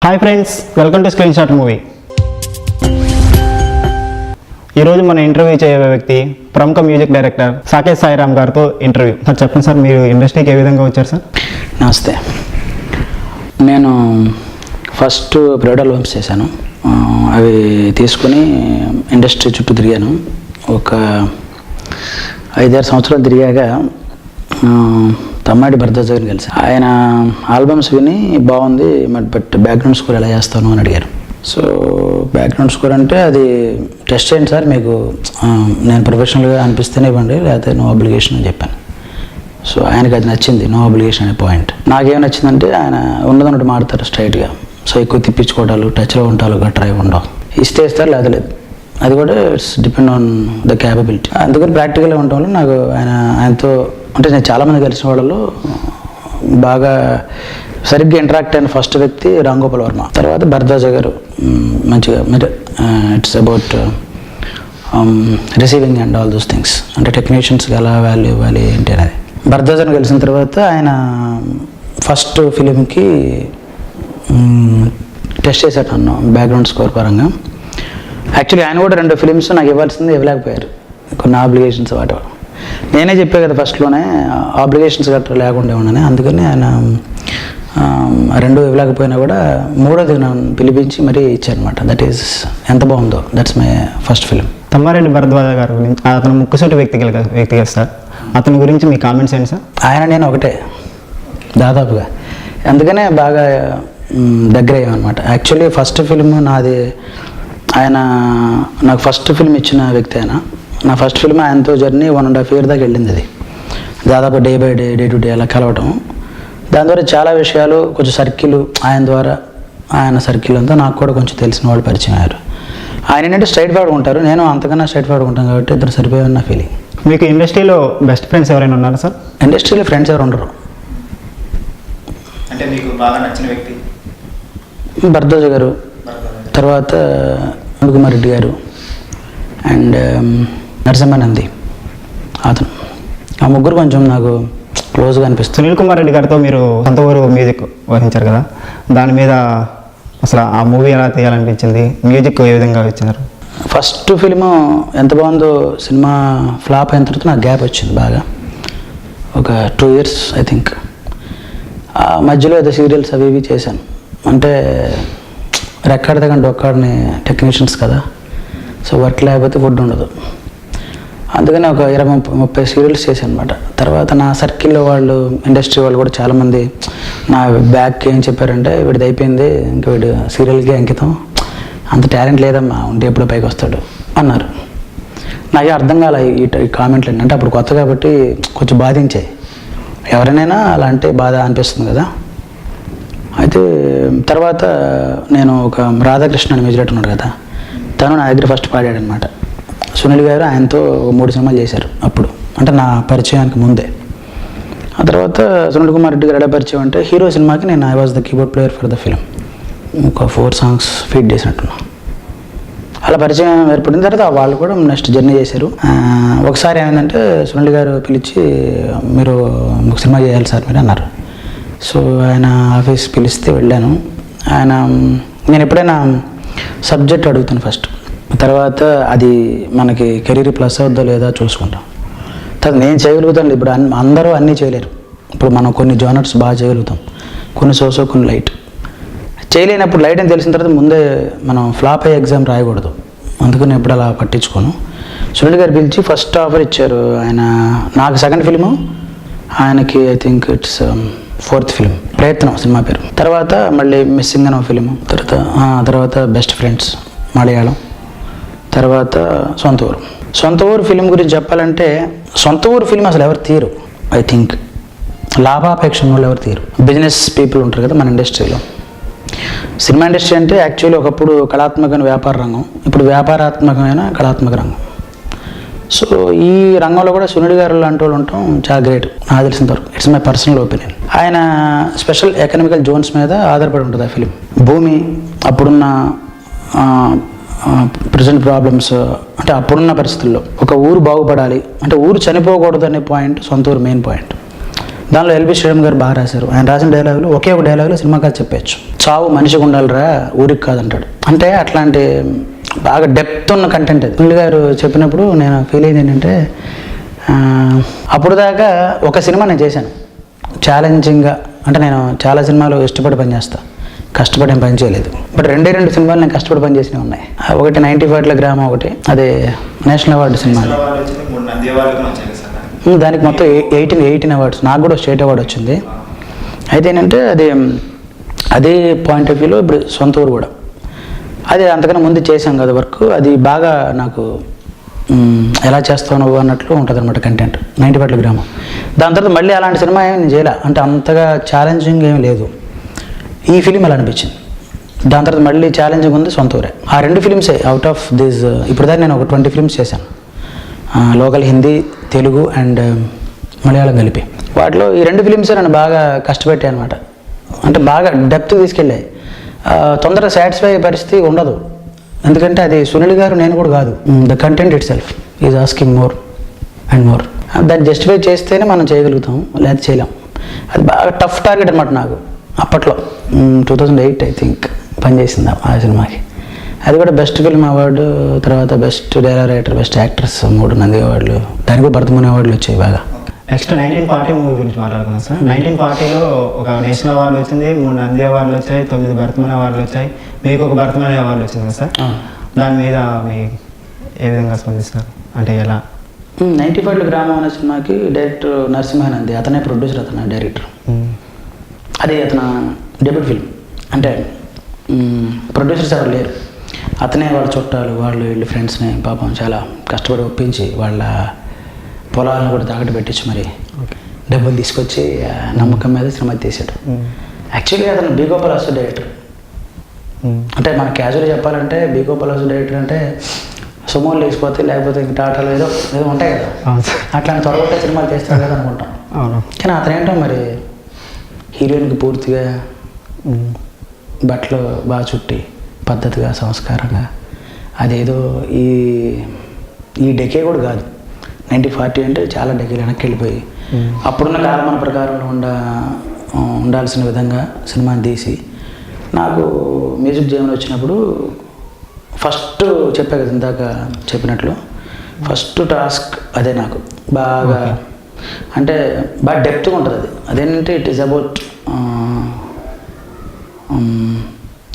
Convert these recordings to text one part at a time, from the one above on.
Hi friends, welcome to screen shot movie. ఈరోజు మన interview చేయబోయే వ్యక్తి ప్రముఖ మ్యూజిక్ డైరెక్టర్ సాకేత్ సాయిరామ్ గారితో ఇంటర్వ్యూ. సార్ చెప్పండి సార్, మీరు ఇండస్ట్రీకి ఏ విధంగా వచ్చారు సార్? నమస్తే. నేను ఫస్ట్ బ్రైడల్ హోమ్స్ చేశాను. అవి తీసుకుని ఇండస్ట్రీ చుట్టూ తిరిగాను. ఒక 5-6 సంవత్సరాలు తిరిగాక తమ్మాడి భరద్వాజ్ గారిని కలిసి ఆయన ఆల్బమ్స్ విని బాగుంది, బట్ బ్యాక్గ్రౌండ్ స్కోర్ ఎలా చేస్తాను అని అడిగారు. సో బ్యాక్గ్రౌండ్ స్కోర్ అంటే అది టెస్ట్ చేయండి సార్, మీకు నేను ప్రొఫెషనల్గా అనిపిస్తేనే ఇవ్వండి, లేకపోతే నో అబ్లిగేషన్ అని చెప్పాను. సో ఆయనకి అది నచ్చింది, నో అబ్లిగేషన్ అనే పాయింట్. నాకేం నచ్చిందంటే ఆయన ఉన్నదన్నట్టు మాడతారు స్ట్రైట్గా. సో ఎక్కువ తిప్పించుకోవడాలు, టచ్లో ఉంటాలు గట్రా ఉండవు. ఇస్తే ఇస్తారు, లేదా లేదు. అది కూడా it's depend on the capability. అందుకని ప్రాక్టికల్గా ఉండటం వల్ల నాకు ఆయనతో అంటే నేను చాలామంది కలిసిన వాళ్ళలో బాగా సరిగ్గా ఇంటరాక్ట్ అయిన ఫస్ట్ వ్యక్తి రామ్ గోపాల్ వర్మ. తర్వాత భరద్వాజ్ గారు మంచిగా మీరు it's about receiving and all those things, అంటే టెక్నీషియన్స్కి ఎలా వాల్యూ ఇవ్వాలి ఏంటి అనేది. భరద్వాజ్ గారిని కలిసిన తర్వాత ఆయన ఫస్ట్ ఫిలింకి టెస్ట్ చేశాడు నన్ను బ్యాక్గ్రౌండ్ స్కోర్ పరంగా. యాక్చువల్లీ ఆయన కూడా 2 ఫిలిమ్స్ నాకు ఇవ్వాల్సింది ఇవ్వలేకపోయారు, కొన్ని ఆబ్లిగేషన్స్ వాటి. నేనే చెప్పే కదా ఫస్ట్లోనే ఆబ్లిగేషన్స్ గట్రా లేకుండా ఉండని. అందుకని ఆయన 2 ఇవ్వలేకపోయినా కూడా 3వది నన్ను పిలిపించి మరీ ఇచ్చారనమాట. దట్ ఈస్ ఎంత బాగుందో. That's my first film. Tammareddy Bharadwaj గారి గురించి, అతను ముక్కుసూటి వ్యక్తి కదా సార్, అతని గురించి మీ కామెంట్స్ ఏంటి సార్? ఆయన నేను ఒకటే దాదాపుగా, అందుకనే బాగా దగ్గర అయ్యామన్నమాట. యాక్చువల్లీ ఫస్ట్ ఫిలిం నాది, ఆయన నాకు ఫస్ట్ ఫిల్మ్ ఇచ్చిన వ్యక్తి ఆయన. నా ఫస్ట్ ఫిల్మ్ ఆయనతో జర్నీ 1.5 year దాకా వెళ్ళింది. అది దాదాపు day by day, day to day అలా కలవటం. దాని ద్వారా చాలా విషయాలు, కొంచెం సర్కిల్ ఆయన ద్వారా, ఆయన సర్కిల్ అంతా నాకు కూడా కొంచెం తెలిసిన వాళ్ళు పరిచయం అయ్యారు. ఆయన ఏంటంటే స్ట్రైట్ ఫార్వర్డ్ ఉంటారు, నేను అంతకన్నా స్ట్రైట్ ఫార్వర్డ్ ఉంటాను, కాబట్టి ఇద్దరు సరిపోయారు నా ఫీలింగ్. మీకు ఇండస్ట్రీలో బెస్ట్ ఫ్రెండ్స్ ఎవరైనా ఉన్నారా సార్? ఇండస్ట్రీలో ఫ్రెండ్స్ ఎవరు ఉండరు. అంటే మీకు బాగా నచ్చిన వ్యక్తి? భరద్వాజ్ గారు, తర్వాత కుమార్ రెడ్డి గారు, అండ్ నరసింహానంది అతను. ఆ ముగ్గురు కొంచెం నాకు క్లోజ్గా అనిపిస్తుంది. సునీల్ కుమార్ రెడ్డి గారితో మీరు సొంత ఊరు మ్యూజిక్ వహించారు కదా, దాని మీద అసలు ఆ మూవీ ఎలా తీయాలనిపించింది, మ్యూజిక్ ఏ విధంగా ఇచ్చారు? ఫస్ట్ ఫిలిము ఎంత బాగుందో, సినిమా ఫ్లాప్ అయిన తర్వాత నాకు గ్యాప్ వచ్చింది బాగా, ఒక 2 years ఐ థింక్. ఆ మధ్యలో ఏదో సీరియల్స్ అవి ఇవి చేశాను. అంటే రెక్కాడితే ఒక్కడిని టెక్నీషియన్స్ కదా, సో వర్క్ లేకపోతే ఫుడ్ ఉండదు. అందుకని ఒక 20-30 సీరియల్స్ చేశాను అనమాట. తర్వాత నా సర్కిల్లో వాళ్ళు, ఇండస్ట్రీ వాళ్ళు కూడా చాలామంది నా బ్యాక్ ఏం చెప్పారంటే, వీడిది అయిపోయింది, ఇంకా వీడు సీరియల్కి అంకితం, అంత టాలెంట్ లేదమ్మా, ఉంటే ఎప్పుడో పైకి వస్తాడు అన్నారు. నాకే అర్థం కాలే ఈ కామెంట్లు అంటే. అప్పుడు కొత్త కాబట్టి కొంచెం బాధించాయి. ఎవరినైనా అలా అంటే బాధ అనిపిస్తుంది కదా. అయితే తర్వాత నేను ఒక రాధాకృష్ణ అని మ్యూజిక్ డైరెక్టర్ ఉన్నాడు కదా, తను నా దగ్గర ఫస్ట్ పాడాడనమాట. సునీల్ గారు ఆయనతో 3 సినిమాలు చేశారు అప్పుడు, అంటే నా పరిచయానికి ముందే. ఆ తర్వాత సునీల్ కుమార్ రెడ్డి గారు ఎలా పరిచయం అంటే, హీరో సినిమాకి నేను I was the keyboard player for the film. ఒక 4 songs ఫీడ్ చేసినట్టున్నా. అలా పరిచయం ఏర్పడిన తర్వాత వాళ్ళు కూడా నెక్స్ట్ జర్నీ చేశారు. ఒకసారి ఏమైందంటే సునీల్ గారు పిలిచి, మీరు ఒక సినిమా చేయాలి సార్ మీరు అన్నారు. సో ఆయన ఆఫీస్ పిలిస్తే వెళ్ళాను. ఆయన, నేను ఎప్పుడైనా సబ్జెక్ట్ అడుగుతాను ఫస్ట్, తర్వాత అది మనకి కెరీర్ ప్లస్ అవుద్దో లేదా చూసుకుంటాం. తర్వాత నేను చేయగలుగుతాను. ఇప్పుడు అందరూ అన్నీ చేయలేరు. ఇప్పుడు మనం కొన్ని జోనర్స్ బాగా చేయగలుగుతాం, కొన్ని సోసో, కొన్ని లైట్. చేయలేనప్పుడు లైట్ అని తెలిసిన తర్వాత ముందే మనం ఫ్లాప్ అయ్యే ఎగ్జామ్ రాయకూడదు. అందుకని ఎప్పుడు అలా పట్టించుకోను. సునీల్ గారు పిలిచి ఫస్ట్ ఆఫర్ ఇచ్చారు. ఆయన నాకు సెకండ్ ఫిలిము, ఆయనకి I think it's 4th film, ప్రయత్నం సినిమా పేరు. తర్వాత మళ్ళీ మిస్సింగ్ అనే ఫిలిము, తర్వాత బెస్ట్ ఫ్రెండ్స్ మలయాళం, తర్వాత సొంత ఊరు ఫిలిం గురించి చెప్పాలంటే, సొంత ఊరు ఫిలిం అసలు ఎవరు తీరు. ఐ థింక్ లాభాపేక్ష వాళ్ళు ఎవరు తీరు. బిజినెస్ పీపుల్ ఉంటారు కదా మన ఇండస్ట్రీలో. సినిమా ఇండస్ట్రీ అంటే యాక్చువల్లీ ఒకప్పుడు కళాత్మకమైన వ్యాపార రంగం, ఇప్పుడు వ్యాపారాత్మకమైన కళాత్మక రంగం. సో ఈ రంగంలో కూడా సునీల్ గారు లాంటి వాళ్ళు ఉండటం చాలా గ్రేట్ నాకు తెలిసినంత వరకు. It's my personal opinion. ఆయన స్పెషల్ ఎకనామికల్ జోన్స్ మీద ఆధారపడి ఉంటుంది ఆ ఫిలిం. భూమి, అప్పుడున్న ప్రజెంట్ ప్రాబ్లమ్స్, అంటే అప్పుడున్న పరిస్థితుల్లో ఒక ఊరు బాగుపడాలి అంటే ఊరు చనిపోకూడదు అనే పాయింట్ సొంత ఊరు మెయిన్ పాయింట్. దానిలో ఎల్బి శ్రీరామ్ గారు బాగా రాశారు. ఆయన రాసిన డైలాగులు ఒకే ఒక డైలాగులో సినిమా కథ చెప్పచ్చు. చావు మనిషికి ఉండాలిరా ఊరికి కాదంటాడు. అంటే అట్లాంటి బాగా డెప్త్ ఉన్న కంటెంట్ అది. సునీల్ గారు చెప్పినప్పుడు నేను ఫీల్ అయింది ఏంటంటే అప్పుడు దాకా ఒక సినిమా నేను చేశాను ఛాలెంజింగ్గా. అంటే నేను చాలా సినిమాలు ఇష్టపడి పనిచేస్తాను, కష్టపడి ఏం పని చేయలేదు. బట్ 2 సినిమాలు నేను కష్టపడి పని చేసినవి ఉన్నాయి. ఒకటి 95 గ్రామం, ఒకటి అదే నేషనల్ అవార్డు సినిమా. దానికి మొత్తం 18 అవార్డ్స్. నాకు కూడా స్టేట్ అవార్డు వచ్చింది. అయితే ఏంటంటే అదే పాయింట్ ఆఫ్ వ్యూలో ఇప్పుడు సొంత ఊరు కూడా అదే అంతకన్నా ముందు చేశాం కదా వర్క్. అది బాగా నాకు ఎలా చేస్తావు నువ్వు అన్నట్లు ఉంటుంది అనమాట కంటెంట్ 95 గ్రామం. దాని తర్వాత మళ్ళీ అలాంటి సినిమా ఏమి నేను చేయలే. అంటే అంతగా ఛాలెంజింగ్ ఏమి లేదు. ఈ ఫిలిం అలా అనిపించింది. దాని తర్వాత మళ్ళీ ఛాలెంజింగ్ ఉంది సొంత ఊరే. ఆ 2 ఫిలిమ్సే అవుట్ ఆఫ్ దిస్. ఇప్పుడు దాకా నేను ఒక 20 ఫిలిమ్స్ చేశాను, లోకల్ హిందీ, తెలుగు అండ్ మలయాళం కలిపి. వాటిలో ఈ 2 ఫిలిమ్సే నన్ను బాగా కష్టపెట్టాయి అనమాట. అంటే బాగా డెప్త్ తీసుకెళ్ళాయి. తొందరగా సాటిస్ఫై అయ్యే పరిస్థితి ఉండదు. ఎందుకంటే అది సునీల్ గారు, నేను కూడా కాదు. The content it self is asking more and more. దాన్ని జస్టిఫై చేస్తేనే మనం చేయగలుగుతాం, లేదా చేయలేం. అది బాగా టఫ్ టార్గెట్ అనమాట నాకు అప్పట్లో. 2008 ఐ థింక్ పనిచేసింది ఆ సినిమాకి. అది కూడా బెస్ట్ ఫిల్మ్ అవార్డు, తర్వాత best dialogue writer, best actress 3 Nandi అవార్డులు, దానికి కూడా భరతముని అవార్డులు వచ్చాయి బాగా. నెక్స్ట్ 1940 మూవీ గురించి మాట్లాడుకున్నాం సార్. 1940లో ఒక నేషనల్ అవార్డు వచ్చింది, 3 నంది అవార్డులు వచ్చాయి, 9 భరతముని అవార్డులు వచ్చాయి, మీకు ఒక భరతముని అవార్డు వచ్చింది కదా సార్. దాని మీద మీ ఏ విధంగా స్పందిస్తారు, అంటే ఎలా? 95 గ్రామం అనే సినిమాకి డైరెక్టర్ నరసింహానంది, అతనే ప్రొడ్యూసర్, అతను డైరెక్టర్. అది అతను డెబ్యూట్ ఫిల్మ్. అంటే ప్రొడ్యూసర్స్ ఎవరు లేరు, అతనే వాళ్ళ చుట్టాలు, వాళ్ళు వీళ్ళు ఫ్రెండ్స్ని పాపం చాలా కష్టపడి ఒప్పించి వాళ్ళ పొలాలను కూడా తాకట్టు పెట్టించి మరి డబ్బులు తీసుకొచ్చి నమ్మకం మీద సినిమా తీసాడు. యాక్చువల్లీ అతను బి గోపాలసు డైరెక్టర్. అంటే మన క్యాజువల్ చెప్పాలంటే బి గోపాలసు డైరెక్టర్ అంటే సుమోలు లేకపోతే, లేకపోతే ఇంక టాటాలు ఏదో ఏదో ఉంటాయి కదా, అట్లాంటి త్వరగొట్టే సినిమాలు చేస్తారు కదా అనుకుంటాం. కానీ అతను ఏంటో మరి హీరోయిన్కి పూర్తిగా బట్టలు బాగా చుట్టి పద్ధతిగా, సంస్కారంగా, అదేదో ఈ డెకే కూడా కాదు. 1940 అంటే చాలా డెకేలు వెనక్కి వెళ్ళిపోయి అప్పుడున్న కాలమాన ప్రకారంలో ఉండాల్సిన విధంగా సినిమాని తీసి, నాకు మ్యూజిక్ జీవనం వచ్చినప్పుడు ఫస్ట్ చెప్పా కదా ఇందాక చెప్పినట్లు, ఫస్ట్ టాస్క్ అదే నాకు బాగా. అంటే బాగా డెప్త్గా ఉంటుంది అది. అదేంటంటే ఇట్ ఈస్ అబౌట్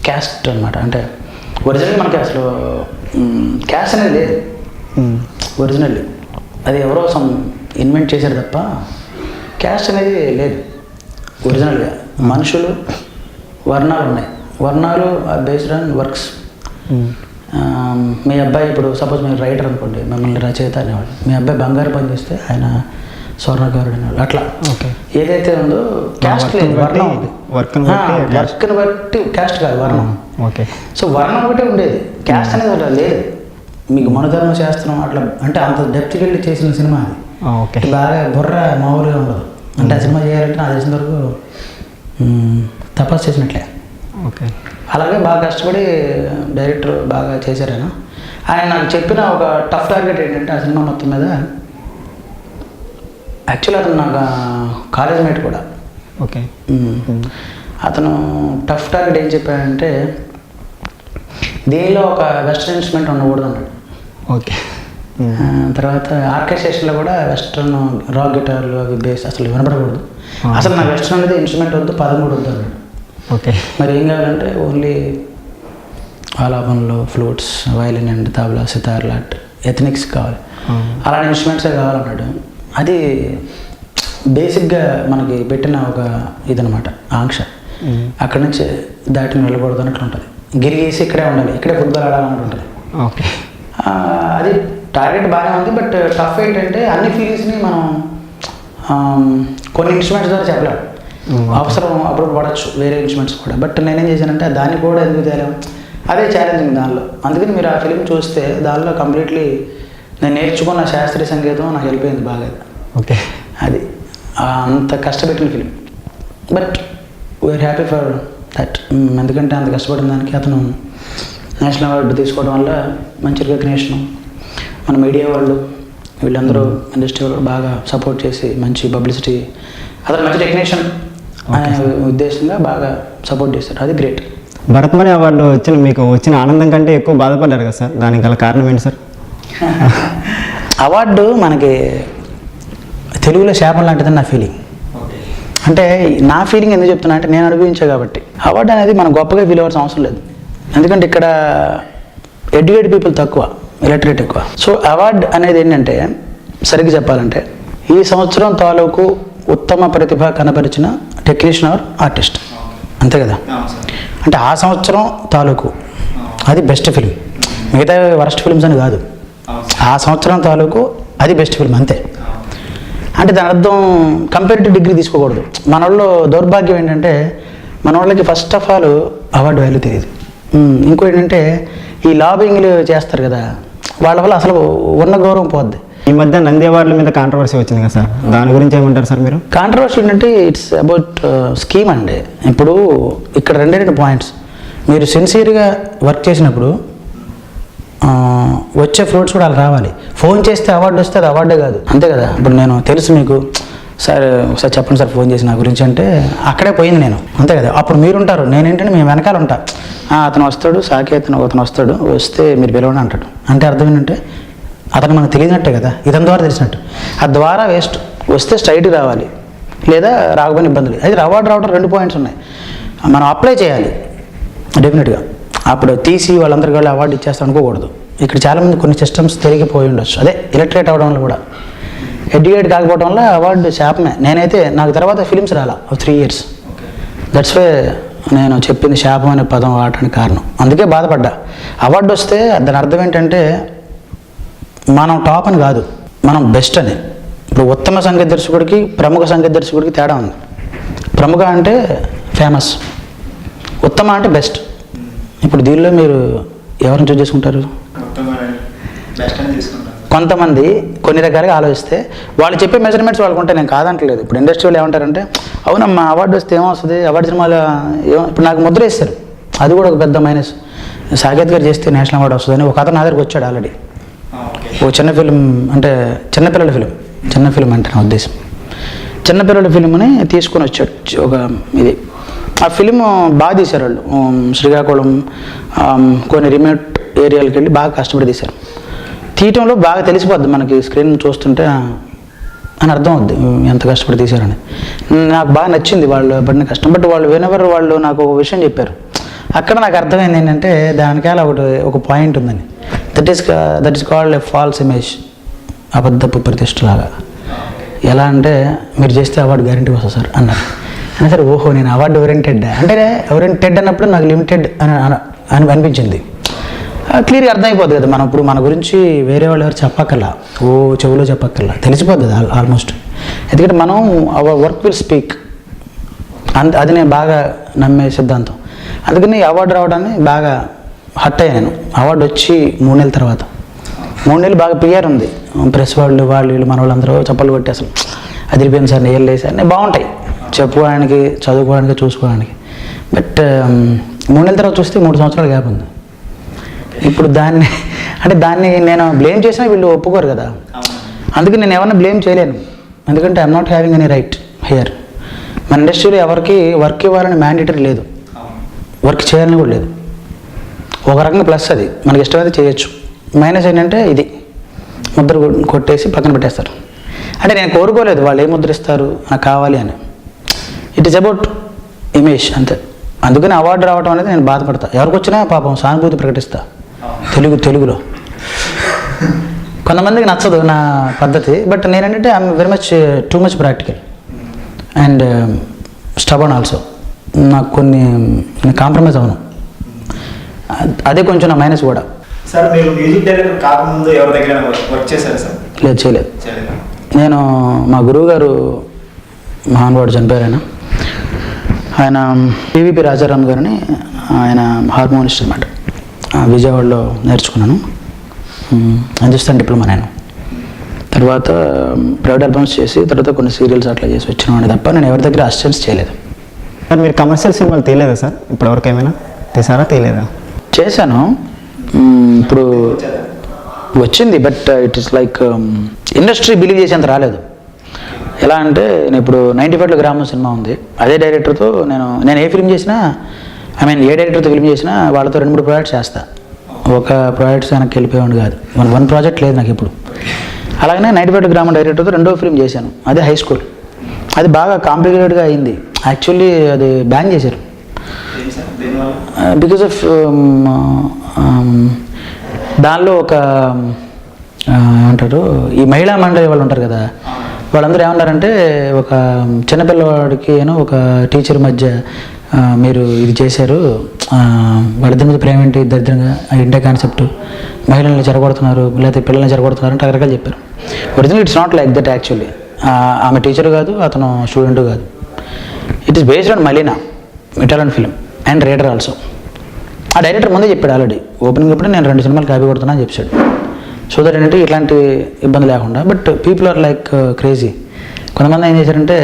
క్యాస్ట్ అనమాట. అంటే ఒరిజినల్ మనకి అసలు క్యాస్ట్ అనేది లేదు ఒరిజినల్లీ. అది ఎవరో ఇన్వెంట్ చేశారు తప్ప క్యాస్ట్ అనేది లేదు ఒరిజినల్గా. మనుషులు, వర్ణాలు ఉన్నాయి. వర్ణాలు ఆర్ బేస్డ్ ఆన్ వర్క్స్. మీ అబ్బాయి ఇప్పుడు సపోజ్ మీరు రైటర్ అనుకోండి, మిమ్మల్ని రచయిత అనేవాళ్ళు. మీ అబ్బాయి బంగారు పని చేస్తే ఆయన స్వర్ణకారుడు అనేవాళ్ళు. అట్లా ఏదైతే ఉందో క్యాస్ట్ లేదు, వర్ణం ఉంది. వర్క్ని బట్టి క్యాస్ట్ కాదు, వర్ణం. ఓకే. సో వర్ణం ఒకటే ఉండేది, క్యాస్ట్ అనేది అట్లా లేదు. మీకు మనోధర్మ శాస్త్రం అట్లా అంటే అంత డెప్త్కి వెళ్ళి చేసిన సినిమా అది. ఓకే. బాగా బుర్ర మామూలుగా ఉండదు. అంటే ఆ సినిమా చేయాలంటే నాకు తెలిసిన వరకు తపస్సు చేసినట్లే. ఓకే. అలాగే బాగా కష్టపడి డైరెక్టర్ బాగా చేశారు ఆయన. ఆయన నాకు చెప్పిన ఒక టఫ్ టార్గెట్ ఏంటంటే ఆ సినిమా మొత్తం మీద, యాక్చువల్లీ అతను నాకు కాలేజ్ మేట్ కూడా. ఓకే. అతను టఫ్ టార్గెట్ ఏం చెప్పాడంటే దీనిలో ఒక వెస్ట్రన్ ఇన్స్ట్రుమెంట్ ఉండకూడదు అన్నాడు. ఓకే. తర్వాత ఆర్కెస్ట్రేషన్లో కూడా వెస్ట్రన్ రాక్ గిటార్లు అవి బేస్ అసలు వినపడకూడదు. అసలు నాకు వెస్ట్రన్ అనేది ఇన్స్ట్రుమెంట్ వద్దు, 13 వద్దు అన్నాడు. ఓకే. మరి ఏం కావాలంటే ఓన్లీ ఆలాపనలు, flutes, violin and tabla, sitar లాంటి ఎథనిక్స్ కావాలి, అలాంటి ఇన్స్ట్రుమెంట్సే కావాలన్నాడు. అది బేసిక్గా మనకి పెట్టిన ఒక ఇదనమాట, ఆంక్ష. అక్కడి నుంచి దాటిని వెళ్ళకూడదు అన్నట్లు ఉంటుంది. గిరిగేసి ఇక్కడే ఉండాలి, ఇక్కడే ఫుట్బాల్ ఆడాలన్నట్టు ఉంటుంది. ఓకే. అది టార్గెట్ బాగానే ఉంది. బట్ టఫ్ ఏంటంటే అన్ని ఫీలింగ్స్ని మనం కొన్ని ఇన్స్ట్రుమెంట్స్ ద్వారా చెప్పలేం. అవసరం అప్పుడు పడవచ్చు వేరే ఇన్స్ట్రుమెంట్స్ కూడా. బట్ నేనేం చేశానంటే దాన్ని కూడా ఎందుకు తేలేం, అదే ఛాలెంజింగ్ దానిలో. అందుకని మీరు ఆ ఫిలిం చూస్తే దానిలో కంప్లీట్లీ నేను నేర్చుకున్న శాస్త్రీయ సంగీతం నాకు వెళ్ళిపోయింది బాగా. ఓకే. అది అంత కష్టపెట్టిన film. But we are happy for that. ఎందుకంటే అంత కష్టపడిన దానికి అతను నేషనల్ అవార్డు తీసుకోవడం వల్ల మంచి రికగ్నేషను, మన మీడియా వాళ్ళు వీళ్ళందరూ ఇండస్ట్రీ వాళ్ళు బాగా సపోర్ట్ చేసి మంచి పబ్లిసిటీ అతను మంచి టెక్నీషియన్ అనే ఉద్దేశంగా బాగా సపోర్ట్ చేశారు. అది గ్రేట్. భరత్మణి అవార్డు మీకు వచ్చిన ఆనందం కంటే ఎక్కువ బాధపడ్డారు కదా సార్, దానికి గల కారణం ఏంటి సార్? అవార్డు మనకి తెలుగులో శాపం లాంటిదని నా ఫీలింగ్. అంటే నా ఫీలింగ్ ఎందుకు చెప్తున్నా అంటే నేను అనుభవించా కాబట్టి. అవార్డు అనేది మనం గొప్పగా ఫీల్ అవ్వాల్సిన అవసరం లేదు, ఎందుకంటే ఇక్కడ ఎడ్యుకేటెడ్ పీపుల్ తక్కువ, ఇలిటరేట్ ఎక్కువ. సో అవార్డు అనేది ఏంటంటే సరిగ్గా చెప్పాలంటే ఈ సంవత్సరం తాలూకు ఉత్తమ ప్రతిభ కనపరిచిన టెక్నీషియన్ ఆర్ ఆర్టిస్ట్, అంతే కదా. అంటే ఆ సంవత్సరం తాలూకు అది బెస్ట్ ఫిల్మ్, మిగతా వరస్ట్ ఫిల్మ్స్ అని కాదు, ఆ సంవత్సరం తాలూకు అది బెస్ట్ ఫిల్మ్ అంతే. అంటే దాని అర్థం కంపారిటివ్ డిగ్రీ తీసుకోకూడదు. మన వాళ్ళు దౌర్భాగ్యం ఏంటంటే మన వాళ్ళకి first of all award value తెలియదు. ఇంకో ఏంటంటే ఈ లాబింగ్లు చేస్తారు కదా, వాళ్ళ వల్ల అసలు ఉన్న గౌరవం పోద్ది. ఈ మధ్య నంది అవార్డుల మీద కాంట్రవర్సీ వచ్చింది కదా సార్, దాని గురించి ఏమంటారు సార్ మీరు? కాంట్రవర్సీ ఏంటంటే ఇట్స్ అబౌట్ స్కీమ్ అండి. ఇప్పుడు ఇక్కడ రెండు పాయింట్స్. మీరు సిన్సియర్గా వర్క్ చేసినప్పుడు వచ్చే ఫ్రూట్స్ కూడా అలా రావాలి. ఫోన్ చేస్తే అవార్డు వస్తే అది అవార్డే కాదు, అంతే కదా. ఇప్పుడు నేను తెలుసు మీకు, సార్ ఒకసారి చెప్పండి సార్ ఫోన్ చేసి నా గురించి అంటే అక్కడే పోయింది నేను, అంతే కదా. అప్పుడు మీరుంటారు, నేనేంటంటే మేము వెనకాల ఉంటా. అతను వస్తాడు, సాకేత్ అతను వస్తాడు, వస్తే మీరు పిలవండి అంటాడు. అంటే అర్థం ఏంటంటే అతను మనకు తెలియనట్టే కదా, ఇతని ద్వారా తెలిసినట్టు. ఆ ద్వారా వేస్ట్. వస్తే స్ట్రైట్గా రావాలి, లేదా రాకపోయిన ఇబ్బందులు. అయితే అవార్డు రావడం 2 పాయింట్స్ ఉన్నాయి. మనం అప్లై చేయాలి డెఫినెట్గా. అప్పుడు తీసి వాళ్ళందరికీ వాళ్ళు అవార్డు ఇచ్చేస్తాం అనుకోకూడదు. ఇక్కడ చాలామంది కొన్ని సిస్టమ్స్ తిరిగిపోయి ఉండొచ్చు, అదే ఇలెక్ట్రేట్ అవ్వడం వల్ల కూడా. ఎడ్యుకేట్ కాకపోవడం వల్ల అవార్డు శాపమే. నేనైతే నాకు తర్వాత ఫిలిమ్స్ రాలా 3 years. దట్స్ వే నేను చెప్పింది శాపం అనే పదం వాడటానికి కారణం. అందుకే బాధపడ్డా. అవార్డు వస్తే దాని అర్థం ఏంటంటే మనం టాప్ అని కాదు, మనం బెస్ట్ అని. ఇప్పుడు ఉత్తమ సంగీత దర్శకుడికి ప్రముఖ సంగీత దర్శకుడికి తేడా ఉంది. ప్రముఖ అంటే ఫేమస్, ఉత్తమ అంటే బెస్ట్. ఇప్పుడు దీనిలో మీరు ఎవరిని చూస్ చేసుకుంటారు? కొంతమంది కొన్ని రకాలుగా ఆలోచిస్తే వాళ్ళు చెప్పే మెజర్మెంట్స్ వాళ్ళకు ఉంటాయి, నేను కాదంటలేదు. ఇప్పుడు ఇండస్ట్రీలో ఏమంటారంటే అవునమ్మా అవార్డు వస్తే ఏమొస్తుంది, అవార్డు సినిమాలు ఇప్పుడు నాకు ముద్ర వేస్తారు, అది కూడా ఒక పెద్ద మైనస్. సాకేత్ గారు చేస్తే నేషనల్ అవార్డు వస్తుందని ఒక అతను నా దగ్గరికి వచ్చాడు ఆల్రెడీ. ఓ చిన్న ఫిలిం, అంటే చిన్నపిల్లల ఫిలిం, చిన్న ఫిలిం అంటే నా ఉద్దేశం చిన్నపిల్లల ఫిలింని తీసుకొని వచ్చాడు. ఒక ఇది ఆ ఫిలిం బాగా తీశారు వాళ్ళు. శ్రీకాకుళం కొన్ని రిమోట్ ఏరియాలకు వెళ్ళి బాగా కష్టపడి తీశారు. తీయటంలో బాగా తెలిసిపోద్ది మనకి, స్క్రీన్ చూస్తుంటే అని అర్థం అవుద్ది ఎంత కష్టపడి తీశారని. నాకు బాగా నచ్చింది వాళ్ళు పడిన కష్టం. బట్ వాళ్ళు వెనెవర్ వాళ్ళు నాకు ఒక విషయం చెప్పారు, అక్కడ నాకు అర్థమైంది ఏంటంటే దానికాల ఒక పాయింట్ ఉందని. That is called a false image, అబద్ధపు ప్రతిష్టలాగా. ఎలా అంటే మీరు చేస్తే అవార్డు గ్యారంటీ వస్తుంది సార్ అన్నారు. అయినా సరే ఓహో నేను అవార్డు ఓరియంటెడ్ అంటే ఓరియంటెడ్ అన్నప్పుడు నాకు లిమిటెడ్ అని అనిపించింది. క్లియర్గా అర్థమైపోద్ది కదా. మనం ఇప్పుడు మన గురించి వేరే వాళ్ళు ఎవరు చెప్పక్కర్లా, ఓ చెవులో చెప్పక్కర్లా, తెలిసిపోద్ది ఆల్మోస్ట్. ఎందుకంటే మనం అవర్ వర్క్ విల్ స్పీక్, అది నేను బాగా నమ్మే సిద్ధాంతం. అందుకని అవార్డు రావడాన్ని బాగా హర్ట్ అయ్యా నేను. అవార్డు వచ్చి 3 నెలల తర్వాత, 3 నెలలు బాగా పిఆర్ ఉంది. ప్రెస్ వాళ్ళు వీళ్ళు మన వాళ్ళందరూ చప్పలు కొట్టి అసలు అదిరిపోయింది సార్, నీళ్ళు వేసి అన్నీ బాగుంటాయి చెప్పుకోవడానికి, చదువుకోవడానికి, చూసుకోవడానికి. బట్ 3 నెలల తర్వాత చూస్తే 3 సంవత్సరాల గ్యాప్ ఉంది. ఇప్పుడు దాన్ని నేను బ్లేమ్ చేసినా వీళ్ళు ఒప్పుకోరు కదా. అందుకే నేను ఎవరిని బ్లేమ్ చేయలేను, ఎందుకంటే I'm not having any right here. మన ఇండస్ట్రీలో ఎవరికి వర్క్ ఇవ్వాలని మ్యాండేటరీ లేదు, వర్క్ చేయాలని కూడా లేదు. ఒక రకంగా ప్లస్, అది మనకి ఇష్టమైతే చేయొచ్చు. మైనస్ ఏంటంటే ఇది ముద్ర కొట్టేసి పక్కన పెట్టేస్తారు. అంటే నేను కోరుకోలేదు వాళ్ళు ఏ ముద్ర ఇస్తారు నాకు కావాలి అని. ఇట్ ఈస్ అబౌట్ ఇమేజ్ అంతే. అందుకని అవార్డు రావడం అనేది నేను బాధపడతా. ఎవరికి వచ్చినా పాపం సానుభూతి ప్రకటిస్తా తెలుగులో. కొంతమందికి నచ్చదు నా పద్ధతి, బట్ నేనేంటంటే I'm very much too much practical and stubborn also. నాకు కొన్ని కాంప్రమైజ్ అవ్వను, అదే కొంచెం నా మైనస్ కూడా. సార్ మీరు మ్యూజిక్ డైరెక్టర్ కాకముందు ఎవరి దగ్గర వర్క్ చేశారు సార్? లేదు, చేయలేదు. నేను మా గురువు గారు మహానుభావుడు చనిపోయారు. ఆయన పివిపి రాజారాం గారిని, ఆయన హార్మోనిస్ట్ అనమాట. విజయవాడలో నేర్చుకున్నాను. హిందుస్థాన్ డిప్లొమా నేను. తర్వాత ప్రైవేట్ ఆల్బమ్స్ చేసి తర్వాత కొన్ని సీరియల్స్ అట్లా చేసి వచ్చినామని తప్ప నేను ఎవరి దగ్గర అసిస్టెన్స్ చేయలేదు. సార్ మీరు కమర్షియల్ సినిమాలు తీయలేదా సార్? ఇప్పటివరకు ఏమైనా తీసారా? తీయలేదా? చేశాను. ఇప్పుడు వచ్చింది, but it is like industry believe చేసేంత రాలేదు. ఎలా అంటే నేను ఇప్పుడు 95 గ్రామం సినిమా ఉంది, అదే డైరెక్టర్తో నేను ఏ ఫిల్మ్ చేసినా ఏ డైరెక్టర్తో ఫిల్మ్ చేసినా వాళ్ళతో 2-3 ప్రాజెక్ట్స్ చేస్తా. ఒక ప్రాజెక్ట్స్ వెనక్కి వెళ్ళిపోయేవాడు కాదు, వన్ ప్రాజెక్ట్ లేదు నాకు ఇప్పుడు. అలాగనే 95 గ్రామం డైరెక్టర్తో 2వ ఫిల్మ్ చేశాను, అదే హై స్కూల్. అది బాగా కాంప్లికేటెడ్గా అయింది. యాక్చువల్లీ అది బ్యాన్ చేశారు బికాస్ ఆఫ్ దానిలో ఒక ఏమంటారు, ఈ మహిళా మండలి వాళ్ళు ఉంటారు కదా, వాళ్ళందరూ ఏమన్నారంటే ఒక చిన్నపిల్లవాడికి ఒక టీచర్ మధ్య మీరు ఇది చేశారు, వాళ్ళిద్దరి మీద ప్రేమ ఏంటి, దరిద్రంగా ఇంటే కాన్సెప్ట్, మహిళల్ని చెరగొడుతున్నారు లేకపోతే పిల్లల్ని చెరగొడుతున్నారు అంటే రకరకాలు చెప్పారు. Original it's not like that actually. ఆమె టీచర్ కాదు, అతను స్టూడెంట్ కాదు. It is based on Malena, Italian film and raider also. ఆ డైరెక్టర్ ముందే చెప్పాడు ఆల్రెడీ, ఓపెనింగ్ అప్పుడే నేను 2 సినిమాలు కాపీ కొడుతున్నా అని చెప్పాడు. సో దట్ ఏంటంటే ఇట్లాంటి ఇబ్బంది లేకుండా. But people are like crazy. కొంతమంది ఏం చేశారంటే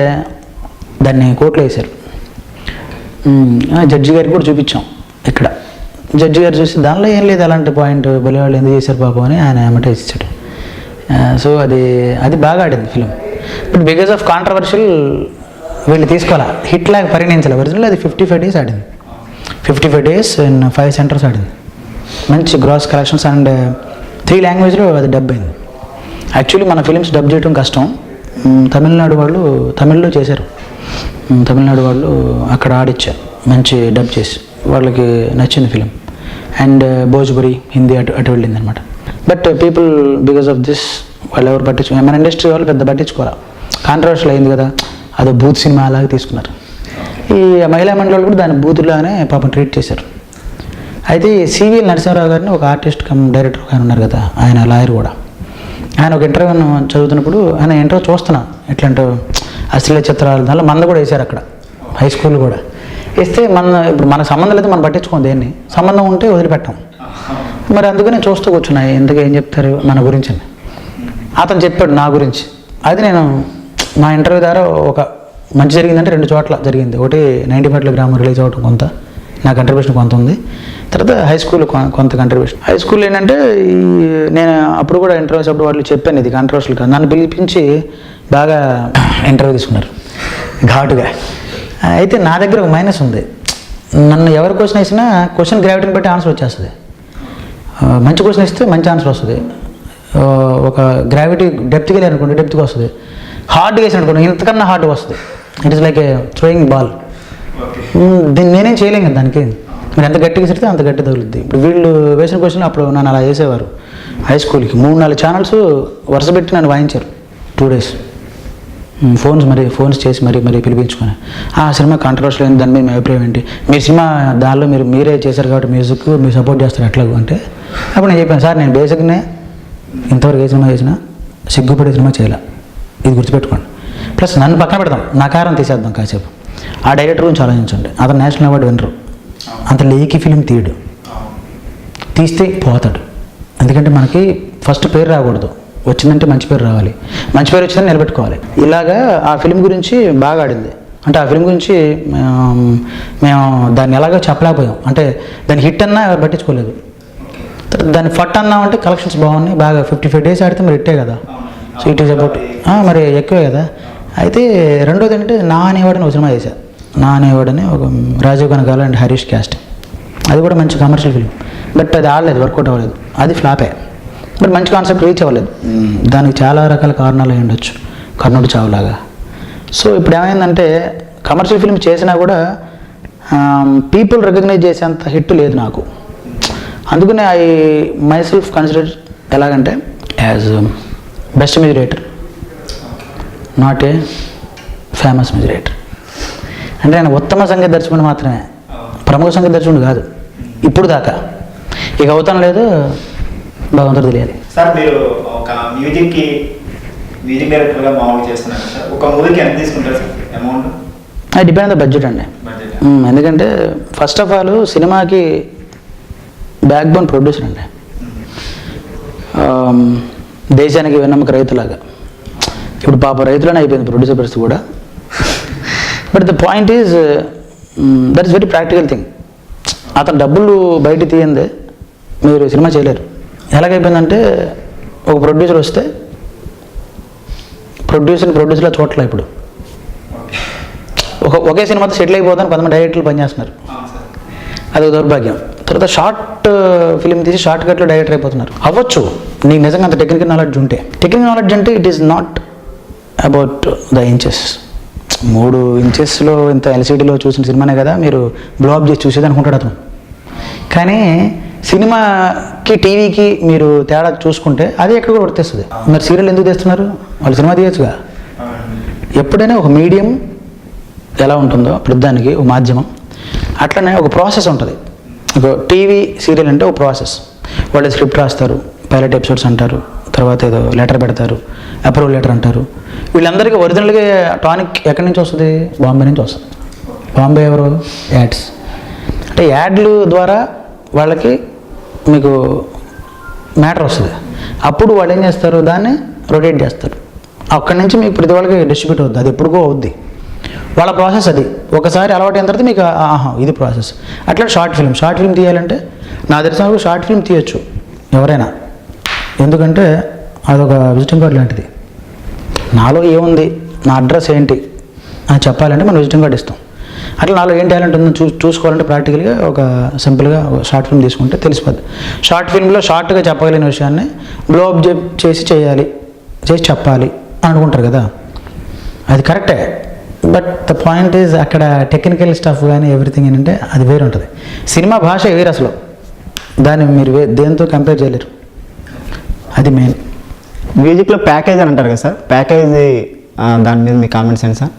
దాన్ని కోర్టులో వేశారు. జడ్జి గారికి కూడా చూపించాం ఇక్కడ. జడ్జి గారు చూసి దానిలో ఏం లేదు అలాంటి పాయింట్, బలి వాళ్ళు ఎందుకు చేశారు పాపం అని ఆయన ఏమంటే ఇచ్చాడు. సో అది బాగా ఆడింది film. But because of controversial వీళ్ళు తీసుకోవాలా, హిట్ లాగా పరిగణించాలి. ఒరిజినల్ అది 55 days ఆడింది, 55 days ఇన్ 5 centers ఆడింది. మంచి గ్రాస్ కలెక్షన్స్ అండ్ 3 languagesలో అది డబ్ అయింది. యాక్చువల్లీ మన ఫిలిమ్స్ డబ్ చేయడం కష్టం. తమిళనాడు వాళ్ళు తమిళ్లో చేశారు, తమిళనాడు వాళ్ళు అక్కడ ఆడిచ్చారు మంచి డబ్ చేసి, వాళ్ళకి నచ్చింది ఫిలిం. అండ్ భోజ్పురి హిందీ అటు వెళ్ళింది అనమాట. But people because of this వాళ్ళు ఎవరు పట్టించుకో, మన ఇండస్ట్రీ వాళ్ళు పెద్ద పట్టించుకోవాలి. కాంట్రవర్షియల్ అయింది కదా, అదో బూత్ సినిమా అలాగే తీసుకున్నారు. ఈ మహిళా మండలి కూడా దాన్ని బూతులాగానే పాపం ట్రీట్ చేశారు. అయితే సివిఎల్ నరసింహరావు గారిని ఒక ఆర్టిస్ట్ కమ్ డైరెక్టర్ ఆయన ఉన్నారు కదా, ఆయన లాయర్ కూడా. ఆయన ఒక ఇంటర్వ్యూను చదువుతున్నప్పుడు ఆయన ఇంటర్వ్యూ చూస్తున్నా ఎట్లాంటి అశ్లీల చిత్రాలు దానిలో మంద కూడా వేశారు అక్కడ, హై స్కూల్ కూడా వేస్తే ఇప్పుడు మన సంబంధం లేదు, మనం పట్టించుకోం దేన్ని, సంబంధం ఉంటే వదిలిపెట్టాం. మరి అందుకనే చూస్తూ కూర్చున్నాయి ఎందుకు ఏం చెప్తారు మన గురించి అని. అతను చెప్పాడు నా గురించి. అది నేను మా ఇంటర్వ్యూ ద్వారా ఒక మంచి జరిగిందంటే 2 చోట్ల జరిగింది. ఒకటి 95 గ్రామం రిలీజ్ అవ్వడం కొంత నా కంట్రిబ్యూషన్ కొంత ఉంది, తర్వాత హై స్కూల్ కొంత కంట్రిబ్యూషన్. హై స్కూల్ ఏంటంటే నేను అప్పుడు కూడా ఇంటర్వ్యూస్ అప్పుడు వాళ్ళు చెప్పాను ఇది కంట్రవర్షియల్ కాదు, నన్ను పిలిపించి బాగా ఇంటర్వ్యూ తీసుకున్నారు ఘాటుగా. అయితే నా దగ్గర ఒక మైనస్ ఉంది, నన్ను ఎవరి క్వశ్చన్ వేసినా క్వశ్చన్ గ్రావిటీని బట్టి ఆన్సర్ వచ్చేస్తుంది. మంచి క్వశ్చన్ ఇస్తే మంచి ఆన్సర్ వస్తుంది, ఒక గ్రావిటీ డెప్త్కి వెళ్ళి అనుకోండి డెప్త్కి వస్తుంది, హార్డ్గా వేసి అనుకోండి ఇంతకన్నా హార్డ్గా వస్తుంది. It is like A throwing ball. దీన్ని నేనేం చేయలేం కదా దానికి, మీరు ఎంత గట్టిగా ఇస్తే అంత గట్టి తగులుద్ది. ఇప్పుడు వీళ్ళు వేసిన క్వశ్చన్ అప్పుడు నన్ను అలా చేసేవారు హై స్కూల్కి. 3-4 ఛానల్స్ వరుస పెట్టి నన్ను వాయించారు 2 days. ఫోన్స్ చేసి మరీ పిలిపించుకొని ఆ సినిమా కాంట్రవర్షియల్ అయింది, దాని మీద మీ అభిప్రాయం ఏంటి, మీ సినిమా దానిలో మీరే చేశారు కాబట్టి మ్యూజిక్ మీరు సపోర్ట్ చేస్తారు ఎట్లాగో అంటే, అప్పుడు నేను చెప్పాను సార్ నేను బేసిక్నే ఇంతవరకు ఏ సినిమా చేసినా సిగ్గుపడే సినిమా చేయాలి, ఇది గుర్తుపెట్టుకోండి. ప్లస్ నన్ను పక్కన పెడదాం, నా కారం తీసేద్దాం కాసేపు. ఆ డైరెక్టర్ గురించి ఆలోచించండి, అతను నేషనల్ అవార్డు వినరు, అంత లేకి ఫిలిం తీయడు, తీస్తే పోతాడు. ఎందుకంటే మనకి ఫస్ట్ పేరు రాకూడదు, వచ్చిందంటే మంచి పేరు రావాలి, మంచి పేరు వచ్చిందని నిలబెట్టుకోవాలి. ఇలాగా ఆ ఫిలిం గురించి బాగా ఆడింది. అంటే ఆ ఫిలిం గురించి మేము దాన్ని ఎలాగో చెప్పలేకపోయాం, అంటే దాని హిట్ అన్నా ఎవరు పట్టించుకోలేదు. దాన్ని ఫట్ అన్నామంటే కలెక్షన్స్ బాగున్నాయి, బాగా 55 days ఆడితే మరి హిట్టే కదా. సో ఇట్ ఈస్ అబౌట్ మరి ఎక్కువే కదా. అయితే రెండోది ఏంటంటే నా అనేవాడని ఒక సినిమా చేశాను, నా అనేవాడని ఒక రాజీవ్ కనకాల అండ్ హరీష్ క్యాస్ట్. అది కూడా మంచి కమర్షియల్ ఫిలిం, బట్ అది ఆడలేదు, వర్కౌట్ అవ్వలేదు, అది ఫ్లాపే. బట్ మంచి కాన్సెప్ట్ రీచ్ అవ్వలేదు, దానికి చాలా రకాల కారణాలు అయి ఉండొచ్చు, కర్ణుడు చావులాగా. సో ఇప్పుడు ఏమైందంటే కమర్షియల్ ఫిల్మ్ చేసినా కూడా పీపుల్ రికగ్నైజ్ చేసేంత హిట్ లేదు నాకు. అందుకనే ఐ మై సెల్ఫ్ కన్సిడర్ ఎలాగంటే as best music director, not a famous music director. అంటే ఆయన ఉత్తమ సంగీత దర్శకుడు మాత్రమే, ప్రముఖ సంగీత దర్శకుడు కాదు ఇప్పుడు దాకా. ఇక అవుతాను లేదు భగవంతుడు తెలియాలి. సార్ మీరు ఒక మ్యూజిక్ డైరెక్టర్గా మామూలు చేస్తున్నారు సార్, ఒక మూవీకి ఎంత తీసుకుంటారు సార్ అమౌంట్? అది డిపెండ్ ఆన్ ద బడ్జెట్ అండి. ఎందుకంటే ఫస్ట్ ఆఫ్ ఆల్ సినిమాకి బ్యాక్ బోన్ ప్రొడ్యూసర్ అండి, దేశానికి వెన్నమ్మక రైతులాగా. ఇప్పుడు పాప రైతులనే అయిపోయింది ప్రొడ్యూసర్ పరిస్థితి కూడా. But the point is that is very practical thing. అతను డబ్బులు బయట తీయందే మీరు సినిమా చేయలేరు. ఎలాగైపోయిందంటే ఒక ప్రొడ్యూసర్ వస్తే ప్రొడ్యూసర్లో చూడట్లే ఇప్పుడు. ఒకే సినిమాతో సెటిల్ అయిపోతాను 10 మంది డైరెక్టర్లు పనిచేస్తున్నారు. అది దౌర్భాగ్యం. తర్వాత షార్ట్ ఫిలిం తీసి షార్ట్ కట్లో డైరెక్టర్ అయిపోతున్నారు. అవ్వచ్చు నీకు నిజంగా అంత టెక్నికల్ నాలెడ్జ్ ఉంటే. టెక్నికల్ నాలెడ్జ్ అంటే it is not about the inches. 3 ఇంచెస్లో ఇంత ఎల్సీడీలో చూసిన సినిమానే కదా మీరు బ్లాక్ చేసి చూసేది అనుకుంటాడు అతను. కానీ సినిమాకి టీవీకి మీరు తేడా చూసుకుంటే అది ఎక్కడ కూడా వర్తిస్తుంది. మరి సీరియల్ ఎందుకు తెస్తున్నారు? వాళ్ళు సినిమా తీయచ్చుగా. ఎప్పుడైనా ఒక మీడియం ఎలా ఉంటుందో ప్రతిదానికి ఒక మాధ్యమం, అట్లనే ఒక ప్రాసెస్ ఉంటుంది. ఒక టీవీ సీరియల్ అంటే ఒక ప్రాసెస్. వాళ్ళు స్క్రిప్ట్ రాస్తారు, పైలట్ ఎపిసోడ్స్ అంటారు, తర్వాత ఏదో లెటర్ పెడతారు, అప్రూవల్ లెటర్ అంటారు. వీళ్ళందరికీ ఒరిజినల్గా టానిక్ ఎక్కడి నుంచి వస్తుంది? బాంబే నుంచి వస్తుంది. బాంబే ఎవరు? యాడ్స్. అంటే యాడ్లు ద్వారా వాళ్ళకి మీకు మ్యాటర్ వస్తుంది. అప్పుడు వాళ్ళు ఏం చేస్తారు? దాన్ని రొటేట్ చేస్తారు. అక్కడి నుంచి మీకు ప్రతి వాళ్ళకి డిస్ట్రిబ్యూట్ అవుద్ది. అది ఎప్పుడుకో అవుద్ది. వాళ్ళ ప్రాసెస్ అది. ఒకసారి అలవాటు అయిన తర్వాత మీకు ఇది ప్రాసెస్. అట్లా షార్ట్ ఫిల్మ్ తీయాలంటే నా తెలిసిన షార్ట్ ఫిల్మ్ తీయచ్చు ఎవరైనా. ఎందుకంటే అదొక విజిటింగ్ కార్డ్ లాంటిది. నాలో ఏముంది, నా అడ్రస్ ఏంటి అని చెప్పాలంటే మనం విజిటింగ్ కార్డ్ ఇస్తాం. అట్లా నాలో ఏం టాలెంట్ ఉందో చూసుకోవాలంటే ప్రాక్టికల్గా ఒక సింపుల్గా షార్ట్ ఫిల్మ్ తీసుకుంటే తెలిసిపోద్ది. షార్ట్ ఫిల్మ్లో షార్ట్గా చెప్పగలిగిన విషయాన్ని బ్లోఅప్ చేసి చెప్పాలి అనుకుంటారు కదా, అది కరెక్టే. బట్ ద పాయింట్ ఈజ్ అక్కడ టెక్నికల్ స్టఫ్ కానీ ఎవ్రీథింగ్ ఏంటంటే అది వేరు ఉంటుంది. సినిమా భాష వేరు అసలు. దాన్ని మీరు దేంతో కంపేర్ చేయలేరు. అది మెయిన్. మ్యూజిక్లో ప్యాకేజ్ అని అంటారు కదా సార్, ప్యాకేజ్ దాని మీద మీ కామెంట్స్ ఏంటి sir?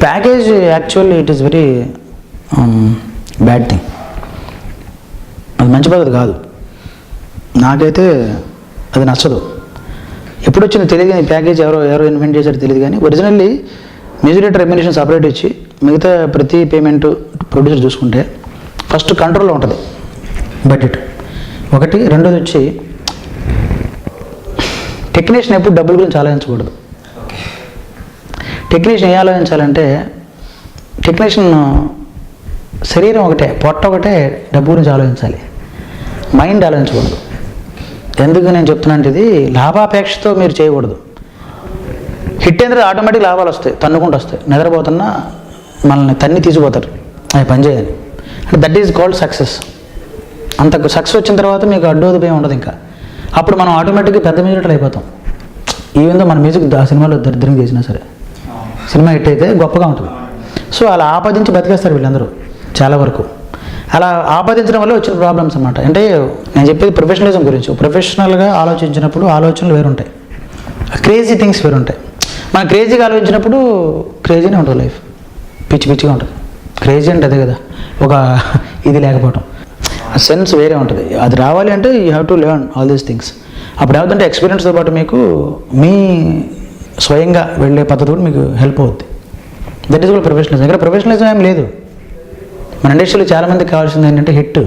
Package actually it is very bad thing. అది మంచి పద్ధతి కాదు. నాకైతే అది నచ్చదు. ఎప్పుడు వచ్చిందో తెలియదు కానీ ప్యాకేజ్ ఎవరో ఇన్వెంట్ చేశారో తెలియదు. కానీ originally music director remuneration separate ఇచ్చి మిగతా ప్రతి పేమెంట్ ప్రొడ్యూసర్ చూసుకుంటే ఫస్ట్ కంట్రోల్లో ఉంటుంది బడ్జెట్ ఒకటి. రెండోది వచ్చి టెక్నీషియన్ ఎప్పుడు డబ్బుల గురించి ఆలోచించకూడదు. టెక్నీషియన్ ఏ ఆలోచించాలంటే టెక్నీషియన్ శరీరం ఒకటే, పొట్ట ఒకటే, డబ్బు గురించి ఆలోచించాలి, మైండ్ ఆలోచించకూడదు. ఎందుకు నేను చెప్తున్నానంటే ఇది లాభాపేక్షతో మీరు చేయకూడదు. హిట్ అయిన ఆటోమేటిక్ లాభాలు వస్తాయి, తన్నుకుంటూ వస్తాయి. నిద్రపోతున్నా మనల్ని తన్ని తీసిపోతారు, అవి పనిచేయాలి. అంటే దట్ ఈజ్ కాల్డ్ సక్సెస్. అంత సక్సెస్ వచ్చిన తర్వాత మీకు అడ్డోది భయం ఉండదు. ఇంకా అప్పుడు మనం ఆటోమేటిక్గా పెద్ద మ్యూజిక్ అయిపోతాం. ఈవెన్ దో మన మ్యూజిక్ ఆ సినిమాలో దరిద్రంగా చేసినా సరే సినిమా హిట్ అయితే గొప్పగా ఉంటుంది. సో అలా ఆపాదించి బతికేస్తారు వీళ్ళందరూ చాలా వరకు. అలా ఆపాదించడం వల్ల వచ్చిన ప్రాబ్లమ్స్ అన్నమాట. అంటే నేను చెప్పేది ప్రొఫెషనలిజం గురించి. ప్రొఫెషనల్గా ఆలోచించినప్పుడు ఆలోచనలు వేరుంటాయి, క్రేజీ థింగ్స్ వేరుంటాయి. మనం క్రేజీగా ఆలోచించినప్పుడు క్రేజీనే ఉంటుంది లైఫ్, పిచ్చిగా ఉంటుంది. క్రేజీ అంటే అదే కదా, ఒక ఇది లేకపోవటం, ఆ సెన్స్ వేరే ఉంటుంది. అది రావాలి అంటే you have to learn all these things. అప్పుడు ఏమవుతుంటే ఎక్స్పీరియన్స్తో పాటు మీకు మీ స్వయంగా వెళ్ళే పద్ధతి కూడా మీకు హెల్ప్ అవుద్ది. దట్ ఈస్ కూడా ప్రొఫెషనలిజం. ఇక్కడ ప్రొఫెషనలిజం ఏం లేదు. మన ఇండస్ట్రీలో చాలామందికి కావాల్సింది ఏంటంటే హిట్,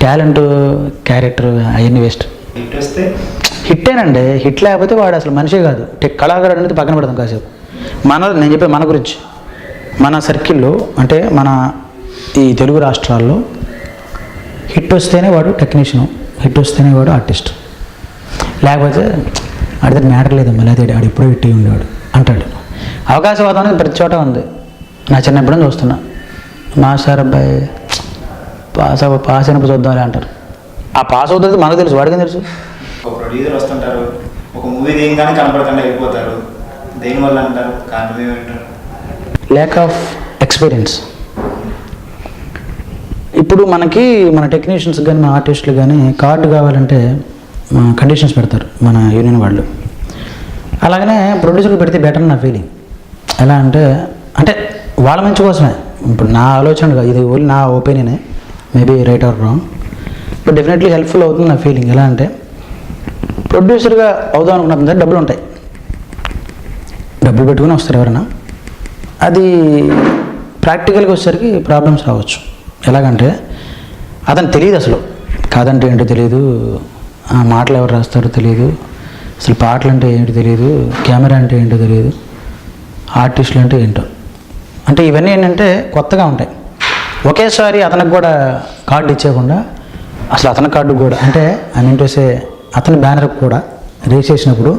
టాలెంట్, క్యారెక్టర్ అవన్నీ వేస్ట్. హిట్టేనండి. హిట్ లేకపోతే వాడు అసలు మనిషే కాదు. కళాకారుడు అనేది పక్కన పెడతాం కాసేపు. నేను చెప్పే మన గురించి, మన సర్కిల్లో అంటే మన ఈ తెలుగు రాష్ట్రాల్లో హిట్ వస్తేనే వాడు టెక్నీషియను, హిట్ వస్తేనే వాడు ఆర్టిస్ట్. లేకపోతే ఆడితే మ్యాటర్ లేదమ్మా, లేదా ఆడు ఎప్పుడో హిట్ ఉండేవాడు అంటాడు. అవకాశవాదం అనేది ప్రతి చోట ఉంది. నా చిన్నప్పుడు చూస్తున్నా, మా సార్ అబ్బాయి పాస్ అయినప్పుడు చూద్దాంలే అంటారు. ఆ పాస్ అవుతుంది మనకు తెలుసు, వాడికి తెలుసు. ఒక ప్రొడ్యూసర్ వస్తుంటారు, ఒక మూవీ దేనిగానే కనపడకుండా వెళ్ళిపోతారు. దేనివల్ల అంటారు? కారణం ఏమంటారు? Lack of experience. ఇప్పుడు మనకి మన టెక్నీషియన్స్ కానీ మన ఆర్టిస్టులు కానీ కార్డు కావాలంటే కండిషన్స్ పెడతారు మన యూనియన్ వాళ్ళు. అలాగనే ప్రొడ్యూసర్లు పెడితే బెటర్ నా ఫీలింగ్. ఎలా అంటే వాళ్ళ మంచి కోసమే. ఇప్పుడు నా ఆలోచన, ఇది ఓన్లీ నా ఒపీనియనే, maybe right or wrong, but definitely helpful అవుతుంది నా ఫీలింగ్. ఎలా అంటే ప్రొడ్యూసర్గా అవుదాం అనుకున్న డబ్బులు ఉంటాయి, డబ్బులు పెట్టుకుని వస్తారు ఎవరైనా. అది ప్రాక్టికల్గా వచ్చేసరికి ప్రాబ్లమ్స్ రావచ్చు. ఎలాగంటే అతను తెలియదు అసలు, కాదంటే ఏంటో తెలియదు, మాటలు ఎవరు రాస్తారో తెలియదు, అసలు పాటలు అంటే ఏంటో తెలియదు, కెమెరా అంటే ఏంటో తెలియదు, ఆర్టిస్టులు అంటే ఏంటో. అంటే ఇవన్నీ ఏంటంటే కొత్తగా ఉంటాయి. ఒకేసారి అతనికి కూడా కార్డు ఇచ్చేయకుండా అసలు అతని కార్డు కూడా అంటే ఐ మీన్ టు సే అతని బ్యానర్కి కూడా రిలీజ్ చేసినప్పుడు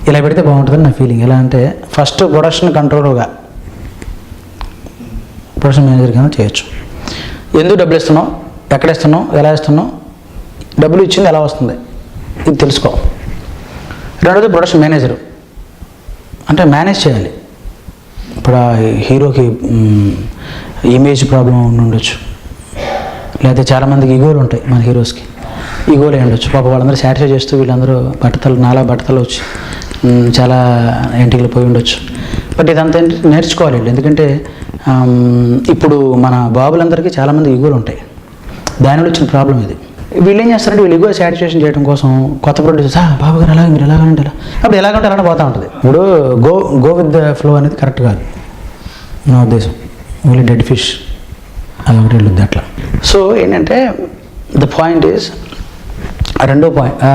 ఇలా పెడితే బాగుంటుందని నా ఫీలింగ్. ఎలా అంటే ఫస్ట్ ప్రొడక్షన్ కంట్రోల్గా ప్రొడక్షన్ మేనేజర్ కింద చేయొచ్చు. ఎందుకు డబ్బులు ఇస్తున్నావు, ఎక్కడ ఇస్తున్నావు, ఎలా ఇస్తున్నావు, డబ్బులు ఇచ్చింది ఎలా వస్తుంది ఇది తెలుసుకో. రెండోది ప్రొడక్షన్ మేనేజరు అంటే మేనేజ్ చేయాలి. ఇప్పుడు ఆ హీరోకి ఇమేజ్ ప్రాబ్లం ఉండొచ్చు, లేకపోతే చాలామందికి ఈగోలు ఉంటాయి. మన హీరోస్కి ఈగోలు అయి ఉండొచ్చు. పాప వాళ్ళందరూ సాటిస్ఫై చేస్తూ వీళ్ళందరూ నాలా బట్టలు వచ్చి చాలా ఇంటికి పోయి ఉండొచ్చు. బట్ ఇదంతా నేర్చుకోవాలి. ఎందుకంటే ఇప్పుడు మన బాబులందరికీ చాలామంది ఈగోలు ఉంటాయి. దానివల్ల వచ్చిన ప్రాబ్లం ఇది. వీళ్ళు ఏం చేస్తారంటే వీళ్ళు ఈగో సాటిస్ఫాక్షన్ చేయడం కోసం కొత్త ప్రొడ్యూసర్స్ బాబు గారు అలాగే మీరు ఎలాగంటే అలా, అప్పుడు ఎలాగంటే అలానే పోతూ ఉంటుంది. ఇప్పుడు గో విత్ ద ఫ్లో అనేది కరెక్ట్ కాదు నా ఉద్దేశం. ఓన్లీ డెడ్ ఫిష్ అది ఒకటి వెళ్ళొద్ది అట్లా. సో ఏంటంటే ద పాయింట్ ఈజ్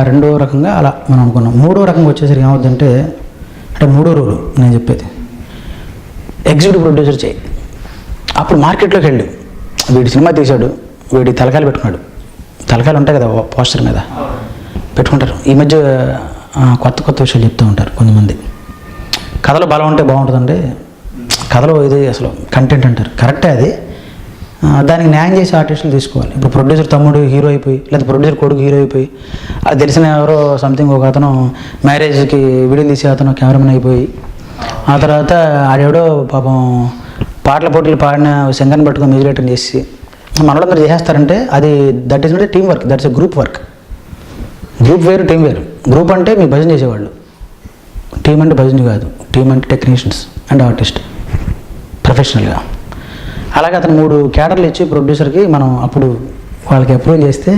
రెండో రకంగా అలా మనం అనుకున్నాం. మూడో రకంగా వచ్చేసరికి ఏమవుద్దంటే అంటే మూడో రూలు నేను చెప్పేది ఎగ్జిక్యూటివ్ ప్రొడ్యూసర్ చేయి. అప్పుడు మార్కెట్లోకి వెళ్ళి వీడి సినిమా తీశాడు, వీడి తలకాయలు పెట్టుకున్నాడు. తలకాయలు ఉంటాయి కదా పోస్టర్ మీద పెట్టుకుంటారు. ఈ మధ్య కొత్త విషయాలు చెప్తూ ఉంటారు కొంతమంది. కథలో బలం ఉంటే బాగుంటుందండి, కథలో ఇది అసలు కంటెంట్ అంటారు. కరెక్టే అది. దానికి న్యాయం చేసే ఆర్టిస్టులు తీసుకోవాలి. ఇప్పుడు ప్రొడ్యూసర్ తమ్ముడు హీరో అయిపోయి లేదా ప్రొడ్యూసర్ కొడుకు హీరో అయిపోయి అది తెలిసిన ఎవరో సంథింగ్ ఒక అతను మ్యారేజ్కి వీడియో తీసే అతను కెమెరామెన్ అయిపోయి ఆ తర్వాత ఆడెవడో పాపం పాటల పోటీలు పాడిన సింగర్ని పట్టుకొని మ్యూజిక్ డైరెక్టర్ చేసి మనోళ్ళందరూ చేసేస్తారంటే అది that is not team work, that's a group work. Group వేరు, టీం వేరు. గ్రూప్ అంటే మీ భజన చేసేవాళ్ళు, టీం అంటే భజన కాదు. టీం అంటే టెక్నీషియన్స్ అండ్ ఆర్టిస్ట్ ప్రొఫెషనల్గా. అలాగే అతను 3 క్యాడర్లు ఇచ్చి ప్రొడ్యూసర్కి మనం అప్పుడు వాళ్ళకి అప్రూవల్ చేస్తే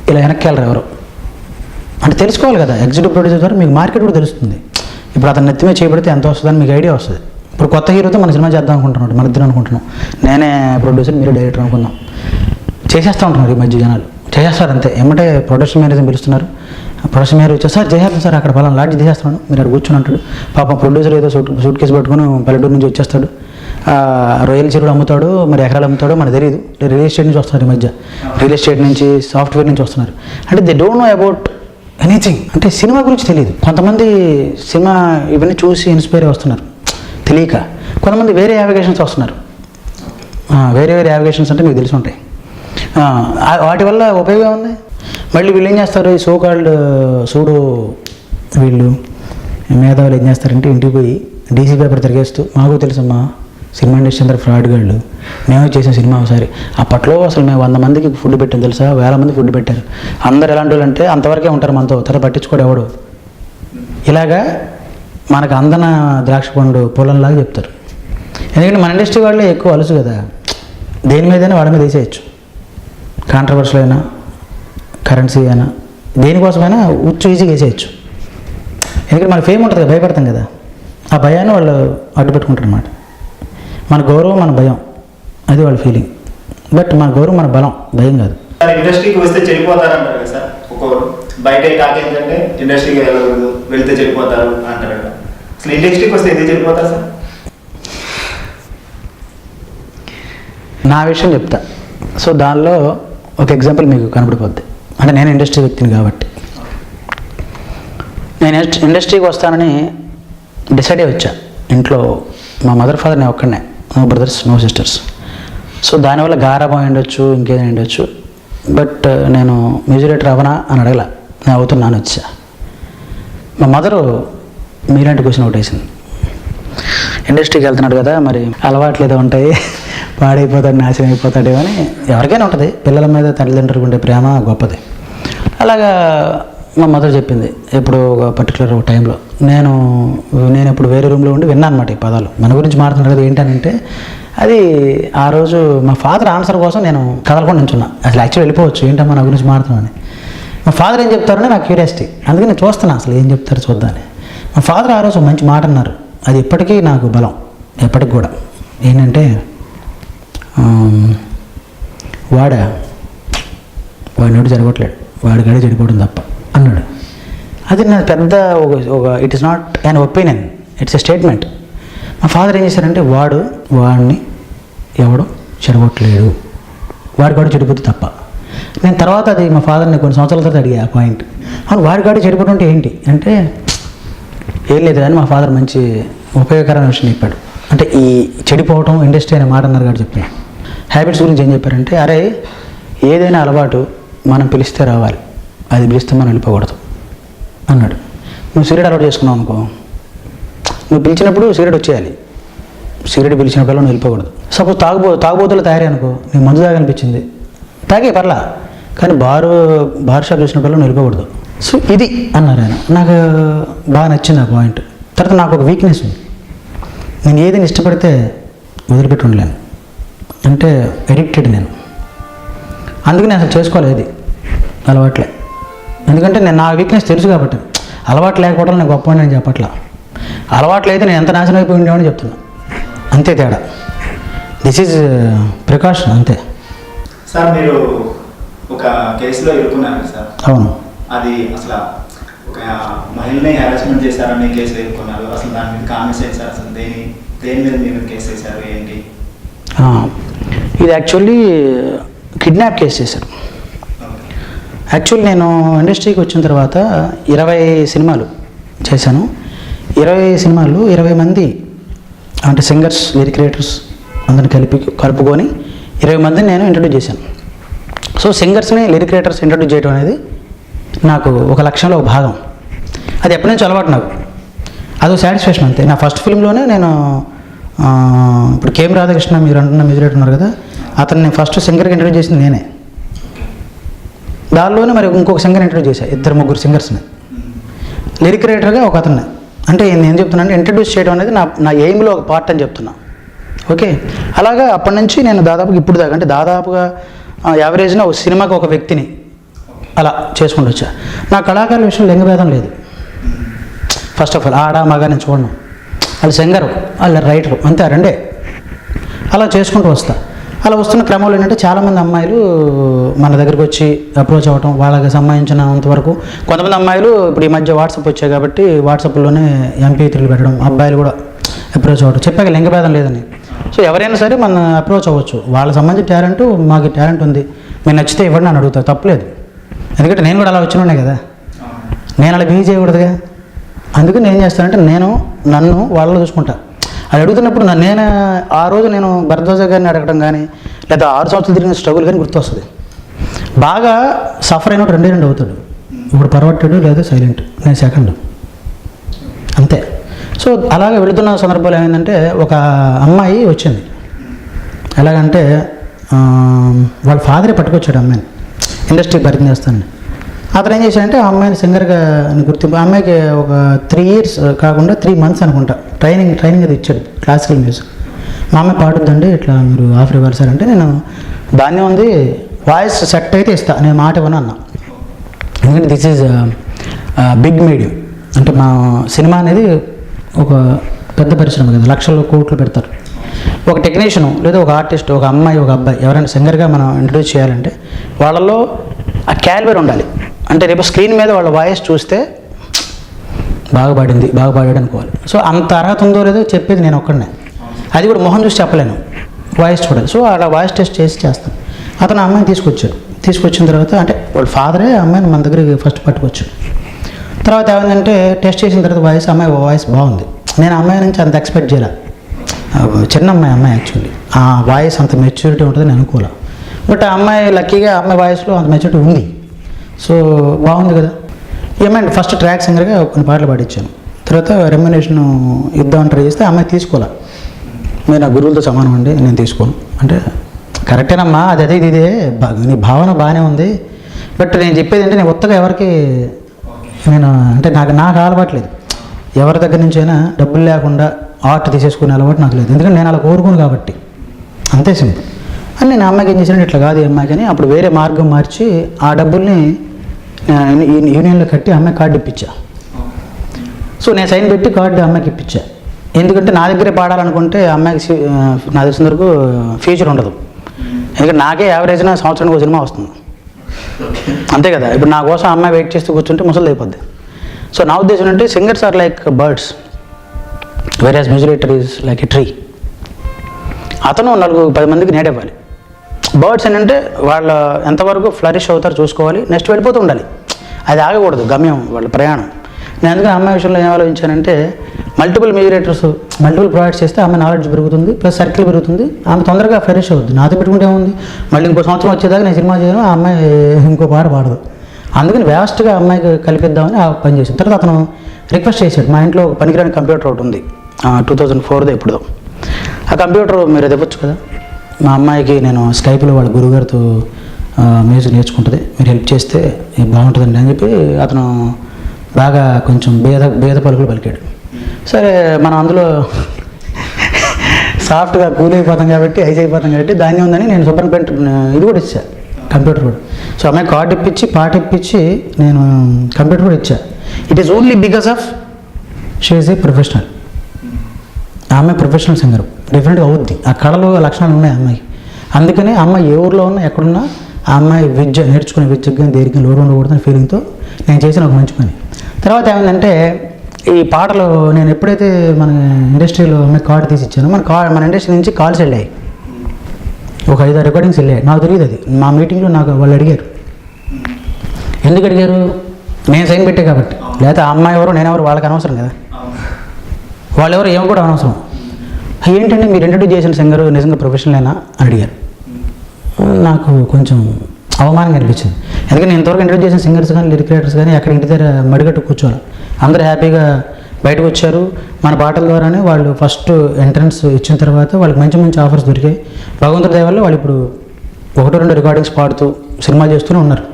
ఇలా వెనక్కి వెళ్ళరు ఎవరు అంటే తెలుసుకోవాలి కదా. ఎగ్జిక్యూటివ్ ప్రొడ్యూసర్ ద్వారా మీకు మార్కెట్ కూడా తెలుస్తుంది. ఇప్పుడు అతను నెత్తిమే చేయబడితే ఎంత వస్తుందని మీకు ఐడియా వస్తుంది. ఇప్పుడు కొత్త హీరోతో మన సినిమా చేద్దాం అనుకుంటున్నాడు, మన ఇద్దరు అనుకుంటున్నాం, నేనే ప్రొడ్యూసర్ మీరే డైరెక్టర్ అనుకుందాం. చేసేస్తూ ఉంటున్నారు ఈ మధ్య జనాలు, చేసేస్తారు అంతే. ఏమంటే ప్రొడక్షన్ మేనేజర్ పిలుస్తున్నారు, ప్రొడక్షన్ మేనేజర్ వచ్చి సార్ చేసేస్తాం సార్ అక్కడ పలానా లాడ్జ్ తీసేస్తున్నాడు మీరు అక్కడ కూర్చొని అంటాడు. పాపం ప్రొడ్యూసర్ ఏదో సూట్ కేసు పట్టుకొని పల్లెటూరు నుంచి వచ్చేస్తాడు, రొయ్యల చెరువులు అమ్ముతాడు, మరి ఎకరాలు అమ్ముతాడో మనకు తెలియదు. రియల్ ఎస్టేట్ నుంచి వస్తున్నారు ఈ మధ్య, రియల్ ఎస్టేట్ నుంచి సాఫ్ట్వేర్ నుంచి వస్తున్నారు. అంటే they don't know about anything. అంటే సినిమా గురించి తెలియదు. కొంతమంది సినిమా ఇవన్నీ చూసి ఇన్స్పైర్ వస్తున్నారు తెలియక. కొంతమంది వేరే యావిగేషన్స్ వస్తున్నారు. వేరే యావిగేషన్స్ అంటే మీకు తెలిసి ఉంటాయి. వాటి వల్ల ఉపయోగం ఉంది. మళ్ళీ వీళ్ళు ఏం చేస్తారు, ఈ సోకాల్డ్ సూడో వీళ్ళు మేధావులు ఏం చేస్తారంటే ఇంటికి పోయి డీసీ పేపర్ తిరిగేస్తూ మాకు తెలుసమ్మా సినిమా ఇండస్ట్రీ అందరూ ఫ్రాడ్ గాళ్ళు, మేము చేసిన సినిమా ఒకసారి అప్పట్లో అసలు మేము 100 మందికి ఫుడ్ పెట్టాం తెలుసా, 1000 మంది ఫుడ్ పెట్టారు, అందరు ఎలాంటి వాళ్ళు అంటే అంతవరకే ఉంటారు మనతో, తర్వాత పట్టించుకోడు ఎవడు. ఇలాగా మనకు అందన ద్రాక్ష పండు పొలంలాగా చెప్తారు. ఎందుకంటే మన ఇండస్ట్రీ వాళ్ళే ఎక్కువ అలుసు కదా, దేని మీదైనా వాళ్ళ మీద వేసేయచ్చు. కాంట్రవర్షియల్ అయినా కరెన్సీ అయినా దేనికోసమైనా ఉచ్చు ఈజీగా వేసేయచ్చు. ఎందుకంటే మన ఫేమ్ ఉంటుంది కదా, భయపడతాం కదా, ఆ భయాన్ని వాళ్ళు అడ్డు పెట్టుకుంటారు అన్నమాట. మన గౌరవం మన భయం అది వాళ్ళ ఫీలింగ్. బట్ మన గౌరవం మన బలం, భయం కాదు. ఇండస్ట్రీకి వస్తే చెడిపోతారంటారు కదా సార్ ఒక్కొక్కరు. బయట టాక్ ఏంటంటే ఇండస్ట్రీకి వెళ్ళకూడదు, వెళ్తే చెడిపోతారు అంటారు కదా. అసలు ఇండస్ట్రీకి వస్తే ఎందుకు చెడిపోతారు సార్? నా విషయం చెప్తా. సో దానిలో ఒక ఎగ్జాంపుల్ మీకు కనపడిపోద్ది. అంటే నేను ఇండస్ట్రీ వ్యక్తిని కాబట్టి నేను ఇండస్ట్రీకి వస్తానని డిసైడ్ అయ్యి వచ్చా. ఇంట్లో మా మదర్ ఫాదర్ నేను ఒక్కడనే, no brothers no sisters. So దానివల్ల గారాబం ఉండొచ్చు, ఇంకేదైనా ఉండొచ్చు. బట్ నేను మ్యూజిక్ డైరెక్టర్ అవనా అని అడగల, నేను అవుతున్నాను వచ్చా. మా మదరు మీలాంటి క్వశ్చన్ ఒకటి వేసింది, ఇండస్ట్రీకి వెళ్తున్నాడు కదా మరి అలవాట్లు ఏదో ఉంటాయి, పాడైపోతాడు, నాశనం అయిపోతాడేమో అని. ఎవరికైనా ఉంటుంది, పిల్లల మీద తల్లిదండ్రులకు ఉండే ప్రేమ గొప్పది. అలాగా మా మదర్ చెప్పింది ఎప్పుడు ఒక పర్టికులర్ ఒక టైంలో. నేను ఇప్పుడు వేరే రూమ్లో ఉండి విన్నాను అనమాట ఈ పదాలు. మన గురించి మాట్లాడుతున్నారు కదా ఏంటనంటే, అది ఆ రోజు మా ఫాదర్ ఆన్సర్ కోసం నేను కదలకుండా నించున్నా. అసలు యాక్చువల్లీ వెళ్ళిపోవచ్చు, ఏంటమ్మా నా గురించి మాట్లాడుతున్నాను. మా ఫాదర్ ఏం చెప్తారని నాకు క్యూరియాసిటీ, అందుకే నేను చూస్తున్నా అసలు ఏం చెప్తారో చూద్దామని. మా ఫాదర్ ఆ రోజు మంచి మాట అన్నారు, అది ఎప్పటికీ నాకు బలం, ఎప్పటికి కూడా. ఏంటంటే వాడినోడు జరగట్లేడు, వాడికాడే చెడిపోవడం తప్ప అన్నాడు. అది నా పెద్ద ఒక it is not an opinion, it's a statement. మా ఫాదర్ ఏం చేశారంటే వాడిని ఎవడో చెడగొట్టలేడు, వాడికాడు చెడిపోతే తప్ప. నేను తర్వాత అది మా ఫాదర్ని కొన్ని సంవత్సరాల తర్వాత అడిగా ఆ పాయింట్. అవును వాడికాడు చెడిపోవడం అంటే ఏంటి అంటే, ఏం లేదు కానీ మా ఫాదర్ మంచి ఉపయోగకరమైన విషయం చెప్పాడు. అంటే ఈ చెడిపోవటం ఇండస్ట్రీ అనే మాట అన్నారు కాబట్టి చెప్తాను. హ్యాబిట్స్ గురించి ఏం చెప్పారంటే, అరే ఏదైనా అలవాటు మనం పిలిస్తే రావాలి, అది పిలిస్తే మనం వెళ్ళిపోకూడదు అన్నాడు. నువ్వు సిగరెట్ అలవాటు చేసుకున్నావు అనుకో, నువ్వు పిలిచినప్పుడు సిగరెట్ వచ్చేయాలి, సిగరెట్ పిలిచినప్పుడు నువ్వు వెళ్ళిపోకూడదు. సపోజ్ తాగుబోతులు తయారీ అనుకో, నీకు మందు తాగనిపించింది, తాగే పర్లా, కానీ బార్ షాప్ చూసినప్పుడు నువ్వు వెళ్ళిపోకూడదు. సో ఇది అన్నారు ఆయన. నాకు బాగా నచ్చింది ఆ పాయింట్. తర్వాత నాకు ఒక వీక్నెస్ ఉంది, నేను ఏదైనా ఇష్టపడితే వదిలిపెట్టి ఉండలేను, అంటే ఎడిక్టెడ్ నేను. అందుకే నేను అసలు చేసుకోలేదు అలవాట్లే, ఎందుకంటే నేను నా వీక్నెస్ తెలుసు కాబట్టి. అలవాటు లేకపోవడం నేను గొప్ప నేను చెప్పట్లా, అలవాట్లు అయితే నేను ఎంత నాశనం అయిపోయి ఉండేవాడిని చెప్తున్నా, అంతే తేడా. దిస్ ఈజ్ ప్రికాషన్ అంతే. సార్ మీరు ఒక కేసులో ఇరుక్కున్నారు సార్. అవును. అది అసలు ఒక మహిళని హెరాస్మెంట్ చేశారని కేసులో ఇరుక్కున్నారు. అసలు దాని మీద కామెంట్స్ ఏంటి సార్? అసలు దేని మీద మీరు కేసు వేశారు ఏంటి? ఇది యాక్చువల్లీ కిడ్నాప్ కేసు చేశారు. యాక్చువల్లీ నేను ఇండస్ట్రీకి వచ్చిన తర్వాత 20 సినిమాలు చేశాను. 20 సినిమాలు 20 మంది అంటే సింగర్స్, లిరిక్ రైటర్స్ అందరిని కలుపుకొని 20 మందిని నేను ఇంట్రడ్యూస్ చేశాను. సో సింగర్స్ని, లిరిక్ రైటర్స్ ఇంట్రడ్యూస్ చేయడం అనేది నాకు ఒక లక్ష్యంలో ఒక భాగం. అది ఎప్పటి నుంచి అలవాటు నాకు, అదో సాటిస్ఫాక్షన్ అంతే. నా ఫస్ట్ ఫిల్మ్లోనే నేను ఇప్పుడు కేఎం రాధాకృష్ణ మీరు అంటున్న మ్యూజిక్ డైరెక్టర్ ఉన్నారు కదా, అతన్ని ఫస్ట్ సింగర్కి ఇంట్రడ్యూస్ చేసింది నేనే. దానిలోనే మరి ఇంకొక సింగర్ ఇంట్రడ్యూస్ చేశాను, 2-3 సింగర్స్ని. లిరిక్ రైటర్గా ఒక అతన్ని. అంటే నేను చెప్తున్నా అంటే ఇంట్రడ్యూస్ చేయడం అనేది నా ఎయిమ్లో ఒక పార్ట్ అని చెప్తున్నా. ఓకే, అలాగా అప్పటి నుంచి నేను దాదాపుగా ఇప్పుడు దాకా అంటే దాదాపుగా యావరేజ్న ఒక సినిమాకి ఒక వ్యక్తిని అలా చేసుకుంటూ వచ్చా. నా కళాకారుల విషయంలో లింగభేదం లేదు. ఫస్ట్ ఆఫ్ ఆల్ ఆడ మగ నేను చూడను, వాళ్ళు సింగరు, వాళ్ళు రైటరు, అంతే రెండే. అలా చేసుకుంటూ వస్తా. అలా వస్తున్న క్రమంలో ఏంటంటే చాలామంది అమ్మాయిలు మన దగ్గరికి వచ్చి అప్రోచ్ అవ్వటం, వాళ్ళకి సంబంధించినంతవరకు. కొంతమంది అమ్మాయిలు ఇప్పుడు ఈ మధ్య వాట్సాప్ వచ్చాయి కాబట్టి వాట్సాప్లోనే MP3 పెట్టడం, అబ్బాయిలు కూడా అప్రోచ్ అవ్వడం. చెప్పాక లింగభేదం లేదని. సో ఎవరైనా సరే మన అప్రోచ్ అవ్వచ్చు, వాళ్ళకి సంబంధించిన టాలెంట్, మాకు టాలెంట్ ఉంది, మీరు నచ్చితే ఇవ్వండి అని అడుగుతారు, తప్పలేదు. ఎందుకంటే నేను కూడా అలా వచ్చినానే కదా, నేను అలా బిహేవ్ చేయకూడదుగా. అందుకే నేను ఏం చేస్తానంటే నన్ను వాళ్ళలో చూసుకుంటా. అది అడుగుతున్నప్పుడు నేను ఆ రోజు నేను భరద్వాజ గారిని అడగడం కానీ, లేదా 6 సంవత్సరాలు తిరిగిన స్ట్రగుల్ కానీ గుర్తొస్తుంది. బాగా సఫర్ అయినట్టు 2 అవుతాడు. ఇప్పుడు పర్వట్టాడు లేదా సైలెంట్, నేను సెకండ్, అంతే. సో అలాగే వెళుతున్న సందర్భంలో ఏమైందంటే ఒక అమ్మాయి వచ్చింది. ఎలాగంటే వాళ్ళ ఫాదరే పట్టుకొచ్చాడు అమ్మాయిని, ఇండస్ట్రీకి పరిచయం చేస్తాను. అతను ఏం చేశాడంటే ఆ అమ్మాయిని సింగర్గా గుర్తింపు. ఆ అమ్మాయికి ఒక 3 years కాకుండా 3 months అనుకుంటా ట్రైనింగ్ అది ఇచ్చాడు, క్లాసికల్ మ్యూజిక్. మా అమ్మాయి పాడుద్దండి, ఇట్లా మీరు ఆఫర్ ఇవ్వాలి సార్ అంటే, నేను దాన్నే ఉంది వాయిస్ సెట్ అయితే ఇస్తా, నేను మాట ఇవ్వను అన్నా. ఎందుకంటే దిస్ ఈజ్ బిగ్ మీడియం, అంటే మా సినిమా అనేది ఒక పెద్ద పరిశ్రమ కదా, లక్షల కోట్లు పెడతారు. ఒక టెక్నీషియను లేదా ఒక ఆర్టిస్ట్, ఒక అమ్మాయి, ఒక అబ్బాయి ఎవరైనా సింగర్గా మనం ఇంట్రడ్యూస్ చేయాలంటే వాళ్ళలో ఆ క్యాలిబర్ ఉండాలి. అంటే రేపు స్క్రీన్ మీద వాళ్ళ వాయిస్ చూస్తే బాగా పాడాడు అనుకోవాలి. సో అంత అర్హత ఉందో లేదో చెప్పేది నేను ఒక్కడనే, అది కూడా మొహం చూసి చెప్పలేను, వాయిస్ చూడాలి. సో అలా వాయిస్ టెస్ట్ చేస్తాను. అతను ఆ అమ్మాయిని తీసుకొచ్చిన తర్వాత అంటే వాళ్ళ ఫాదరే అమ్మాయిని మన దగ్గరికి ఫస్ట్ పట్టుకొచ్చాడు. తర్వాత ఏమైందంటే టెస్ట్ చేసిన తర్వాత అమ్మాయి వాయిస్ బాగుంది. నేను అమ్మాయి నుంచి అంత ఎక్స్పెక్ట్ చేయలే, చిన్న అమ్మాయి యాక్చువల్లీ ఆ వాయిస్ అంత మెచ్యూరిటీ ఉంటుంది నేను అనుకోలే. బట్ ఆ అమ్మాయి లక్కీగా అమ్మాయి వాయిస్లో అంత మెచ్యూరిటీ ఉంది. సో బాగుంది కదా. ఏమైంది ఫస్ట్ ట్రాక్ సింగర్గా కొన్ని పాటలు పాడించాను. తర్వాత రెమ్యునేషన్ ఇద్దామని ట్రై చేస్తే అమ్మాయి తీసుకోలే. మీరు నా గురువులతో సమానం అండి, నేను తీసుకోను అంటే, కరెక్టేనమ్మా, అదే ఇదే నీ భావన బాగానే ఉంది, బట్ నేను చెప్పేది అంటే నేను కొత్తగా ఎవరికి నేను అంటే నాకు అలవాట్లేదు. ఎవరి దగ్గర నుంచి అయినా డబ్బులు లేకుండా ఆర్ట్ తీసేసుకునే అలవాటు నాకు లేదు, ఎందుకంటే నేను అలా కోరుకోను కాబట్టి, అంతే సింపుల్. అని నేను అమ్మాయికి ఏం చేశాను, ఇట్లా కాదు అమ్మాయి కానీ అప్పుడు వేరే మార్గం మార్చి ఆ డబ్బుల్ని యూనియన్లో కట్టి అమ్మాయి కార్డు ఇప్పించా. సో నేను సైన్ పెట్టి కార్డు అమ్మాయికి ఇప్పించా. ఎందుకంటే నా దగ్గరే పాడాలనుకుంటే అమ్మాయికి నాకు తెలిసిన వరకు ఫ్యూచర్ ఉండదు. ఎందుకంటే నాకే యావరేజ్న సంవత్సరానికి 1 సినిమా వస్తుంది, అంతే కదా. ఇప్పుడు నా కోసం అమ్మాయి వెయిట్ చేస్తూ కూర్చుంటే ముసలి అయిపోద్ది. సో నా ఉద్దేశం అంటే singers are like birds, various music director is like a tree. అతను 4-10 మందికి నేడివ్వాలి. బర్డ్స్ ఏంటంటే వాళ్ళ ఎంతవరకు ఫ్లరిష్ అవుతారో చూసుకోవాలి, నెక్స్ట్ వెళ్ళిపోతూ ఉండాలి, అది ఆగకూడదు గమ్యం వాళ్ళ ప్రయాణం. నేను అందుకని అమ్మాయి విషయంలో ఏం ఆలోచించానంటే మల్టిపుల్ మీడియేటర్స్ మల్టిపుల్ ప్రొవైడ్స్ చేస్తే ఆమె నాలెడ్జ్ పెరుగుతుంది, ప్లస్ సర్కిల్ పెరుగుతుంది, ఆమె తొందరగా ఫ్రెష్ అవుతుంది. నాతో పెట్టుకుంటే ఏముంది, మళ్ళీ ఇంకో సంవత్సరం వచ్చేదాకా నేను సినిమా చేయను, ఆ అమ్మాయి ఇంకో పాట పాడదు. అందుకని వ్యాస్ట్గా అమ్మాయికి కలిపిద్దామని ఆ పని చేసిన తర్వాత అతను రిక్వెస్ట్ చేశాడు, మా ఇంట్లో ఒక పనికిరాని కంప్యూటర్ ఒకటి ఉంది 2004 ఎప్పుడో, ఆ కంప్యూటర్ మీరు అది ఇవ్వచ్చు కదా, మా అమ్మాయికి నేను స్కైప్లో వాళ్ళ గురుగారితో మ్యూజిక్ నేర్చుకుంటుంది, మీరు హెల్ప్ చేస్తే బాగుంటుందండి అని చెప్పి అతను బాగా కొంచెం భేద పలుకులు పలికాడు. సరే మనం అందులో సాఫ్ట్గా కూల్ అయిపోతాం కాబట్టి ఐజ్ అయిపోతాం కాబట్టి దాన్ని ఉందని నేను శుభ్రం పెయింట్ ఇది కూడా ఇచ్చా, కంప్యూటర్ కూడా. సో అమ్మాయి కార్డు ఇప్పించి పాట ఇప్పించి నేను కంప్యూటర్ కూడా ఇచ్చా. It is only because of she is a professional. ఆమె ప్రొఫెషనల్ సింగర్, డెఫినెట్గా అవుద్ది, ఆ కళలు లక్షణాలు ఉన్నాయి అమ్మాయికి. అందుకనే అమ్మాయి ఏ ఊర్లో ఉన్నా ఎక్కడున్నా ఆ అమ్మాయి విద్య నేర్చుకునే విద్యకు కానీ దేనికి లోటు ఉండకూడదని ఫీలింగ్తో నేను చేసిన ఒక మంచి పని. తర్వాత ఏమైందంటే ఈ పాటలు నేను ఎప్పుడైతే మన ఇండస్ట్రీలో కార్డు తీసి ఇచ్చానో మన ఇండస్ట్రీ నుంచి కాల్స్ వెళ్ళాయి, ఒక 5 రికార్డింగ్స్ వెళ్ళాయి. నాకు తెలియదు అది, మా మీటింగ్లో నాకు వాళ్ళు అడిగారు. ఎందుకు అడిగారు, నేను సైన్ పెట్టే కాబట్టి, లేకపోతే ఆ అమ్మాయి ఎవరు నేనెవరు వాళ్ళకి అనవసరం కదా, వాళ్ళెవరు ఏమో కూడా అనవసరం. ఏంటంటే మీరు ఇంట్రడ్యూస్ చేసిన సింగర్ నిజంగా ప్రొఫెషనలేనా అని అడిగారు. నాకు కొంచెం అవమానంగా అనిపించింది, ఎందుకంటే నేను ఇంతవరకు ఇంట్రడ్యూస్ చేసిన సింగర్స్ కానీ లిరిక్ రైటర్స్ కానీ అక్కడ ఇంటి దగ్గర మడిగట్టు కూర్చోవాలి, అందరూ హ్యాపీగా బయటకు వచ్చారు. మన పాటల ద్వారానే వాళ్ళు ఫస్ట్ ఎంట్రన్స్ ఇచ్చిన తర్వాత వాళ్ళకి మంచి మంచి ఆఫర్స్ దొరికాయి. భగవంతుడి దయ వల్ల వాళ్ళు ఇప్పుడు 1-2 రికార్డింగ్స్ పాడుతూ సినిమా చేస్తూనే ఉన్నారు.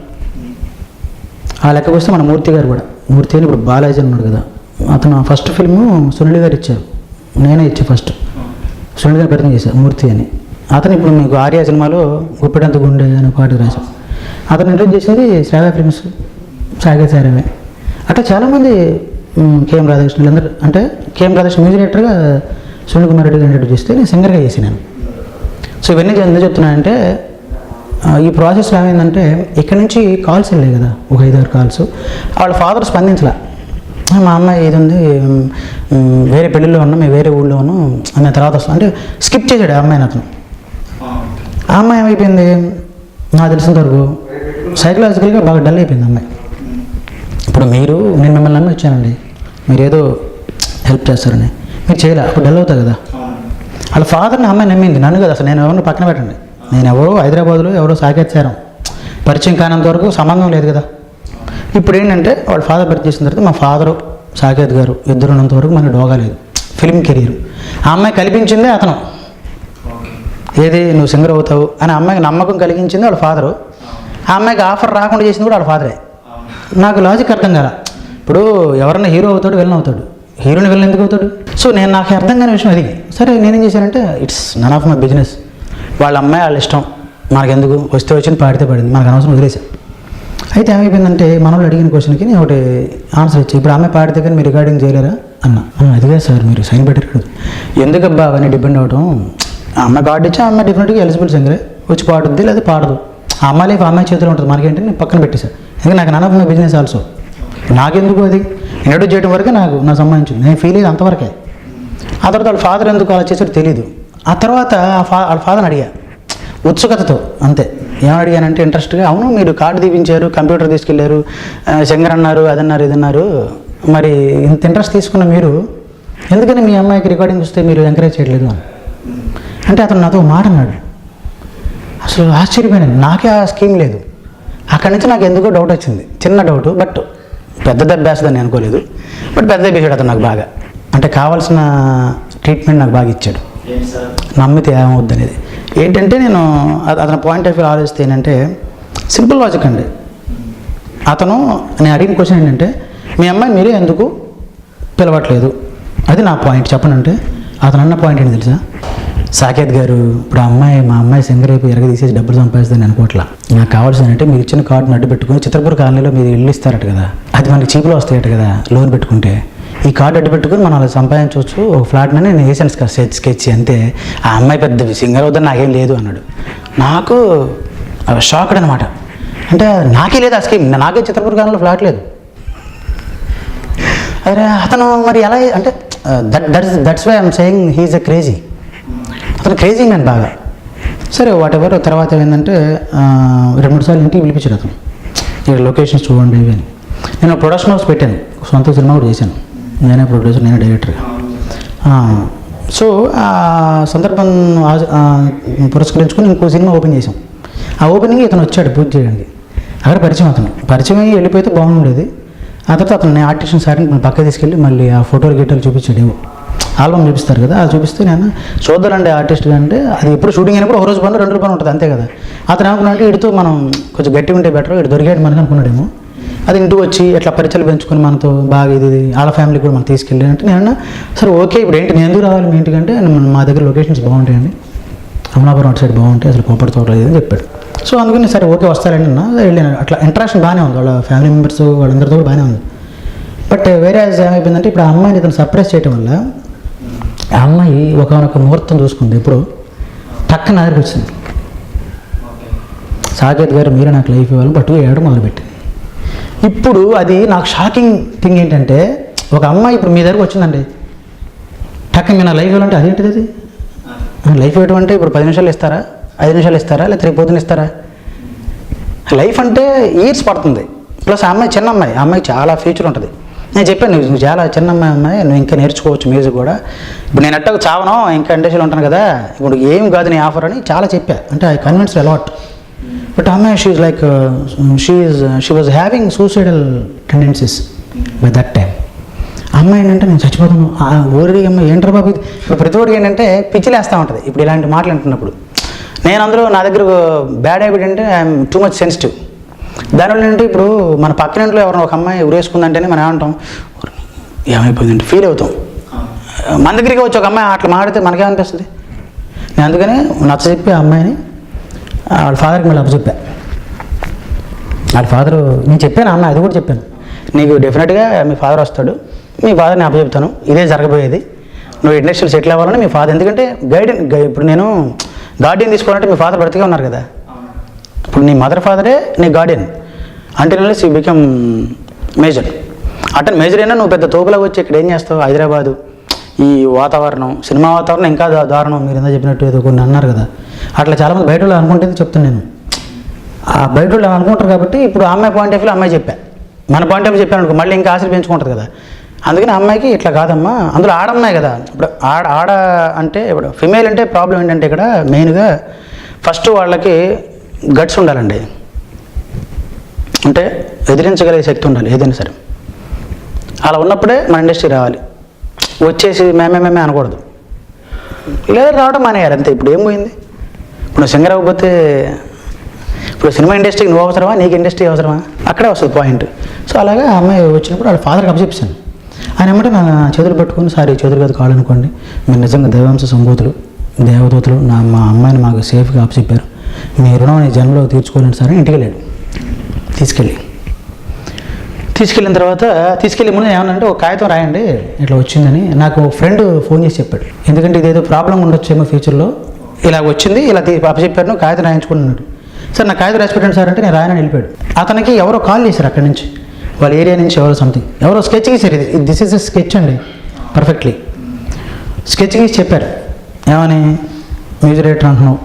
ఆ లెక్కకు వస్తే మన మూర్తి గారు కూడా, మూర్తి అని ఇప్పుడు బాలాజీ ఉన్నాడు కదా, అతను ఫస్ట్ ఫిల్ము సునీల్ గారు ఇచ్చారు, నేనే ఇచ్చా ఫస్ట్, సునీల్ గారు ప్రయత్నం చేశాను మూర్తి అని. అతను ఇప్పుడు మీకు ఆర్య సినిమాలో గుప్పెడంత గుండె అనే పాట రాశాం. అతను ఇంట్రడ్యూస్ చేసింది శ్రావ్య ఫిల్మ్స్, సాకేత్ సైరమే. అట్లా చాలామంది కేఎం రాధాకృష్ణ అందరూ, అంటే కేఎం రాధాకృష్ణ మ్యూజిక్ డైరెక్టర్గా సునీల్ కుమార్ రెడ్డి ఇంట్రడ్యూస్ చేస్తే నేను సింగర్గా చేసినాను. సో ఇవన్నీ ఎందుకు చెప్తున్నానంటే ఈ ప్రాసెస్లో ఏమైందంటే ఇక్కడి నుంచి కాల్స్ వెళ్ళాయి కదా, ఒక 5-6 కాల్స్. వాళ్ళ ఫాదర్ స్పందించలే, మా అమ్మాయి ఇది ఉంది, వేరే పెళ్ళిలో ఉన్నాం, మేము వేరే ఊళ్ళో ఉన్నాం, మేము తర్వాత వస్తాం అంటే స్కిప్ చేశాడు ఆ అమ్మాయిని అతను. ఆ అమ్మాయి ఏమైపోయింది నాకు తెలిసినంత వరకు సైకలాజికల్గా బాగా డల్ అయిపోయింది అమ్మాయి. ఇప్పుడు నేను మిమ్మల్ని నమ్మి వచ్చానండి, మీరు ఏదో హెల్ప్ చేస్తారని, మీరు చేయలే, అప్పుడు డల్ అవుతారు కదా. వాళ్ళ ఫాదర్ని అమ్మాయి నమ్మింది, నన్ను కదా. అసలు నేను ఎవరిని పక్కన పెట్టండి, నేను ఎవరో హైదరాబాద్లో ఎవరో సాకేత్ సైరం, పరిచయం కానంత వరకు సంబంధం లేదు కదా. ఇప్పుడు ఏంటంటే వాళ్ళ ఫాదర్ పరిచయం చేసిన తర్వాత మా ఫాదరు సాకేత్ గారు ఇద్దరు ఉన్నంత వరకు మనకు డోగా లేదు ఫిల్మ్ కెరీర్. ఆ అమ్మాయి కల్పించిందే అతను, ఏది నువ్వు సింగర్ అవుతావు అని అమ్మాయికి నమ్మకం కలిగించింది వాళ్ళ ఫాదరు. ఆ అమ్మాయికి ఆఫర్ రాకుండా చేసింది కూడా వాళ్ళ ఫాదరే. నాకు లాజిక్ అర్థం కాల. ఇప్పుడు ఎవరన్నా హీరో అవుతాడు, విలన్ అవుతాడు, హీరోని విలన్ ఎందుకు అవుతాడు? సో నాకు అర్థం కాని విషయం అది. సరే నేనేం చేశానంటే it's none of my business, వాళ్ళ అమ్మాయి వాళ్ళ ఇష్టం, మనకెందుకు, వస్తే వచ్చింది పాడితే పడింది, మనకు అనవసరం, వదిలేసాం. అయితే ఏమైపోయిందంటే మన వాళ్ళు అడిగిన క్వశ్చన్కి నేను ఒకటి ఆన్సర్ ఇచ్చి, ఇప్పుడు అమ్మాయి పాడితే కానీ మీరు రికార్డింగ్ చేయలేరా అన్న. అదిగా సార్ మీరు సైన్ పెట్టారు, ఎందుకబ్బా అవన్నీ డిపెండ్ అవడం, ఆ అమ్మాయి కార్డు ఇచ్చి ఆ అమ్మాయి డెఫినెట్గా ఎలిజిబుల్ సింగరే, వచ్చి పాడుద్ది లేదా పాడదు, ఆ అమ్మాయి లైఫ్ అమ్మాయి చేతిలో ఉంటుంది, మనకేంటి నేను పక్కన పెట్టేశాను. ఎందుకంటే నాకు none of my business also, నాకెందుకు అది ఇంట్రడ్యూస్ చేయడం వరకే నాకు సంబంధించింది, నేను ఫీల్ అయ్యేది అంతవరకే. ఆ తర్వాత వాళ్ళ ఫాదర్ ఎందుకు అలా చేసాడో తెలియదు. ఆ తర్వాత వాళ్ళ ఫాదర్ని అడిగా ఉత్సుకతతో, అంతే. ఏమని అడిగానంటే ఇంట్రెస్ట్గా, అవును మీరు కార్డు తీపించారు, కంప్యూటర్ తీసుకెళ్లారు, సింగర్ అన్నారు, అదన్నారు ఇదన్నారు, మరి ఇంత ఇంట్రెస్ట్ తీసుకున్న మీరు ఎందుకని మీ అమ్మాయికి రికార్డింగ్ వస్తే మీరు ఎంకరేజ్ చేయట్లేదు అని అంటే అతను నాతో మాట అన్నాడు. అసలు ఆశ్చర్యపోయాను, నాకే ఆ స్కీమ్ లేదు. అక్కడి నుంచి నాకు ఎందుకో డౌట్ వచ్చింది, చిన్న డౌట్, బట్ పెద్ద దెబ్బేస్తుందని అనుకోలేదు. బట్ పెద్ద దెబ్బేసాడు అతను నాకు బాగా, అంటే కావాల్సిన ట్రీట్మెంట్ నాకు బాగా ఇచ్చాడు, నమ్మితే ఏమవుద్ది అనేది. ఏంటంటే నేను అతని పాయింట్ ఆఫ్ వ్యూ ఆలోచిస్తే ఏంటంటే సింపుల్ లాజిక్ అండి. నేను అడిగిన క్వశ్చన్ ఏంటంటే మీ అమ్మాయి మీరే ఎందుకు పిలవట్లేదు, అది నా పాయింట్ చెప్పండి అంటే అతను అన్న పాయింట్ ఏంటి తెలుసా, సాకేత్ గారు ఇప్పుడు మా అమ్మాయి సింగర్ అయిపోయి ఎరగదీసేసి డబ్బులు సంపాదిస్తుందని అనుకోవట్లా, నాకు కావాల్సిందంటే మీరు ఇచ్చిన కార్డును అడ్డు పెట్టుకుని చిత్రపూర్ కాలనీలో మీరు ఇల్లు ఇస్తారట కదా, అది మనకి చీపులో వస్తాయట కదా లోన్ పెట్టుకుంటే, ఈ కార్డు అడ్డు పెట్టుకుని మనం అలా సంపాదించవచ్చు, ఒక ఫ్లాట్ని నేను వేసాను స్కెచ్ అంతే, ఆ అమ్మాయి పెద్ద సింగర్ అవుతుంది నాకేం లేదు అన్నాడు. నాకు షాక్డ్ అనమాట, అంటే నాకే లేదు ఆ స్కీమ్, నాకే చిత్రపూర్ కాలనీలో ఫ్లాట్ లేదు. అరే అతను మరి ఎలా అంటే that's why I'm saying he's a crazy, అతను క్రేజీ మ్యాన్ బాగా. సరే వాట్ ఎవర్. తర్వాత ఏంటంటే 2-3 సార్లు ఇంటికి పిలిపించాడు అతను, ఇక్కడ లొకేషన్స్ చూడండి ఇవి అని. నేను ప్రొడక్షన్ హౌస్ పెట్టాను, సొంత సినిమా కూడా చేశాను, నేనే ప్రొడ్యూసర్, నేనే డైరెక్టర్. సో ఆ సందర్భం పురస్కరించుకొని ఇంకో సినిమా ఓపెన్ చేసాం. ఆ ఓపెనింగ్ ఇతను వచ్చాడు పూజ చేయడానికి. అక్కడ పరిచయం అయ్యి వెళ్ళిపోతే బాగుండేది. ఆ తర్వాత అతను ఆర్టిస్ట్ని సార్ పక్క తీసుకెళ్ళి మళ్ళీ ఆ ఫోటోలు గిట్టలు చూపించాడు. ఏమో ఆల్బమ్ చూపిస్తారు కదా, అది చూపిస్తే నేను చూద్దానండి ఆర్టిస్ట్గా అంటే అది ఎప్పుడు షూటింగ్ అయినప్పుడు ఒక రోజు పని 2 రోజులు పని ఉంటుంది అంతే కదా. అతను అనుకున్నాడు ఇటుతో మనం కొంచెం గట్టిగా ఉంటే బెటర్, ఇటు దొరికాడు మనకి అనుకున్నాడేమో. అది ఇంటికి వచ్చి ఎట్లా పరిచయాలు పెంచుకొని మనతో బాగా ఇది వాళ్ళ ఫ్యామిలీ కూడా మనం తీసుకెళ్ళి అంటే నేను సరే ఓకే ఇప్పుడు ఏంటి నేను ఎందుకు రావాలి మీ ఇంటికి అంటే మా దగ్గర లొకేషన్స్ బాగుంటాయండి, అమలాపురం అటు సైడ్ బాగుంటాయి, అసలు కోపడి తోటలేదు అని చెప్పాడు. సో అందుకని సరే ఓకే వస్తారండి అన్న వెళ్ళాను. అట్లా ఇంటరాక్షన్ బాగానే ఉంది, వాళ్ళ ఫ్యామిలీ మెంబర్స్ వాళ్ళందరితో కూడా బాగానే ఉంది. బట్ వేరే ఏమైపోయిందంటే ఇప్పుడు ఆ అమ్మాయిని ఇతను సర్ప్రైజ్ చేయడం వల్ల ఆ అమ్మాయి ఒకనొక ముహూర్తం చూసుకుంది. ఇప్పుడు టక్కన నా దగ్గరికి వచ్చింది, సాకేత్ గారు మీరే నాకు లైఫ్ ఇవ్వాలని పట్టుకు వేయడం మొదలుపెట్టింది. ఇప్పుడు అది నాకు షాకింగ్ థింగ్ ఏంటంటే ఒక అమ్మాయి ఇప్పుడు మీ దగ్గరకు వచ్చిందండి, టక్కన మీరు నా లైఫ్ ఇవ్వాలంటే అదేంటిది, అది లైఫ్ ఇవ్వడం అంటే ఇప్పుడు 10 నిమిషాలు ఇస్తారా, 5 నిమిషాలు ఇస్తారా, లేదా రేపు పొద్దున ఇస్తారా? లైఫ్ అంటే ఇయర్స్ పడుతుంది. ప్లస్ ఆ అమ్మాయి చిన్న అమ్మాయి, ఆ అమ్మాయికి చాలా ఫ్యూచర్ ఉంటుంది. నేను చెప్పాను నువ్వు చాలా చిన్న అమ్మాయి, నువ్వు ఇంకా నేర్చుకోవచ్చు మ్యూజిక్ కూడా, ఇప్పుడు నేను అట్టకు చావను ఇంకా ఇండస్ట్రీలో ఉంటాను కదా, ఇప్పుడు ఏం కాదు నీ ఆఫర్ అని చాలా చెప్పా. అంటే ఐ కన్విన్స్ అలాట్. బట్ అమ్మాయి she like she was having suicidal tendencies by that time. అమ్మాయి ఏంటంటే నేను చచ్చిపోతాను, ఊరి అమ్మాయి ఏంటర్ బాబు ఇది. ఇప్పుడు ప్రతి ఒక్కటి ఏంటంటే పిచ్చిలేస్తూ ఉంటుంది ఇప్పుడు ఇలాంటి మాటలు అంటున్నప్పుడు. నేను అందులో నా దగ్గర బ్యాడ్ హ్యాబిట్ అంటే ఐఎమ్ టూ మచ్ సెన్సిటివ్. దానివల్ల ఏంటంటే ఇప్పుడు మన పక్కన ఇంట్లో ఎవరైనా ఒక అమ్మాయి ఉరేసుకుందంటేనే మనం ఏమంటాం, ఏమైపోయిందంటే ఫీల్ అవుతాం. మన దగ్గరికి వచ్చి ఒక అమ్మాయి అట్లా మాడితే మనకేమనిపిస్తుంది. నేను అందుకనే నచ్చ చెప్పి ఆ అమ్మాయిని వాళ్ళ ఫాదర్కి మళ్ళీ అప్పచెప్పా. వాళ్ళ ఫాదరు నేను చెప్పాను అమ్మాయి అది కూడా చెప్పాను, నీకు డెఫినెట్గా మీ ఫాదర్ వస్తాడు, మీ ఫాదర్ని అప్పచెప్తాను, ఇదే జరగబోయేది, నువ్వు ఇండస్ట్రీలో సెటిల్ అవ్వాలని మీ ఫాదర్. ఎందుకంటే ఇప్పుడు నేను గార్డియన్ తీసుకోవాలంటే మీ ఫాదర్ బ్రతికే ఉన్నారు కదా, ఇప్పుడు నీ మదర్ ఫాదరే నీ గార్డియన్ అంటే యూ బికమ్ మేజర్. అట్లా మేజర్ అయినా నువ్వు పెద్ద తోపులాగా వచ్చి ఇక్కడ ఏం చేస్తావు, హైదరాబాదు ఈ వాతావరణం, సినిమా వాతావరణం ఇంకా దారుణం. మీరు ఎంత చెప్పినట్టు ఏదో కొన్ని అన్నారు కదా, అట్లా చాలామంది బయట వాళ్ళు అనుకుంటుంది చెప్తాను నేను. ఆ బయట వాళ్ళు అనుకుంటారు కాబట్టి ఇప్పుడు అమ్మాయి పాయింట్ ఆఫ్ వ్యూ అమ్మాయి చెప్పా, మన పాయింట్ ఆఫ్ వ్యూ చెప్పాను అనుకో మళ్ళీ ఇంకా ఆశలు పెంచుకుంటుంది కదా. అందుకని అమ్మాయికి ఇట్లా కాదమ్మా, అందులో ఆడమ్మాయి కదా. ఇప్పుడు ఆడ అంటే ఇప్పుడు ఫిమేల్ అంటే ప్రాబ్లం ఏంటంటే ఇక్కడ మెయిన్గా ఫస్ట్ వాళ్ళకి గట్స్ ఉండాలండి, అంటే ఎదిరించగలిగే శక్తి ఉండాలి ఏదైనా సరే. అలా ఉన్నప్పుడే మన ఇండస్ట్రీ రావాలి, వచ్చేసి మేమే అనకూడదు, లేదా రావడం మానేయాలి అంతే. ఇప్పుడు ఏం పోయింది, ఇప్పుడు నువ్వు సింగర్ అవ్వకపోతే ఇప్పుడు సినిమా ఇండస్ట్రీకి నువ్వు అవసరమా, నీకు ఇండస్ట్రీ అవసరమా, అక్కడే వస్తుంది పాయింట్. సో అలాగా ఆ అమ్మాయి వచ్చినప్పుడు వాళ్ళ ఫాదర్కి అప్పచెప్పాను. ఆయన ఏమంటే నా చేతులు పట్టుకొని సారీ చేతులు కాదు కాళ్ళు అనుకోండి, మీరు నిజంగా దైవాంశ సంభూతులు దేవదూతలు, మా అమ్మాయిని మాకు సేఫ్గా అప్పచెప్పారు, మీ రుణం నీ జన్మలో తీర్చుకోలేండి సార్ అని ఇంటికి వెళ్ళాడు. తీసుకెళ్ళిన తర్వాత తీసుకెళ్ళి ముందు ఏమన్నంటే ఒక కాగితం రాయండి ఇట్లా వచ్చిందని నాకు ఫ్రెండ్ ఫోన్ చేసి చెప్పాడు. ఎందుకంటే ఇదేదో ప్రాబ్లం ఉండొచ్చేమో ఫ్యూచర్లో, ఇలా వచ్చింది ఇలా అప్పచెప్పారు కాగితం రాయించుకున్నాడు. సార్ నా కాగితం రాసి పెట్టండి సార్ అంటే నేను రాయనని వెళ్ళిపోయాడు. అతనికి ఎవరో కాల్ చేశారు అక్కడి నుంచి, వాళ్ళ ఏరియా నుంచి ఎవరో స్కెచ్ గీసారు, ఇది దిస్ ఈజ్ ఎ స్కెచ్ అండి పర్ఫెక్ట్లీ స్కెచ్ గీసి చెప్పారు. ఏమని, మ్యూజిక్ డైరెక్టర్ అంటున్నావు,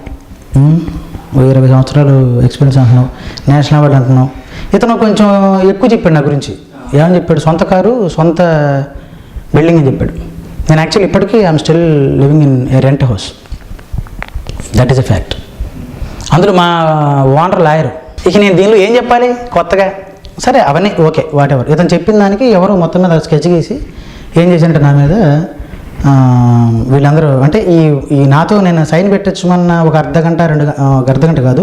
20 సంవత్సరాలు ఎక్స్పీరియన్స్ అంటున్నావు, నేషనల్ అవార్డు అంటున్నావు. ఇతను కొంచెం ఎక్కువ చెప్పాడు నా గురించి. ఏమని చెప్పాడు, సొంత కారు సొంత బిల్డింగ్ అని చెప్పాడు. నేను యాక్చువల్లీ ఇప్పటికీ I'm still living in a rent house, that is a fact. అందులో మా ఓనర్ లాయర్. ఇక నేను దీనిలో ఏం చెప్పాలి కొత్తగా, సరే అవన్నీ ఓకే వాట్ ఎవర్. ఇతను చెప్పిన దానికి ఎవరో మొత్తం మీద స్కెచ్ గీసి ఏం చేశారంటే నా మీద వీళ్ళందరూ అంటే ఈ నాతో నేను సైన్ పెట్టొచ్చమన్న ఒక అర్ధగంట అర్ధగంట కాదు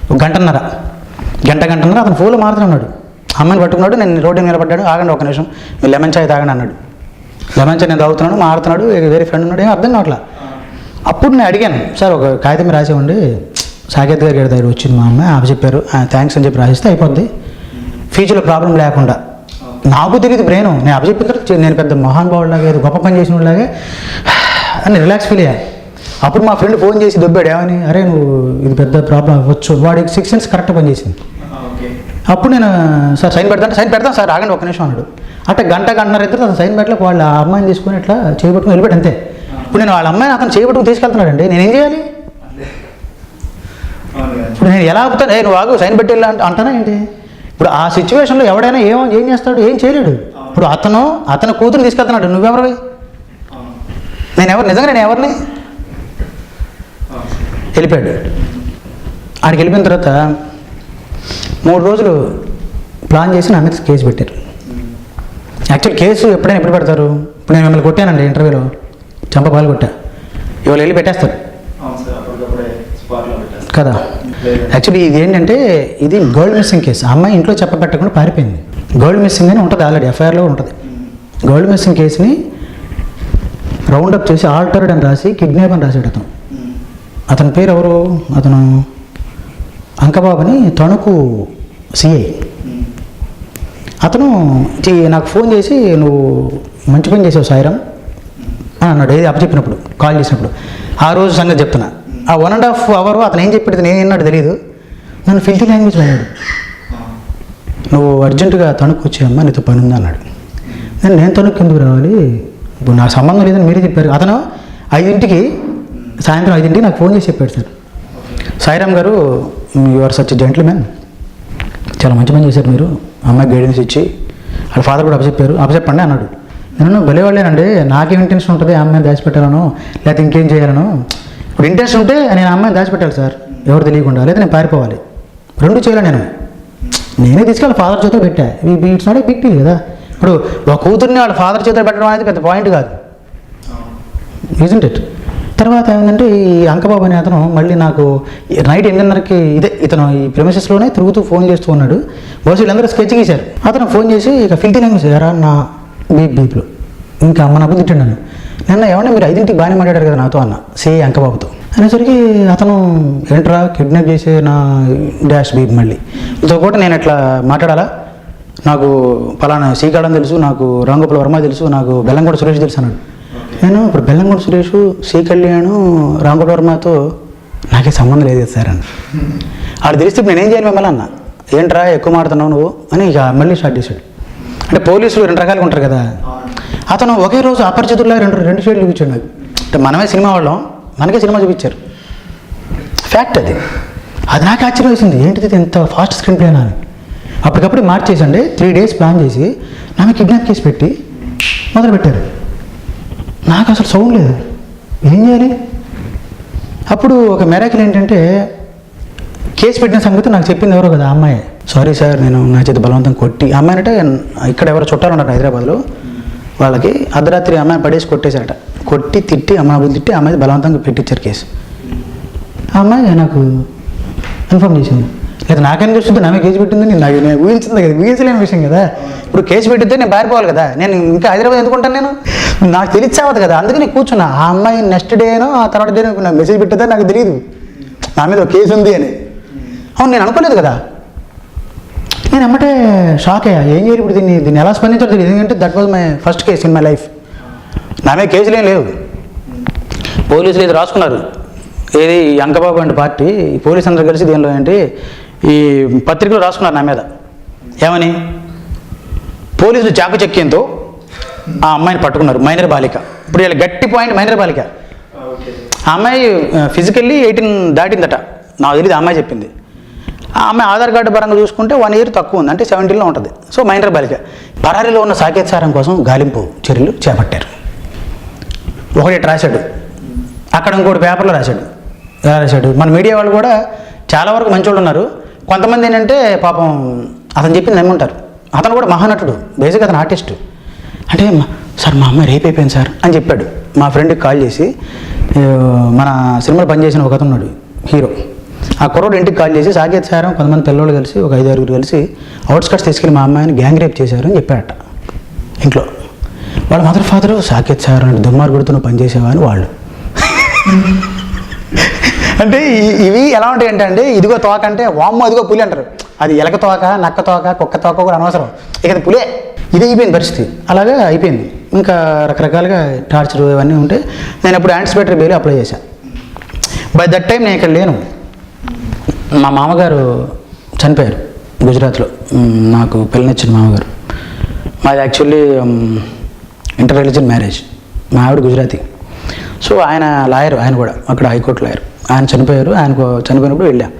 ఒక గంటన్నర అతను ఫోన్లో మారుతున్నాడు. అమ్మాయిని పట్టుకున్నాడు, నేను రోడ్డు నిలబడ్డాడు, ఆగండి ఒక నిమిషం మీరు లెమన్ చాయ్ తాగండి అన్నాడు. లెమన్ చాయ్ నేను తాగుతున్నాడు, మారుతున్నాడు, వేరే ఫ్రెండ్ ఉన్నాడు, ఏం అర్థం కావట్లా. అప్పుడు నేను అడిగాను, సార్ ఒక కాగితం మీరు రాసేవండి, సాకేత్ గారి దగ్గర వచ్చింది మా అమ్మాయి ఆమె చెప్పారు థ్యాంక్స్ అని చెప్పి రాసిస్తే అయిపోద్ది, ఫ్యూచర్లో ప్రాబ్లం లేకుండా. నాకు తెలియదు బ్రెయిన్, నేను అప్పచెప్పిన తర్వాత నేను పెద్ద మహానుభావులాగా ఏదో గొప్ప పని చేసిన వాళ్ళలాగే అని రిలాక్స్ ఫీల్ అయ్యాను. అప్పుడు మా ఫ్రెండ్ ఫోన్ చేసి దొబ్బాడు, ఏమని, అరే నువ్వు ఇది పెద్ద ప్రాబ్లం అవ్వచ్చు, వాడికి 6 సెన్స్ కరెక్ట్ పని చేసింది. అప్పుడు నేను సార్ సైన్ పెడతాను సార్ ఆగండి ఒక నిమిషం అన్నాడు. అంటే గంటన్నర ఇద్దరు అతను సైన్ పెట్టలేక వాళ్ళ అమ్మాయిని తీసుకొని ఇట్లా చేయబట్టుకుని వెళ్ళిపోయాడు అంతే. ఇప్పుడు నేను వాళ్ళ అమ్మాయిని అతను చేయబట్టుకుని తీసుకెళ్తున్నాడండి, నేనేం చేయాలి? ఇప్పుడు నేను ఎలా ఆపుతాను, నువ్వు ఆగు సైన్ పెట్టి వెళ్ళా అంటానా ఏంటి? ఇప్పుడు ఆ సిచ్యువేషన్లో ఎవడైనా ఏం చేస్తాడు, ఏం చేయలేడు. ఇప్పుడు అతను కూతురు తీసుకెళ్తున్నాడు, నువ్వెవరివి? నేను ఎవరిని? వెళ్ళిపోయాడు. ఆడికి వెళ్ళిపోయిన తర్వాత 3 రోజులు ప్లాన్ చేసి నా మీద కేసు పెట్టారు. యాక్చువల్ కేసు ఎప్పుడు పెడతారు? ఇప్పుడు నేను మిమ్మల్ని కొట్టానండి ఇంటర్వ్యూలో, చంపపాలు కొట్టా, ఇవాళ వెళ్ళి పెట్టేస్తారు కదా. యాక్చువల్లీ ఇది ఏంటంటే ఇది గర్ల్ మిస్సింగ్ కేసు. అమ్మాయి ఇంట్లో చెప్పబెట్టకుండా పారిపోయింది. గర్ల్ మిస్సింగ్ అని ఉంటుంది, ఆల్రెడీ ఎఫ్ఐఆర్లో ఉంటుంది. గర్ల్ మిస్సింగ్ కేసుని రౌండప్ చేసి ఆల్టర్డ్ అని రాసి కిడ్నాప్ అని రాసాడు అతని పేరు ఎవరు? అతను అంకబాబుని, తణుకు సిఐ. అతను నాకు ఫోన్ చేసి నువ్వు మంచి పని చేసావు సాయిరామ్ అని అన్నాడు. ఏది అప్పచెప్పినప్పుడు, కాల్ చేసినప్పుడు. ఆ రోజు సంగతి చెప్తున్నా. ఆ 1.5 hour అతను ఏం చెప్పాడు నేను ఏమన్నాడు తెలియదు, నన్ను ఫిల్టీ లాంగ్వేజ్ అన్నాడు. నువ్వు అర్జెంటుగా తణుకు వచ్చాయమ్మా, నీతో పని ఉందా అన్నాడు. నేను తణుకు ఎందుకు రావాలి, ఇప్పుడు నాకు సంబంధం లేదని మీరే చెప్పారు. అతను 5 సాయంత్రం 5 నాకు ఫోన్ చేసి చెప్పాడు, సార్ సాయిరామ్ గారు యువర్ సచ్ జెంట్మెన్, చాలా మంచి పని చేశారు మీరు, అమ్మాయి గైడెన్స్ ఇచ్చి వాళ్ళ ఫాదర్ కూడా అప్పచెప్పండి అన్నాడు. నేను భలేవాళ్ళేనండి, నాకేం ఇంటెన్షన్ ఉంటుంది ఆ అమ్మాయిని దాచిపెట్టాలను లేకపోతే ఇంకేం చేయాలను? ఇప్పుడు ఇంట్రెస్ట్ ఉంటే నేను అమ్మాయిని దాచిపెట్టాలి సార్, ఎవరు తెలియకుండా, లేదా నేను పారిపోవాలి. 2 చేయాలి. నేనే తీసుకెళ్ళి ఫాదర్ చేతిలో పెట్టా. It's not a big deal కదా. ఇప్పుడు ఒక కూతుర్ని వాళ్ళ ఫాదర్ చేతిలో పెట్టడం అనేది పెద్ద పాయింట్ కాదు, ఇజంట్ ఇట్? తర్వాత ఏంటంటే ఈ అంకబాబు అనే అతను మళ్ళీ నాకు నైట్ 8:30కి ఇతను ఈ ప్రెమిసెస్లోనే తిరుగుతూ ఫోన్ చేస్తూ ఉన్నాడు. బహుశా వీళ్ళందరూ స్కెచ్ గీశారు. అతను ఫోన్ చేసి ఇక ఫిల్టీ లాంగ్వేజ్ ఎరా నా బీప్లో ఇంకా అమ్మ నాకు తిట్టాడు నన్ను. నిన్న ఏమన్నా మీరు 5ంటికి బాగానే మాట్లాడారు కదా నాతో అన్న అంకబాబుతో అనేసరికి అతను ఏంట్రా కిడ్నాప్ చేసే నా డాష్ బీప్ మళ్ళీ ఇంతో కూడా నేను ఎట్లా మాట్లాడాలా, నాకు ఫలానా శ్రీకాళం తెలుసు, నాకు రాంగోపాల్ వర్మ తెలుసు, నాకు బెల్లంగూడ సురేష్ తెలుసు అన్నాడు. నేను ఇప్పుడు బెల్లంగూడ సురేష్, శ్రీ కళ్యాణ్, రాంగోపాల్ వర్మతో నాకే సంబంధం లేదు సార్ అని. ఆడు తెలిస్తే నేనేం చేయాలి మిమ్మల్ని అన్న. ఏంట్రా ఎక్కువ మాడుతున్నావు నువ్వు అని ఇక మళ్ళీ స్టార్ట్ చేశాడు. అంటే పోలీసులు 2 రకాలుగా ఉంటారు కదా. అతను ఒకే రోజు అపరిచితుల్లో 2 షేడ్లు చూపించాడు నాకు. అంటే మనమే సినిమా వాళ్ళం, మనకే సినిమా చూపించారు. ఫ్యాక్ట్ అది నాకు ఆశ్చర్యం వేసింది. ఏంటిది ఎంత ఫాస్ట్ స్క్రీన్ ప్లే అని. అప్పటికప్పుడు మార్చేసండి 3 days ప్లాన్ చేసి నాకు కిడ్నాప్ చేసి పెట్టి మొదలుపెట్టారు. నాకు అసలు సౌండ్ లేదు, ఏం చేయాలి? అప్పుడు ఒక మెరాకిల్ ఏంటంటే కేసు పెట్టిన సంగతి నాకు చెప్పింది ఎవరో కదా అమ్మాయి. సారీ సార్, నేను నా చేతి బలవంతం కొట్టి అమ్మాయి అంటే ఇక్కడ ఎవరో చుట్టాలు ఉన్నారు హైదరాబాద్లో, వాళ్ళకి అర్ధరాత్రి అమ్మాయి పడేసి కొట్టేశారట. కొట్టి తిట్టి అమ్మాయి తిట్టి అమ్మాయి బలవంతంగా పెట్టించారు కేసు. ఆ అమ్మాయి నాకు ఇన్ఫార్మ్ చేసింది. లేదా నాకేం తెలుస్తుంది నామే కేసు పెట్టిందని నేను ఊహించింది కదా, ఊహించలేని విషయం కదా. ఇప్పుడు కేసు పెట్టితే నేను పారిపోవాలి కదా, నేను ఇంకా హైదరాబాద్ ఎందుకుంటాను, నేను నాకు తెలిసావదు కదా. అందుకని కూర్చున్నా. ఆ అమ్మాయి నెక్స్ట్ డేనో ఆ తర్వాత డేనో నాకు మెసేజ్ పెట్టితే నాకు తెలియదు నా మీద ఒక కేసు ఉంది అని. అవును, నేను అనుకోలేదు కదా. నేను ఎమ్మటే షాక్ అయ్యా, ఏం చేయాలి ఇప్పుడు, దీన్ని ఎలా స్పందించాలో తెలియదు. ఎందుకంటే that was my first case in my life. నా మీద కేసులు ఏం లేవు. పోలీసులు ఇది రాసుకున్నారు, ఏది అంకబాబు అంటే పార్టీ, పోలీసు అందరూ కలిసి దీనిలో ఏంటి ఈ పత్రికలు రాసుకున్నారు నా మీద. ఏమని? పోలీసులు చాకచక్యంతో ఆ అమ్మాయిని పట్టుకున్నారు, మైనర్ బాలిక. ఇప్పుడు వీళ్ళ గట్టి పాయింట్ మైనర్ బాలిక. ఆ అమ్మాయి ఫిజికల్లీ 18 దాటిందట, నాకు తెలియదు, ఆ అమ్మాయి చెప్పింది. ఆ అమ్మాయి ఆధార్ కార్డు పరంగా చూసుకుంటే 1 year తక్కువ ఉంది, అంటే 17లో ఉంటుంది. సో మైనర్ బాలిక. పరారీలో ఉన్న సాకేత్ సారం కోసం గాలింపు చర్యలు చేపట్టారు. ఒకటి రాశాడు, అక్కడ ఇంకోటి పేపర్లో రాశాడు. ఎలా రాశాడు? మన మీడియా వాళ్ళు కూడా చాలా వరకు మంచోళ్ళు ఉన్నారు. కొంతమంది ఏంటంటే పాపం అతను చెప్పింది నమ్ముంటారు. అతను కూడా మహానటుడు, బేసిక్గా అతను ఆర్టిస్టు. అంటే సార్ మా అమ్మాయి రేప్ అయిపోయింది సార్ అని చెప్పాడు. మా ఫ్రెండ్కి కాల్ చేసి, మన సినిమాలో పనిచేసిన ఒక అతను ఉన్నాడు హీరో, ఆ కుర్రోడు ఇంటికి కాల్ చేసి సాకేత్ సారం కొంతమంది పిల్లలు కలిసి ఒక 5-6 కలిసి అవుట్స్కట్స్ తీసుకెళ్ళి మా అమ్మాయిని గ్యాంగ్ రేప్ చేశారు అని చెప్పాడట ఇంట్లో. వాళ్ళ మదర్ ఫాదరు సాకేత్ సారం అంటే దుర్మార్గుడితో నువ్వు పనిచేసేవా అని వాళ్ళు. అంటే ఇవి ఎలా ఉంటాయి అంటే ఇదిగో తోక అంటే వామ్మ అదిగో పులి అంటారు. అది ఎలక తోక, నక్క తోక, కుక్క తోక కూడా అనవసరం, ఇక పులే. ఇది అయిపోయింది పరిస్థితి, అలాగే అయిపోయింది. ఇంకా రకరకాలుగా టార్చర్ ఇవన్నీ ఉంటే నేను అప్పుడు యాంటిసిపేటరీ బెయిల్ అప్లై చేశాను. బై దట్ టైం నేను ఇక్కడ లేను. మా మామగారు చనిపోయారు గుజరాత్లో, నాకు పిల్లనిచ్చిన మామగారు. మాది యాక్చువల్లీ ఇంటర్ రిలీజియన్ మ్యారేజ్. మా ఆవిడ గుజరాతీ. సో ఆయన లాయర్, ఆయన కూడా అక్కడ హైకోర్టు లాయర్. ఆయన చనిపోయారు. ఆయనకు చనిపోయినప్పుడు వెళ్ళాం.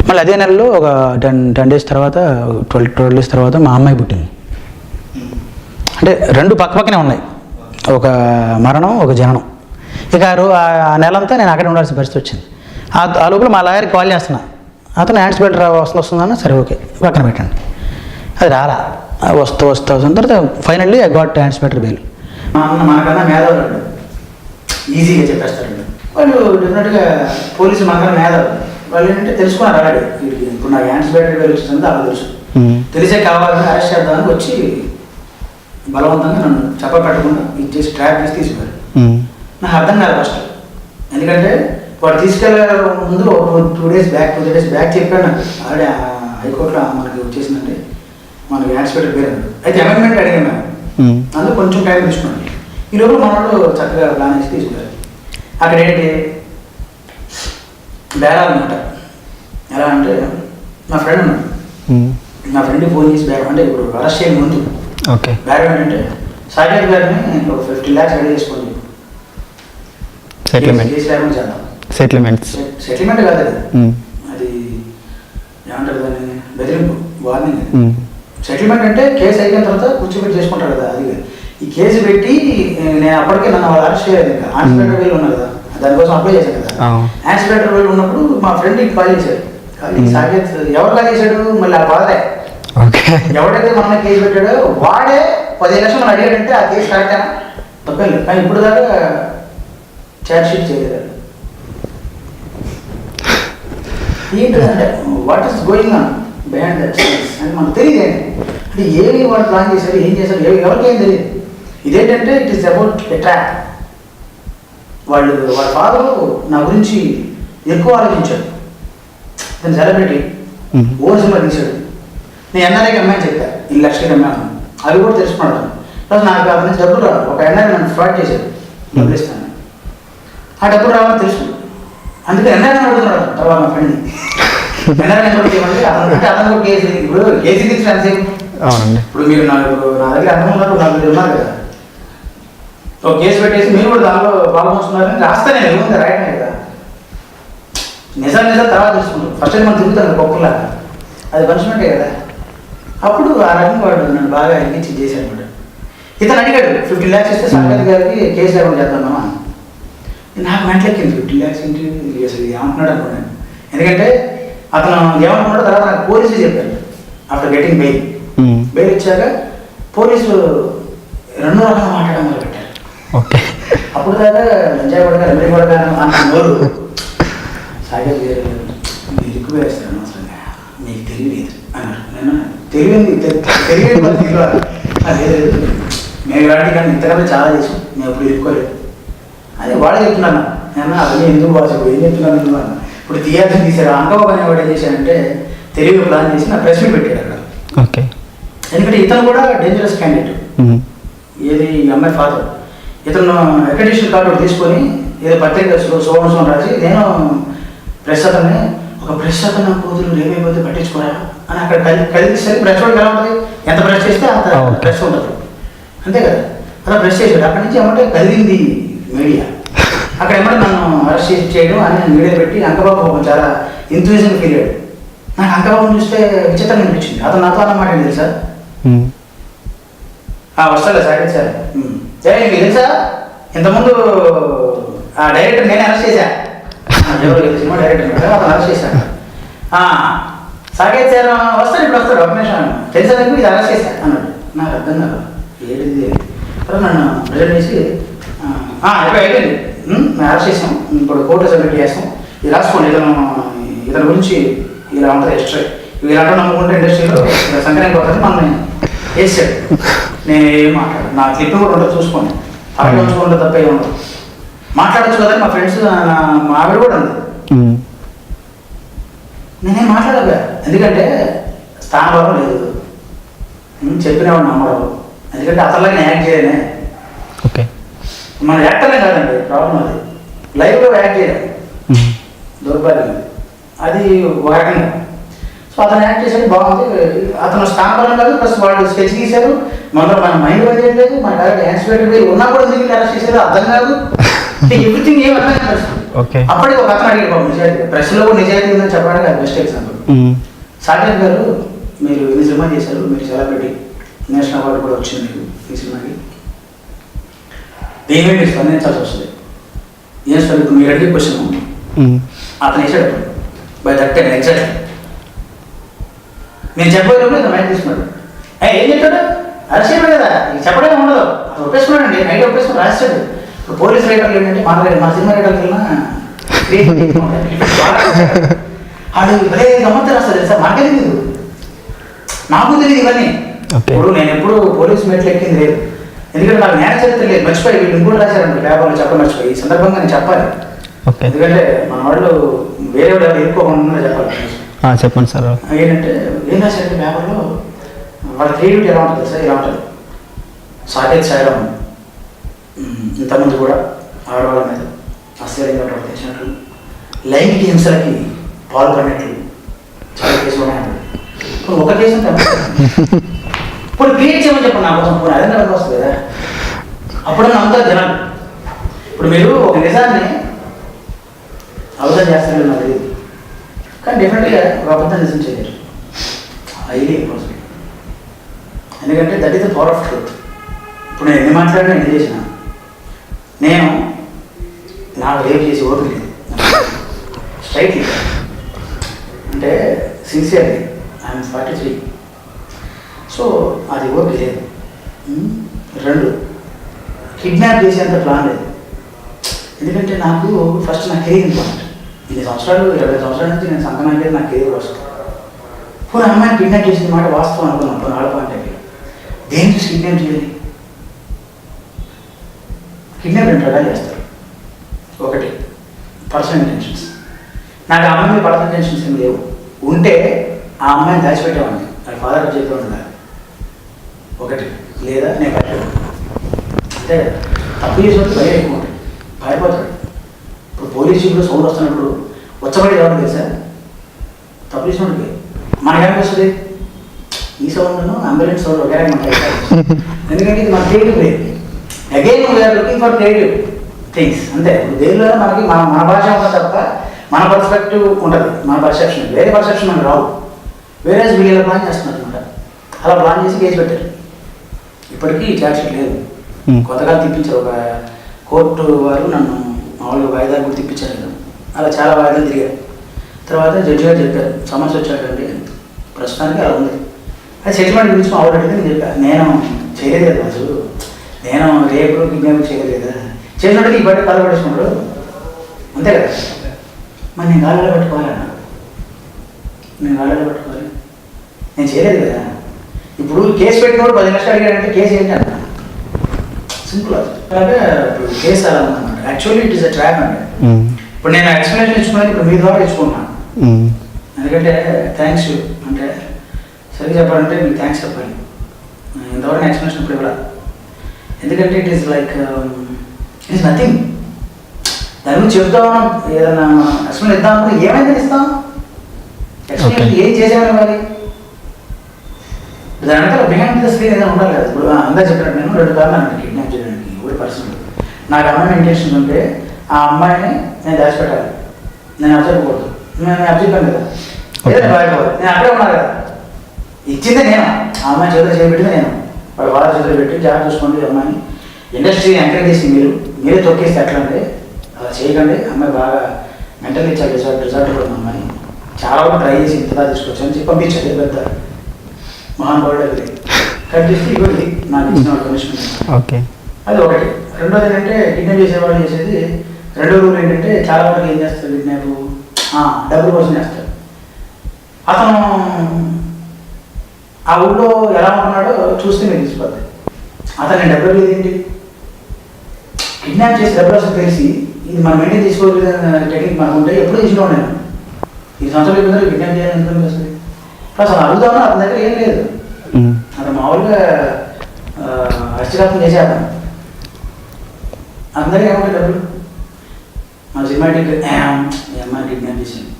మళ్ళీ అదే నెలలో ఒక 10 డేస్ తర్వాత 12 డేస్ తర్వాత మా అమ్మాయి పుట్టింది. అంటే 2 పక్కనే ఉన్నాయి, ఒక మరణం ఒక జననం. ఇక ఆ నెలంతా నేను అక్కడే ఉండాల్సిన పరిస్థితి వచ్చింది. ఆ లోపల మా లాయర్కి కాల్ చేస్తున్నా, అతను యాంటిసిపేటర్ వస్తుందన్న, సరే ఓకే పక్కన పెట్టండి. అది రాలా, వస్తూ తర్వాత finally I got anticipatory bail. మా అన్న మనకన్నా మేధావులు ఈజీగా చెప్పేస్తారండి వాళ్ళు. డెఫినెట్గా పోలీసు మనకన్నా మేధావులు. వాళ్ళు ఏంటంటే తెలుసుకున్నారు ఆల్రెడీ, వీడికి ఇప్పుడు నాకు యాంటిసిపేటరీ బెయిల్ వచ్చింది అలా తెలుసు. తెలిసే కావాలని అరెస్ట్ చేద్దామని వచ్చి బలవంతంగా నన్ను చెప్పపెట్టకుండా ఇచ్చేసి ట్రాక్ చేసి తీసుకున్నారు. నాకు అర్థం కాదు ఫస్ట్, ఎందుకంటే వాడు తీసుకెళ్ళే ముందు 2 days బ్యాక్ చెప్పాడు నాకు. ఆల్రెడీ హైకోర్టులో మనకి వచ్చేసిందంటే మనకి యాంటిసిపేటరీ బెయిల్ అన్నాడు. అయితే అమెండ్మెంట్ అడిగాను మేము, అందులో కొంచెం టైం తీసుకున్నాను. ఈ లోపల మనోళ్ళు చక్కగా ప్లాన్ చేసి తీసుకున్నారు. అక్కడ ఏంటి బేరాలు అనమాట. ఎలా అంటే నా ఫ్రెండ్ ఉన్నాడు, నా ఫ్రెండ్కి ఫోన్ చేసి బేరం అంటే ఇప్పుడు అరెస్ట్ చేయని ముందు బేరం ఏంటంటే సాకేత్ గారిని ఒక 50 lakhs రెడీ చేసుకోండి, కేసు లేకుండా చేద్దాం. సెటిల్మెంట్ కాదు అది, అది ఏమంటారు దాన్ని, బెదిరింపు, వార్నింగ్. సెటిల్మెంట్ అంటే కేసు అయిపోయిన తర్వాత కూర్చోబెట్టి చేసుకుంటారు కదా, అది ఈ కేసు పెట్టి నేను అప్పటికే నన్ను వాళ్ళు అరెస్ట్ చేయలేదు. ఇంకా యాంటిసిపేటరీ బెయిల్ ఉన్నారు కదా, దానికోసం అప్లై చేశాను కదా. యాంటిసిపేటరీ బెయిల్ ఉన్నప్పుడు మా ఫ్రెండ్కి కాల్ చేశాడు. సాకేత్ ఎవరు కాల్ చేశాడు, మళ్ళీ ఆ బాధే. ఎవడైతే మన కేసు పెట్టాడో వాడే 15 లక్షలు అడిగాడంటే ఆ కేసు కరెక్టా తప్పలేదు. కానీ ఇప్పుడు దాకా ఛార్జ్ షీట్ చేయలేదు. ఏంటంటే what is going on behind that అని మనకు తెలియదు. అంటే ఏమి వాళ్ళు ప్లాన్ చేశారు, ఏం చేశారు, ఎవరికి ఏం తెలియదు. ఇదేంటంటే it is about a trap. వాళ్ళ ఫాదర్ నా గురించి ఎక్కువ ఆలోచించాడు. నేను సెలబ్రిటీ ఓన్ సినిమా తీశాడు. నేను ఎన్ఆర్ఐకి అమ్మాయిని చెప్తా 2 లక్షలకి అమ్మాను, అవి కూడా తెలుసుకున్నాడు. ప్లస్ నాకు అతని నుంచి డబ్బులు రావు. ఒక ఎన్ఆర్ఐ నన్ను ఫ్రాడ్ చేశాడు, డబ్బులు ఇస్తాను, ఆ డబ్బులు రావాలని తెలుసు. అందుకే ఎన్ఆర్ఐ అడుగుతున్నాడు తర్వాత మా ఫ్రెండ్ని. ఎన్ఆర్ఐ అతను కూడా కేసు, ఇప్పుడు కేసీ తీసిన అంతసేపు. ఇప్పుడు మీరు నా దగ్గర అర్థం ఉన్నారు, నాకు ఉన్నారు కదా, ఒక కేసు పెట్టేసి మీరు కూడా దానిలో పాల్గొంటున్నారని రాస్తే నేను ఏముంది రాయటమే కదా. నిజాలు తర్వాత తెలుసుకుంటాం. ఫస్ట్ టైం మనం తిరుగుతాను గొప్పలా, అది పనిష్మెంటే కదా. అప్పుడు ఆ రకంగా వాడు నన్ను బాగా ఎక్కించి చేశాను అనమాట. ఇతను అడిగాడు 50 lakhs ఇస్తే సాకేత్ గారికి కేసు లేకుండా చేద్దామా. నాకు మెంటలెక్కింది 50 lakhs ఏంటి అసలు ఏమంటున్నాడు అనుకున్నాను. ఎందుకంటే అతను ఏమనుకున్నాడో తర్వాత నాకు పోలీసులు చెప్పారు. ఆఫ్టర్ గెటింగ్ బెయిల్ ఇచ్చాక పోలీసులు 2 రకాలుగా మాట్లాడడం మొదలు పెట్టారు. అప్పుడు దాకా ఎంజాయ్ పడగా రెమెడీ పడగా అన్న నోరు సాకేత్ గారు మీరు ఎక్కువ వేస్తాను అసలు మీకు తెలియలేదు అన్నారు. నేను తెలియదు లేదు, మేము ఇలాంటి కానీ ఇంతకన్నా చాలా చేసాం, మేము ఎప్పుడు ఎక్కువలేదు అని వాడే చెప్తున్నాను. నేను అవన్నీ ఎందుకు వాచకు ఏం చెప్తున్నాను ఎందుకు అన్న. ఇప్పుడు తీయాల్సింది తీసారు. అంకబాబు అనేవాడు ఏం చేశాడంటే తెలివిగా ప్లాన్ చేసి నా ప్రెస్ మీట్ పెట్టాడు అక్కడ. ఎందుకంటే ఇతను కూడా డేంజరస్ క్యాండిడేట్. ఏది అమ్మాయి ఫాదర్. ఇతను అక్రెడిటేషన్ కార్డు తీసుకొని ఏదో పత్రిక సోమసం రాసి నేను ప్రెస్ అతన్ని ఒక ప్రెస్ అతను కూతురు ఏమైపోతే పట్టించుకోరా అని అక్కడ కలిగిస్తే ప్రెస్ వాడికి ఎలా ఉంటుంది, ఎంత ప్రెస్ చేస్తే అంత ప్రెస్ ఉంటుంది అంతే కదా. అలా ప్రెస్ చేశాడు. అక్కడి నుంచి ఏమంటే కలిగింది మీడియా. అక్కడ ఏమంటే నన్ను అరెస్ట్ చేయడం అని నేను మీడియా పెట్టి అంకబాబు చాలా ఎంతూజిజంగా ఫీల్ అయ్యాడు. నాకు అంకబాబుని చూస్తే విచిత్రంగా అనిపించింది. అతను నాతో అన్నమాట ఏంటి తెలుసా, వస్తాలే సాకేత్ సార్ మీకు తెలుసా ఇంతకుముందు ఆ డైరెక్టర్ నేనే అరెస్ట్ చేశా, సినిమా డైరెక్టర్ అతను అరెస్ట్ చేశాను. సాకేత్ సార్ వస్తాడు, ఇప్పుడు వస్తాడు, ఒక నిమిషం తెలుసా నీకు ఇది అరెస్ట్ చేశాను అన్నాడు. నాకు అర్థం కాదు ఏంటిది. నన్ను ప్రజెంట్ చేసి ఇప్పుడు అయిపోయింది, మేము అరెస్ట్ చేసాం, ఇప్పుడు కోర్టు సబ్మిట్ చేస్తాం, ఇది రాసుకోండి, ఇతని గురించి ఇలా ఉంటుంది హిస్టరీ, ఇలాంటి నమ్ముకుంటే ఇండస్ట్రీలో సంక్రాంతి వస్తుంది మనం వేసాడు. నేను ఏం మాట్లాడు, నా క్లిప్ కూడా ఉంటుంది చూసుకోండి, అక్కడ ఉంచుకుంటే తప్ప ఏమి ఉండదు, మాట్లాడచ్చు కదా. మా ఫ్రెండ్స్ మా ఆవిడ కూడా ఉంది. నేనేం మాట్లాడగా, ఎందుకంటే స్థానభావం లేదు, చెప్పినవాడు నమ్మడం. ఎందుకంటే అతనిలాగా నేను యాక్ట్ చేయలేనే, మన యాక్టర్లే కాదండి ప్రాబ్లం, అది లైవ్లో యాక్ట్ చేయడం దౌర్భాగ్యం, అది ఒక రకంగా. సో అతను యాక్ట్ చేసేది బాగుంది, అతను స్థానబలం కాదు, ప్లస్ వాళ్ళు స్కెచ్ గీశారు, మన మైండ్ పని చేయట్లేదు, మన డైరెక్ట్ యాంటిసిపేటరీ ఉన్నా కూడా ఎందుకు అరెస్ట్ చేశారు అర్థం కాదు. ఎవ్రీథింగ్ ఏం అర్థం కాదు. ఓకే. అప్పటికి ఒక అతను అడిగాడు నిజాయితీ, ప్రెస్లో కూడా నిజాయితీ ఉందని చెప్పడానికి అది బెస్ట్ ఎగ్జాంపుల్. సాకేత్ గారు మీరు ఇన్ని సినిమా చేశారు, మీరు సెలబ్రిటీ, నేషనల్ అవార్డు కూడా వచ్చింది మీకు ఈ సినిమాకి, దీని మీద మీరు స్పందించాల్సి వస్తుంది. ఏం సార్ ఇప్పుడు మీరు అడిగే క్వశ్చన్ అతను వేసాడు బై దట్ టైం ఎగ్జాక్ట్. నేను చెప్పేటప్పుడు ఇతను మైండ్ తీసుకున్నాడు. ఏం చెప్పాడు? అరెస్ట్ చేయడు కదా, చెప్పడమే ఉండదు, అతను ఒప్పేసుకున్నాడండి, నైట్ ఒప్పేసుకుని రాశాడు. ఇప్పుడు పోలీస్ రైటర్లు ఏంటంటే మా సినిమా రైటర్కి వెళ్ళినా వాడు భలే గమ్మత్తు రాస్తారు తెలుసా, మాకే తెలియదు, నాకు తెలియదు ఇవన్నీ. ఇప్పుడు నేను ఎప్పుడు పోలీస్ మెట్లు ఎక్కింది లేదు, ఎందుకంటే నాకు న్యాయ చరిత్ర లేదు, మర్చిపోయి వీళ్ళు ఇంకోటి రాశారండి పేపర్లో చెప్పడం మర్చిపోయి. ఈ సందర్భంగా నేను చెప్పాలి, ఎందుకంటే మన వాళ్ళు వేరే వాళ్ళు ఎవరు ఎదుర్కోకుండా చెప్పాలి. చెప్పండి సార్. ఏంటంటే ఏం రాశారంటే పేపర్లో వాళ్ళ క్రియేటివిటీ ఎలా ఉంటుంది సార్, ఇలా ఉంటుంది. సాకేత్ సైరామ్ ఇంతమంది కూడా ఆడవాళ్ళ మీద అశ్చర్యంగా ప్రవర్తించినట్లు, లైంగిక హింసలకి పాల్పడినట్లు చాలా కేసులు ఉన్నాయి. ఇప్పుడు ఒక కేసు అంటే ఇప్పుడు క్రియేట్ చేయమని చెప్పండి నా కోసం, పోనీ అదే నాకు వస్తుంది కదా, అప్పుడు అంతా జనాలు. ఇప్పుడు మీరు ఒక నిజాన్ని అబద్ధం చేస్తారని నాకు తెలియదు, కానీ డెఫినెట్గా ఒక అబద్ధం నిజం చేయలేరు, హైలీ ఇంపాసిబుల్. ఎందుకంటే that is the power of truth. ఇప్పుడు నేను ఎన్ని మాట్లాడినా ఎన్ని చేసినా నేను నాకు రేపు చేసి ఓపిక లేదు, స్ట్రైట్లీ అంటే సిన్సియర్లీ ఐఎమ్ 43. సో అది ఓపిక లేదు. 2 కిడ్నాప్ చేసేంత ప్లాన్ లేదు, ఎందుకంటే నాకు ఫస్ట్ నా కెరీర్ ఇంపార్టెంట్. 20 సంవత్సరాల నుంచి నేను సంకనానికి నా కెరీర్ వస్తుంది. పోనీ అమ్మాయిని కిడ్నాప్ చేసిన మాట వాస్తవం అనుకున్నాను, పోనీ ఆడపాంటే దేని చూసి కిడ్నాప్ చేయాలి? కిడ్నాప్ 2 రకాలు చేస్తారు. ఒకటి పర్సనల్ ఇంటెన్షన్స్, నాకు ఆ అమ్మాయి మీద పర్సనల్ ఇంటెన్షన్స్ ఏమి లేవు, ఉంటే ఆ అమ్మాయిని దాచిపెట్టేవాడిని, నాకు ఫాదర్ చేతిలో ఉండాలి ఒకటి, లేదా నేను పెట్టాను అంతే కదా. తప్పు చేసినప్పుడు భయం ఎక్కువ ఉంటుంది, భయపోతాడు. ఇప్పుడు పోలీస్ జీపులో సౌండ్ వస్తున్నప్పుడు వచ్చబడి రావడం తెలుసా, తప్పు చేసినప్పుడు మనకేమి వస్తుంది, ఈ సౌండ్ అంబులెన్స్ సౌండ్ ఒకే మనకి, ఎందుకంటే ఇది మన క్రియేటివ్ లేదు. Again we're looking for creative things అంతే. ఇప్పుడు దేనిలో మనకి మన భాష ఉంటుంది తప్ప మన పర్స్పెక్టివ్ ఉంటుంది, మన పర్సెప్షన్, వేరే పర్సెప్షన్ మనకు రావు. వేరే వీళ్ళు ప్లాన్ చేస్తున్నారు అనమాట, అలా ప్లాన్ చేసి కేసు పెట్టారు. ఇప్పటికీ ఛార్జ్ షీట్ లేదు, కొత్తగా తిప్పించారు. ఒక కోర్టు వారు నన్ను మామూలుగా వాయిదాలు కూడా తిప్పించారు కదా, అలా చాలా వాయిదాలు తిరిగారు. తర్వాత జడ్జి గారు చెప్పారు సమస్య వచ్చాకండి, ప్రస్తుతానికి అలా ఉంది. అది సెటిల్మెంట్ గురించి మామూలు అడిగితే నేను చెప్పాను, నేను చేయలేదు కదా అసలు, నేను రేపు కిడ్నాప్ చేయలేదు కదా, చేసినట్టుగా ఈ బట్టి కాలు పడేసుకున్నాడు అంతే కదా. మరి నేను గాలిలో పెట్టుకోవాలన్నా, నేను గాలిలో పెట్టుకోవాలి, నేను చేయలేదు కదా. ఇప్పుడు కేసు పెట్టినప్పుడు 10 లక్షలు అడిగాడంటే కేసు ఏంటి అన్న, సింపుల్. అలాగే ఇప్పుడు కేసు అలా ఉందన్నమాట. Actually it is a trap అండి. ఇప్పుడు నేను ఎక్స్ప్లెనేషన్ ఇచ్చుకున్నది ఇప్పుడు మీ ద్వారా ఇచ్చుకున్నాను, ఎందుకంటే థ్యాంక్స్ అంటే సరిగ్గా చెప్పాలంటే మీకు థ్యాంక్స్ చెప్పాలి. ఇంతవరకు ఎక్స్ప్లెనేషన్ ఇప్పుడు ఇవ్వాలి, ఎందుకంటే it is like it is nothing. దాని గురించి చెప్తామన్నా ఏదైనా ఎక్స్ప్లెయిన్ ఇద్దామని ఏమైందని ఇస్తాం, ఎక్స్ప్లెయిన్ ఏం చేసామని మరి దాని వెనకాల బిహైండ్ ద స్క్రీన్ ఏదైనా ఉండాలి కదా. ఇప్పుడు అందా చెప్పినట్టు నేను 2 కారణాలు కిడ్నాప్ చేయడానికి. ఒకటి పర్సనల్, నాకు అమ్మాయిని ఇంటెన్షన్ ఉంటే ఆ అమ్మాయిని నేను దాచిపెట్టాలి, నేను అబ్జర్వకూడదు, నేను అబ్జర్వాను కదా, ఏదైనా బాగుపోవాలి, నేను అక్కడే ఉన్నాను కదా, ఇచ్చిందే నేను, ఆ అమ్మాయి చేతులు చేయబెట్టింది నేను, వాడు వాళ్ళ చేతులు పెట్టి జాగ్రత్త చూసుకోండి అమ్మాయిని. ఇండస్ట్రీ ఎంకరేజ్ చేసి మీరే తొక్కేస్తే ఎట్లా అంటే అలా చేయకండి, అమ్మాయి బాగా మెంటల్లీ చాలా రిజల్ట్ కూడా ఉంది, అమ్మాయి చాలా వరకు ట్రై చేసి ఇంతగా తీసుకొచ్చాను చెప్పి పంపించాలి. పెద్ద మహానుభావుడు అది కట్ చేసి ఇవ్వండి నాకు ఇచ్చిన పనిష్మెంట్. ఓకే, అది ఒకటి. రెండోది ఏంటంటే కిడ్నాప్ చేసేవాళ్ళు చేసేది రెండో రూల్ ఏంటంటే చాలా వరకు ఏం చేస్తారు, కిడ్నాప్ డబ్బుల కోసం చేస్తారు. అతను ఆ ఊళ్ళో ఎలా ఉంటున్నాడో చూస్తే మీరు తీసుకోవాలి. అతను డబ్బులు లేదు ఏంటి, కిడ్నాప్ చేసి డబ్బులు అసలు తెలిసి ఇది మనం మెయింటైన్ చేసుకోవాలి టెక్నిక్ మనకు ఉంటే ఎప్పుడూ తీసుకున్నాను నేను. ఈ సంవత్సరాల కింద కిడ్నాప్ చేయాలని ఎందుకు వస్తుంది, ప్లస్ అసలు అడుగుతామన్నా అతని దగ్గర ఏం లేదు, అతను మామూలుగా అర్చకాత్మ చేసేద్దాం, అతని దగ్గర ఏమంటే డబ్బులు మన సినిమాటిక్ అమ్మాయి కిడ్నాప్ చేసింది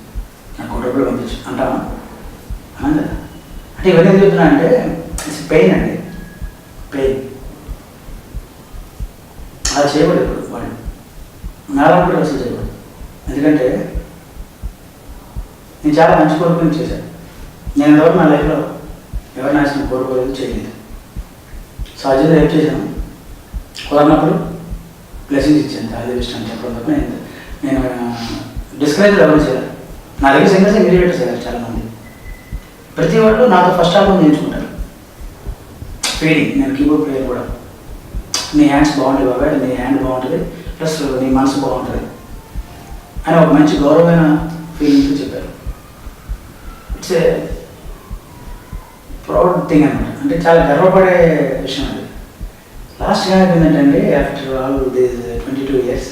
నాకు డబ్బులు పంపించు అంటామా కదా. అంటే ఇవన్నీ ఏం చెప్తున్నా అంటే ఇట్స్ పెయిన్ అండి, పెయిన్. అలా చేయకూడదు ఇప్పుడు వాడు నాలుగు కూడా అసలు చేయకూడదు. ఎందుకంటే నేను చాలా మంచి కోరుకుని చేశాను. నేను ఎవరు నా లైఫ్లో ఎవరు నాశనం కోరుకోలేదు, చేయలేదు. సహజంగా ఏం చేశాను, కుదరినప్పుడు బ్లెస్సింగ్స్ ఇచ్చాను, చాలా ఇష్టం చెప్పడం తప్ప నేను డిస్కరేజ్ ఎవరు చేయాలి. నా దగ్గర సింగర్స్ ఇమీడియేట్ చేయాలి చాలామంది. ప్రతి వాళ్ళు నాతో ఫస్ట్ ఆల్బమ్ నేర్చుకుంటారు. ఫీడింగ్, నేను కీబోర్డ్ ప్లేయర్ కూడా. నీ హ్యాండ్స్ బాగుంటుంది బాబాయ్, నీ హ్యాండ్ బాగుంటుంది, ప్లస్ నీ మనసు బాగుంటుంది అని ఒక మంచి గౌరవమైన ఫీలింగ్తో చెప్పారు. ఇట్స్ ఏ ప్రౌడ్ థింగ్ అనమాట. అంటే చాలా గర్వపడే విషయం అది. లాస్ట్గా ఏంటంటే after all these 22 years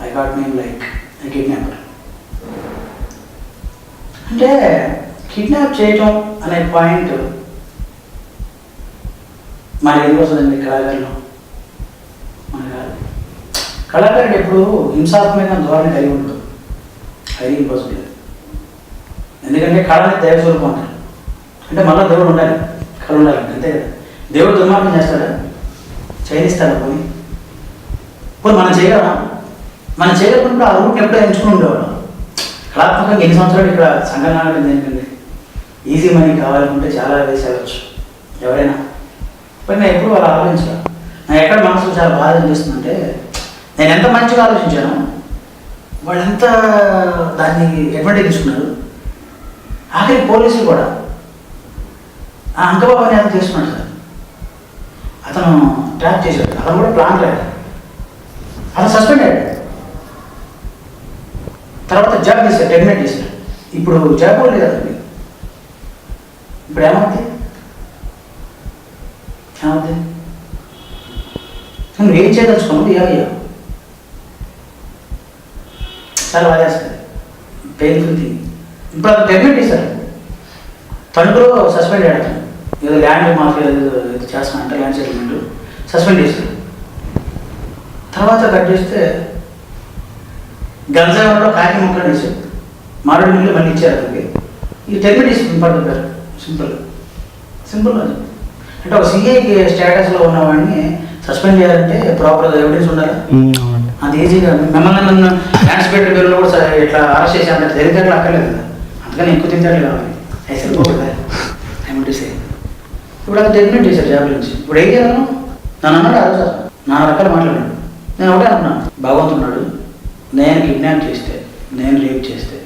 I got name like I kidnapper. అంటే కిడ్నాప్ చేయటం అనే పాయింట్ మరి ఏం వస్తుందండి కళాకారులు? మన కాదు. కళాకారుడు ఎప్పుడు హింసాత్మకమైన ధోరణి కలిగి ఉండదు, హైలీ ఇంపాసిబుల్. ఎందుకంటే కళని దైవ స్వరూపం అంటారు. అంటే మళ్ళీ దేవుడు ఉండాలి, కళ ఉండాలి, అంతే కదా. దేవుడు దుర్మార్గం చేస్తాడా? చైనిస్తాడా? పోనీ మనం చేయగలరా? మనం చేయగలిగినప్పుడు ఆ రూట్ని ఎప్పుడో ఎంచుకుని ఉండేవాడు. కళాత్మకంగా ఎన్ని సంవత్సరాలు ఇక్కడ సంఘటన ఏంటంటే ఈజీ మనీ కావాలనుకుంటే చాలా వేసి వెళ్ళచ్చు ఎవరైనా. కానీ నేను ఎప్పుడు వాళ్ళు ఆలోచించాను. నాకు ఎక్కడ మనసు చాలా బాధ అనిపిస్తుందంటే, నేను ఎంత మంచిగా ఆలోచించాను, వాళ్ళు ఎంత దాన్ని అడ్వాంటేజ్ తీసుకున్నారు. ఆఖరి పోలీసులు కూడా ఆ అంకబాబు అని అతను తీసుకున్నాడు సార్. అతను ట్రాప్ చేశాడు, అతను కూడా ప్లాన్ లేదు, అతను సస్పెండ్ అయ్యాడు. తర్వాత జాబ్ చేశాడు, టెర్మినేట్ చేశాడు. ఇప్పుడు జాబ్ కూడా లేదు అతనికి. ఇప్పుడు ఏమవుతుంది? నువ్వు ఏం చేయదలుచుకున్నావు? ఏమయ్యా? చాలా బాధేస్తుంది, పెయిన్ఫుల్ థింగ్. ఇప్పుడు అతను టెర్మినేట్ చేశారు, తణుకులో సస్పెండ్ అయ్యాడు. ఏదో ల్యాండ్ మాఫియా ఏదో చేస్తున్నా అంటే ల్యాండ్ సెటిల్మెంట్ సస్పెండ్ చేశారు. తర్వాత కట్ చేస్తే గంజాయిలో కాకి ముక్కలు వేసారు, మారేడు మిల్లు మళ్ళీ ఇచ్చారు అతనికి. ఇది టెర్మినేట్ చేసి పడుతుంటారు. సింపుల్ అది. అంటే ఒక సిఐకి స్టేటస్లో ఉన్నవాడిని సస్పెండ్ చేయాలంటే ప్రాపర్ ఎవిడెన్స్ ఉండాలి. అది ఈజీగా మిమ్మల్ని నన్ను ట్రాన్స్పేటర్ బిల్లు కూడా ఇట్లా అరెస్ట్ చేసి అంటే తెలివితేటలు అక్కర్లేదు కదా, అందుకని ఎక్కువ తెలివితేటలు కావాలి. అసలు పోతుందా ఏమంటే ఇప్పుడు అది టెర్మినేట్ చేశారు జాబ్ నుంచి. ఇప్పుడు ఏం చేయాలను? నన్ను అన్నాడు ఆ రోజు, 4 రకాలు మాట్లాడాడు. నేను ఒకటే అనుకున్నాను, భగవంతున్నాడు, నేను కిడ్నాప్ చేస్తే, నేను రేప్ చేస్తే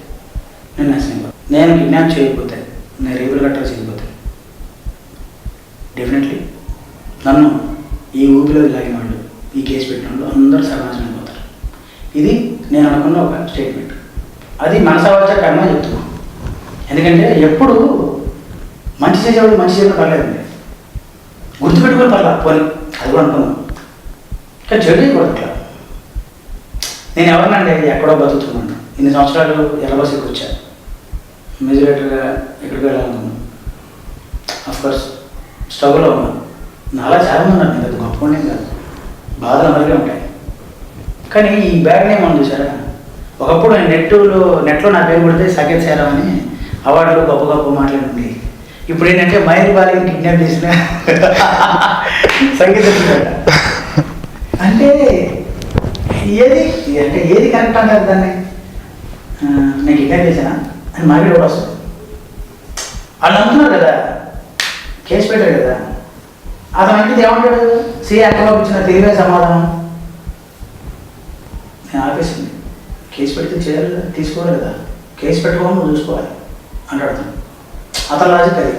నేను నచ్చిన, నేను కిడ్నాప్ చేయకపోతే, నేను రేపులు గట్రా చేయకపోతే డెఫినెట్లీ నన్ను ఈ ఊపిలో లాగిన వాళ్ళు, ఈ కేసు పెట్టిన వాళ్ళు అందరూ సర్వనాశనం అయిపోతారు. ఇది నేను అనుకున్న ఒక స్టేట్మెంట్. అది మనసావచ్చా కర్మ చెప్తున్నాను. ఎందుకంటే ఎప్పుడు మంచి చేసేవాడు మంచి చేయడం పర్లేదండి, గుర్తుపెట్టుకుని పర్లేదు, పోనీ అది కూడా అనుకున్నాను. కానీ చెడు చేయకూడదు. అట్లా నేను ఎవరినండి ఎక్కడో బతుకుతున్నాను, ఇన్ని సంవత్సరాలు ఎల్లబస్సుకి వచ్చాను, మెజరేటర్గా ఎక్కడికి వెళ్ళాలనుకున్నాను. అఫ్కోర్స్ స్ట్రగుల్లో ఉన్నాను. నాలా చాలా ఉన్నారు, నేను అది గొప్పనే కాదు, బాధలు అందరికీ ఉంటాయి. కానీ ఈ బ్యాడ్ నేమ్ అని చూసారా, ఒకప్పుడు నేను నెట్లో నా పేరు కొడితే సకేత్ సైరామ్ అని అవార్డులు గొప్ప గొప్ప మాట్లాడింది. ఇప్పుడు ఏంటంటే మైర్ బాలిని కిడ్నాప్ చేసిన సంగీత అంటే ఏది కరెక్ట్ అంటారు దాన్ని? నేను కిడ్నాప్ చేశానా అని మాట్లాడి కూడా వస్తుంది. వాళ్ళు అంటున్నారు కదా, కేసు పెట్టాడు కదా, అతను అంటే ఏమంటాడు? అక్కబాబు ఇచ్చిన తెలివే సమాధానం, నేను ఆపేసింది. కేసు పెడితే చేయాలి కదా, తీసుకోవాలి కదా, కేసు పెట్టుకోవాలి, నువ్వు చూసుకోవాలి అంటాడు అతను లాజిక్ అది.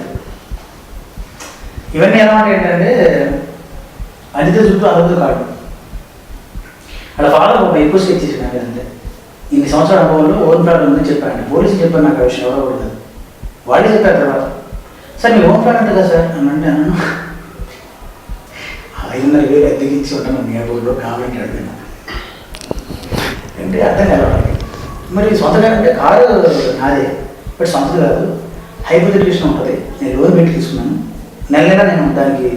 ఇవన్నీ ఎలా ఏంటంటే అదితో చుట్టూ అదొద్దు కాదు. అలా ఫాదర్ ఒక ఎక్కువ స్టేజ్ చేసాడు అంతే. ఇన్ని సంవత్సరాల అనుభవంలో ఓన్ ప్రాబ్లం ఉందని చెప్పాడు. పోలీసులు చెప్పారు నాకు ఆ విషయం, ఎవరో కూడా వాళ్ళే చెప్పారు. తర్వాత సార్ మీ ఓన్ ప్రాబ్లం కదా సార్ అని అంటే అన్నాను, 5,500 అద్దెకిచ్చి ఉంటాను మీ ఊళ్ళో కామెంట్ అడిగినా అంటే అర్థం కాదు. మరి సొంతగా అంటే కారు నాదే, బట్ సొంతది కాదు, హైపోథెటికేషన్ ఉంటుంది. నేను లోన్ పెట్టి తీసుకున్నాను, నెల నేను దానికి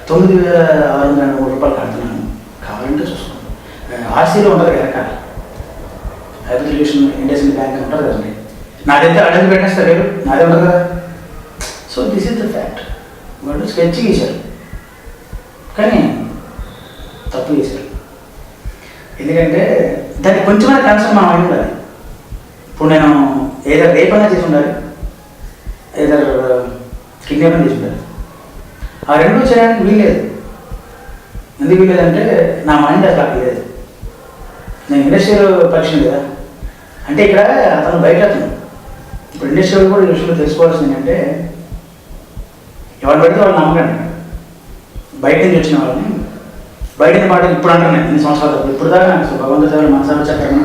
9,603 రూపాయలు కడుతున్నాను, కావాలంటే చూసుకున్నాను. ఆర్సీలో ఉంటుంది కదా కాదు, హైపోథెటికేషన్ ఇండస్ట్రియల్ బ్యాంక్ ఉంటుంది కదండి, నాదైతే అడిగి పెట్టేస్తారు రేపు నాదే ఉంటుంది కదా. So this is the fact. వాళ్ళు స్కెచ్ గీశారు కానీ తప్పు చేశారు. ఎందుకంటే దానికి కొంచెమైనా కన్సర్న్ మనం అయి ఉండాలి. ఇప్పుడు నేను ఏదైనా రేప్ అయినా చేసి ఉండాలి, ఏదైనా కిడ్నాప్ అయినా చేసి ఉండాలి. ఆ రెండూ చేయడానికి వీల్లేదు. ఎందుకు వీల్లేదంటే నా మైండ్ అసలు అక్కడ లేదు. నేను ఇండస్ట్రియల్ పరీక్షను కదా, అంటే ఇక్కడ అతను బయట అతను. ఇప్పుడు ఇండస్ట్రియల్ కూడా ఈ విషయంలో తెలుసుకోవాల్సింది ఏంటంటే ఎవరు పెడితే వాళ్ళు నమ్మకండి. బయట నుంచి వచ్చిన వాళ్ళని బయట మాట ఇప్పుడు అంటాను నేను 2 సంవత్సరాల తప్ప ఇప్పుడు దాకా నాకు భగవంతుడి దగ్గర మనసాలు చక్కగా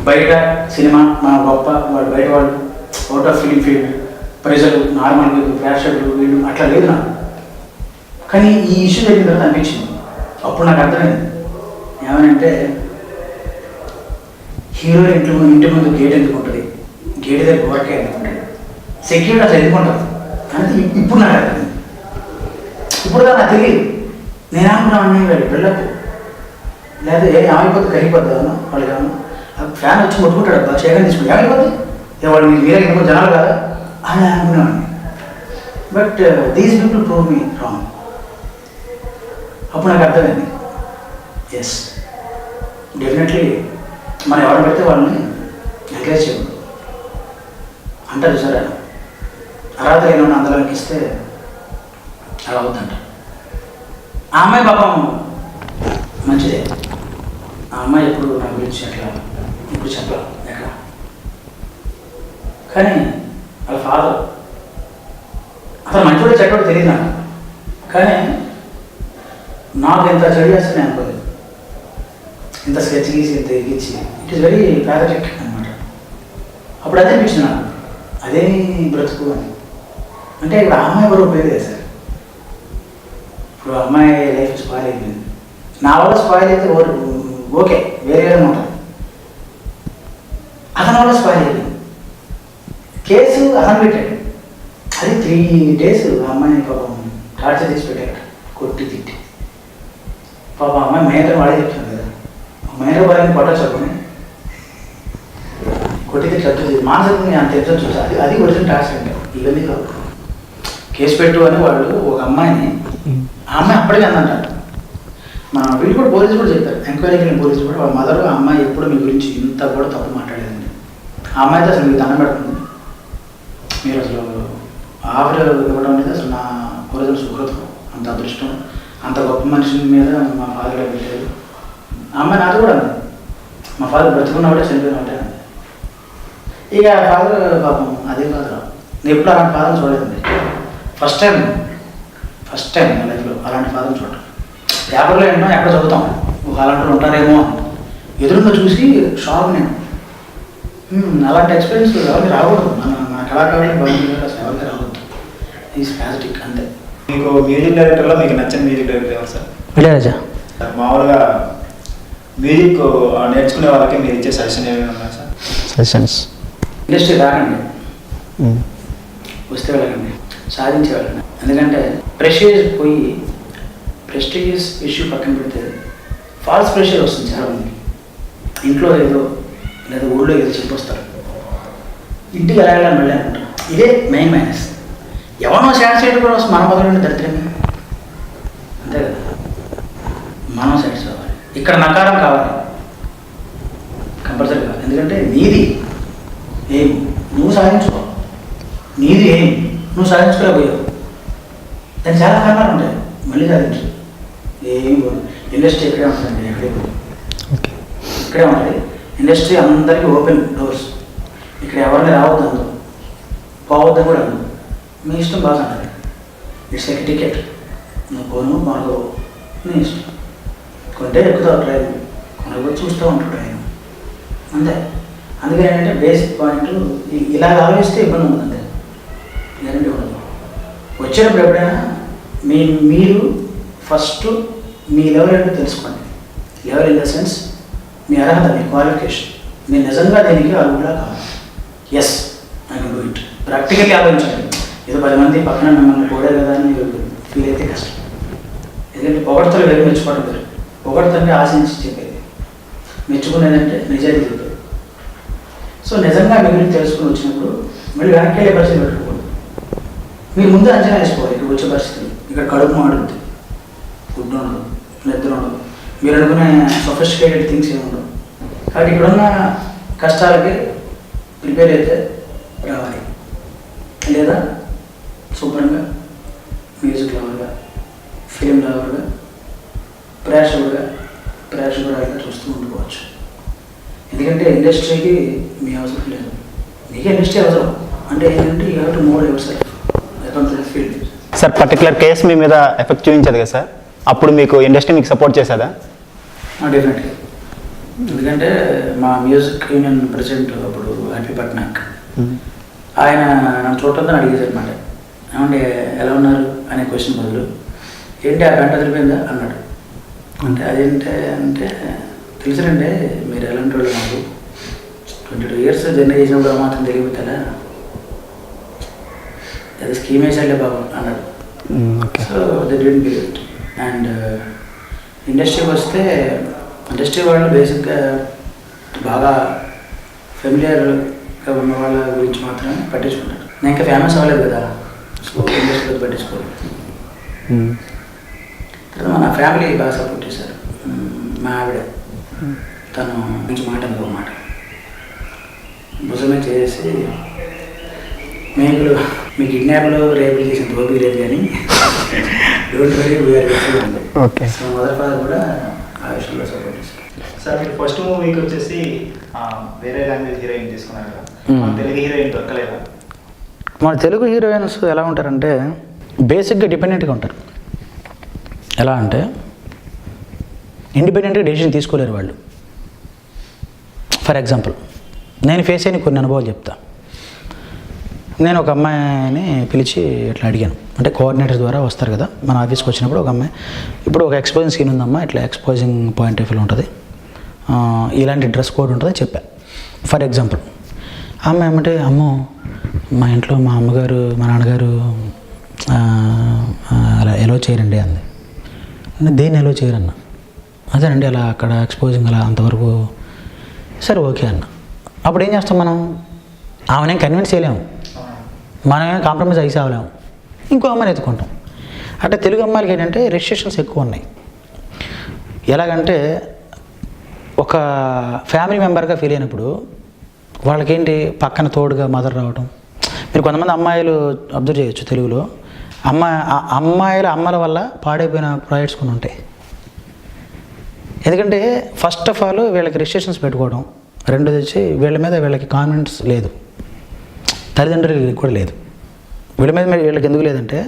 బయట సినిమా మన గొప్ప వాళ్ళు బయట వాళ్ళు అవుట్ ఆఫ్ ఫిలిం ఫీల్డ్ ప్రజలు నార్మల్ ప్రేక్షకులు వీళ్ళు అట్లా లేదు నాకు. కానీ ఈ ఇష్యూ జరిగిన తర్వాత అనిపించింది. అప్పుడు నాకు అర్థమైంది ఏమనంటే హీరో ఇంటి ముందు గేట్ ఎందుకు ఉంటుంది, గేట్ దగ్గర గోరకాయ ఎందుకు ఉంటుంది, సెక్యూరిటీ అసలు ఎందుకుంటుంది అనేది ఇప్పుడు నాకు అర్థమైంది. ఇప్పుడు నాకు తెలియదు. నేను అనుకున్నాను వెళ్ళి వెళ్ళకు లేదా ఏమైపోద్ది కరిగిపోద్దాను వాళ్ళు ఏమన్నా ఫ్యాన్ వచ్చి ముట్టుకుంటాడు అబ్బా చేయగానే తీసుకుంటే ఏమైపోద్ది వాళ్ళు మీరే ఇంకో జనాలు కాదా అని అనుకునేవాడిని. But these people prove me wrong. అప్పుడు నాకు అర్థమైంది ఎస్ డెఫినెట్లీ మనం ఎవరు పెడితే వాళ్ళని ఎంకరేజ్ చేయకూడదు అంటారు సరే. అర్హత లేని అందరికి ఇస్తే అలా అవుతుంట. ఆ అమ్మాయి పాపం మంచిదే. ఆ అమ్మాయి ఎప్పుడు నా గురించి అట్లా ఇప్పుడు చెప్పాలి ఎక్కడ. కానీ వాళ్ళ ఫాదర్ అసలు మంచివాడు చెడ్డవాడు తెలియదు నాకు. కానీ నాకు ఎంత చెడు చేస్తే నేను అనుకోలేదు. ఇంత స్కెచ్ గీసి ఇంత ఎగిచ్చి ఇట్ ఈస్ వెరీ ప్యాథటిక్ అనమాట. అప్పుడు అదే అనిపించింది నాకు, అదేమి బ్రతుకు అని. అంటే ఇప్పుడు ఆ అమ్మాయి ఎవరో పేరు సార్. ఇప్పుడు అమ్మాయి లైఫ్ స్పాయిల్ అయిపోయింది. నా వల్ల స్పాయిల్ అయితే ఓకే వేరే వేరే ఉంటుంది. అతని వల్ల స్పాయిల్ అయిపోయింది. కేసు అతను పెట్టాడు. అది 3 days ఆ అమ్మాయిని పాపం టార్చర్ చేసి పెట్టాడు, కొట్టి తిట్టి. పాపం అమ్మాయి మహేంద్ర వాడే చెప్తాను కదా, మహేంద్ర వారిని కొట్టచ్చుకొని కొట్టి తిట్టి రద్దు మానసికంగా అంత ఎప్పుడు చూసారు. అది ఒరిజినల్ టార్చర్ అంటే ఇవన్నీ కాదు. కేసు పెట్టు అని వాళ్ళు ఒక అమ్మాయిని, ఆ అమ్మాయి అప్పటికే అందంటారు. మన వీళ్ళు కూడా పోలీసులు కూడా చెప్పారు, ఎంక్వైరీకి వెళ్ళిన పోలీసులు కూడా వాళ్ళ మదర్ ఆ అమ్మాయి ఎప్పుడు మీ గురించి ఇంత కూడా తప్పు మాట్లాడేదండి. ఆ అమ్మాయితో అసలు మీకు దండం పెడుతుంది, మీరు అసలు ఆవిడ ఇవ్వడం అనేది అసలు నా ఒరిజినల్ సుకృతం, అంత అదృష్టం, అంత గొప్ప మనిషి మీద మా ఫాదర్ పెట్టారు. ఆ అమ్మాయి నాతో కూడా అంది, మా ఫాదర్ బ్రతుకున్నవాడే చనిపోయిన ఒకటే అంది. ఇక ఫాదర్ పాపం అదే కాదు, నేను ఎప్పుడు అలాంటి ఫాదర్ చూడలేదండి. ఫస్ట్ టైం నా లైఫ్లో అలాంటి ఫాదర్ చూడటం. పేపర్లో ఎన్నో ఎక్కడ చదువుతాం అలాంటి ఉంటారేమో ఎదురుగా చూసి షాక్ నేను. అలాంటి ఎక్స్పీరియన్స్ ఎవరికి రాకూడదు, మన కళాకారులకి బాగుంది అసలు ఎవరికి రాకూడదు. ఈజ్ ప్యాథటిక్ అంతే. మీకు మ్యూజిక్ డైరెక్టర్లో మీకు నచ్చిన మ్యూజిక్ డైరెక్టర్ ఎవరు సార్? ఇళయరాజా. మామూలుగా మ్యూజిక్ నేర్చుకునే వాళ్ళకి మీరు ఇచ్చే సజెషన్ ఏమైనా ఉన్నాయి సార్? సజెషన్స్ ఇండస్ట్రీ రాకండి, వస్తే వెళ్ళకండి, సాధించే వెళ్ళండి. ఎందుకంటే ప్రెస్టీజియస్ ఇష్యూ పక్కన పెడితే ఫాల్స్ ప్రెషర్ వస్తుంది చాలా మందికి. ఇంట్లో ఏదో లేదా ఊళ్ళో ఏదో చెప్పొస్తారు, ఇంటికి ఎలా వెళ్ళాలని మళ్ళీ అనుకుంటారు. ఇదే మెయిన్ మైనస్. ఎవరో సాటిస్ఫైడ్ కూడా వస్తుంది, మన మొదలు దరిద్రమే అంతే కదా. మనం సాటిస్ఫై అవ్వాలి, ఇక్కడ నకారం కావాలి కంపల్సరీగా. ఎందుకంటే నీది ఏం నువ్వు సాధించుకో, నీది ఏం నువ్వు సాధించుకోలేకపోయావు, దానికి చాలా కారణాలు ఉంటాయి. మళ్ళీ సాధించు, ఏమి ఇండస్ట్రీ ఇక్కడే ఉంటుందండి, ఎక్కడే ఇక్కడే ఉంటుంది ఇండస్ట్రీ. అందరికీ ఓపెన్ డోర్స్, ఇక్కడ ఎవరిని రావద్దు అందు, పోవద్దని కూడా అందు, మీ ఇష్టం బాగా ఉంటుంది. ఇట్స్ లైక్ టికెట్, నువ్వు పోను మాకు నీ ఇష్టం. కొంటే ఎక్కుతావు ట్రైన్, కొనకపోతే చూస్తూ ఉంటాడు ట్రైన్ అంతే. అందుకని ఏంటంటే బేసిక్ పాయింట్ ఇలా ఆలోచిస్తే ఇబ్బంది ఉంటుంది, గ్యారెంటీ ఉండదు. వచ్చేటప్పుడు ఎప్పుడైనా మీరు ఫస్ట్ మీ లెవెల్ ఏంటో తెలుసుకోండి. లెవెల్ ఇన్ ద సెన్స్ మీ అర్హత, మీ క్వాలిఫికేషన్, మీరు నిజంగా దేనికి అర్హులా కావాలి. Yes I can do it. Practically ఆలోచించండి. ఏదో 10 మంది పక్కన మిమ్మల్ని పోడే కదా అని మీరు ఫీల్ అయితే కష్టం. ఎందుకంటే పొగడతలు వేరు, మెచ్చుకోవడం వేరు. పొగడతంటే ఆశించి చెప్పేది, మెచ్చుకునేదంటే నిజాయితీ చెప్పేది. సో నిజంగా మీ గురించి తెలుసుకుని వచ్చినప్పుడు మళ్ళీ వెనక్కి వెళ్ళే పరిస్థితి పెట్టుకోకూడదు. మీరు ముందు అంచనా వేసుకోవాలి. ఇక్కడ వచ్చే పరిస్థితులు, ఇక్కడ కడుపు మాడుద్ది, ఫుడ్ ఉండదు, నిద్ర ఉండదు, మీరు అనుకునే సొఫిస్టికేటెడ్ థింగ్స్ ఏమి ఉండవు. కాబట్టి ఇక్కడున్న కష్టాలకి ప్రిపేర్ అయితే రావాలి, లేదా శుభ్రంగా మ్యూజిక్ లవర్గా, ఫిలిం లవర్గా, ప్రేక్షకురాలుగా చూస్తూ ఉండిపోవచ్చు. ఎందుకంటే ఇండస్ట్రీకి మీ అవసరం లేదు, మీకే ఇండస్ట్రీ అవసరం. అంటే ఏంటంటే you have to mould yourself account field. Sir particular case మీ మీద ఎఫెక్ట్ చూపించదు కదా సార్, అప్పుడు మీకు ఇండస్ట్రీ మీకు సపోర్ట్ చేసేదా? డెఫినెట్గా. ఎందుకంటే మా మ్యూజిక్ యూనియన్ ప్రెసిడెంట్ అప్పుడు హ్యాపీ పట్నాయక్, ఆయన నన్ను చూడటంతో అడిగేశారు అనమాట, ఏమంటే ఎలా ఉన్నారు అనే క్వశ్చన్ బదులు ఏంటి ఆ గంట వదిలిపోయిందా అన్నాడు. అంటే అదేంటే అంటే తెలుసునంటే మీరు ఎలాంటి వాళ్ళు, నాకు 22 years జర్నీ చేసినప్పుడు మాత్రం తెలియపోతారా, అది స్కీమ్ వేసాడే బాబు అన్నాడు. So they didn't believe it. And ఇండస్ట్రీకి వస్తే ఇండస్ట్రీ వాళ్ళు బేసిక్గా బాగా ఫెమిలియర్గా ఉన్న వాళ్ళ గురించి మాత్రమే పట్టించుకుంటారు. నేను ఇంకా ఫేమస్ అవ్వలేదు కదా, సో ఇండస్ట్రీ పట్టించుకోలేదు. తర్వాత మన ఫ్యామిలీ బాగా సపోర్ట్ చేశారు. మా ఆవిడ తను మంచి మాట మాట భుజమే చేసి మేకులు మీ కిడ్నాప్లు రేపులు చేసిన ఓపిక లేదు కానీ డోంట్ వరీ వీఆర్ ఉంది. ఓకే. సో మదర్ ఫాదర్ కూడా ఆ విషయంలో సపోర్ట్ చేశారు. సార్ మీరు ఫస్ట్ మూవీకి వచ్చేసి వేరే లాంగ్వేజ్ హీరోయిన్ తీసుకున్నారు కదా, మన తెలుగు హీరోయిన్ దొరకలేదా? మన తెలుగు హీరోయిన్స్ ఎలా ఉంటారంటే బేసిక్గా డిపెండెంట్గా ఉంటారు. ఎలా అంటే ఇండిపెండెంట్గా డెసిషన్ తీసుకోలేరు వాళ్ళు. ఫర్ ఎగ్జాంపుల్ నేను ఫేస్ అయిన కొన్ని అనుభవాలు చెప్తా. నేను ఒక అమ్మాయిని పిలిచి ఇట్లా అడిగాను, అంటే కోఆర్డినేటర్ ద్వారా వస్తారు కదా మన ఆఫీస్కి వచ్చినప్పుడు, ఒక అమ్మాయి ఇప్పుడు ఒక ఎక్స్పోజింగ్ సీన్ ఉందమ్మా, ఇట్లా ఎక్స్పోజింగ్ పాయింట్ ఆఫ్ వ్యూ ఉంటుంది, ఇలాంటి డ్రెస్ కోడ్ ఉంటుందని చెప్పా. ఫర్ ఎగ్జాంపుల్ ఆ అమ్మాయి ఏమంటే, అమ్మో మా ఇంట్లో మా అమ్మగారు మా నాన్నగారు అలా ఎలో చేయరండి అంది. దేన్ని ఎలో చేయరన్నా, అదేనండి అలా అక్కడ ఎక్స్పోజింగ్ అలా అంతవరకు. సరే ఓకే అన్న. అప్పుడు ఏం చేస్తాం మనం, ఆమెనేం కన్విన్స్ చేయలేము, మనమేం కాంప్రమైజ్ అయితే అవ్వలేము, ఇంకో అమ్మాయిని ఎత్తుకుంటాం. అంటే తెలుగు అమ్మాయిలకి ఏంటంటే రెస్ట్రిక్షన్స్ ఎక్కువ ఉన్నాయి. ఎలాగంటే ఒక ఫ్యామిలీ మెంబర్గా ఫీల్ అయినప్పుడు వాళ్ళకేంటి పక్కన తోడుగా మదర్ రావటం. మీరు కొంతమంది అమ్మాయిలు అబ్జర్వ్ చేయొచ్చు తెలుగులో, అమ్మాయిల అమ్మల వల్ల పాడైపోయిన ప్రాజెక్ట్స్ కొన్ని ఉంటాయి. ఎందుకంటే ఫస్ట్ ఆఫ్ ఆల్ వీళ్ళకి రెస్ట్రిక్షన్స్ పెట్టుకోవడం, రెండోది వచ్చి వీళ్ళ మీద వీళ్ళకి కాన్ఫిడెన్స్ లేదు, తల్లిదండ్రులకి కూడా లేదు. వీళ్ళ మీద వీళ్ళకి ఎందుకు లేదంటే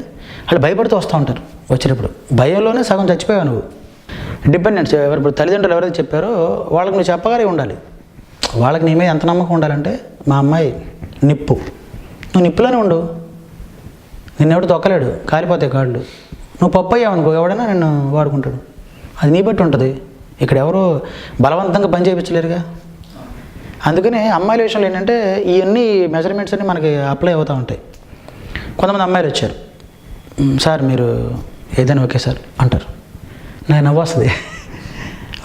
వాళ్ళు భయపడుతూ వస్తూ ఉంటారు. వచ్చేటప్పుడు భయంలోనే సగం చచ్చిపోయావు నువ్వు. డిపెండెన్స్ ఇప్పుడు తల్లిదండ్రులు ఎవరైతే చెప్పారో వాళ్ళకి నువ్వు చెప్పగానే ఉండాలి. వాళ్ళకి నీ మీద ఎంత నమ్మకం ఉండాలంటే, మా అమ్మాయి నిప్పు, నువ్వు నిప్పులోనే ఉండు, నిన్నెవడు తొక్కలేడు, కాలిపోతాయి కాళ్ళు. నువ్వు పప్పు అయ్యావు అనుకో, ఎవడైనా నిన్ను వాడుకుంటాడు. అది నీ బట్టి ఉంటుంది. ఇక్కడ ఎవరు బలవంతంగా పని చేయించలేరుగా. అందుకనే అమ్మాయిల విషయంలో ఏంటంటే ఇవన్నీ మెజర్మెంట్స్ అన్నీ మనకి అప్లై అవుతూ ఉంటాయి. కొంతమంది అమ్మాయిలు వచ్చారు, సార్ మీరు ఏదైనా ఓకే సార్ అంటారు, నాకు నవ్వు వస్తుంది.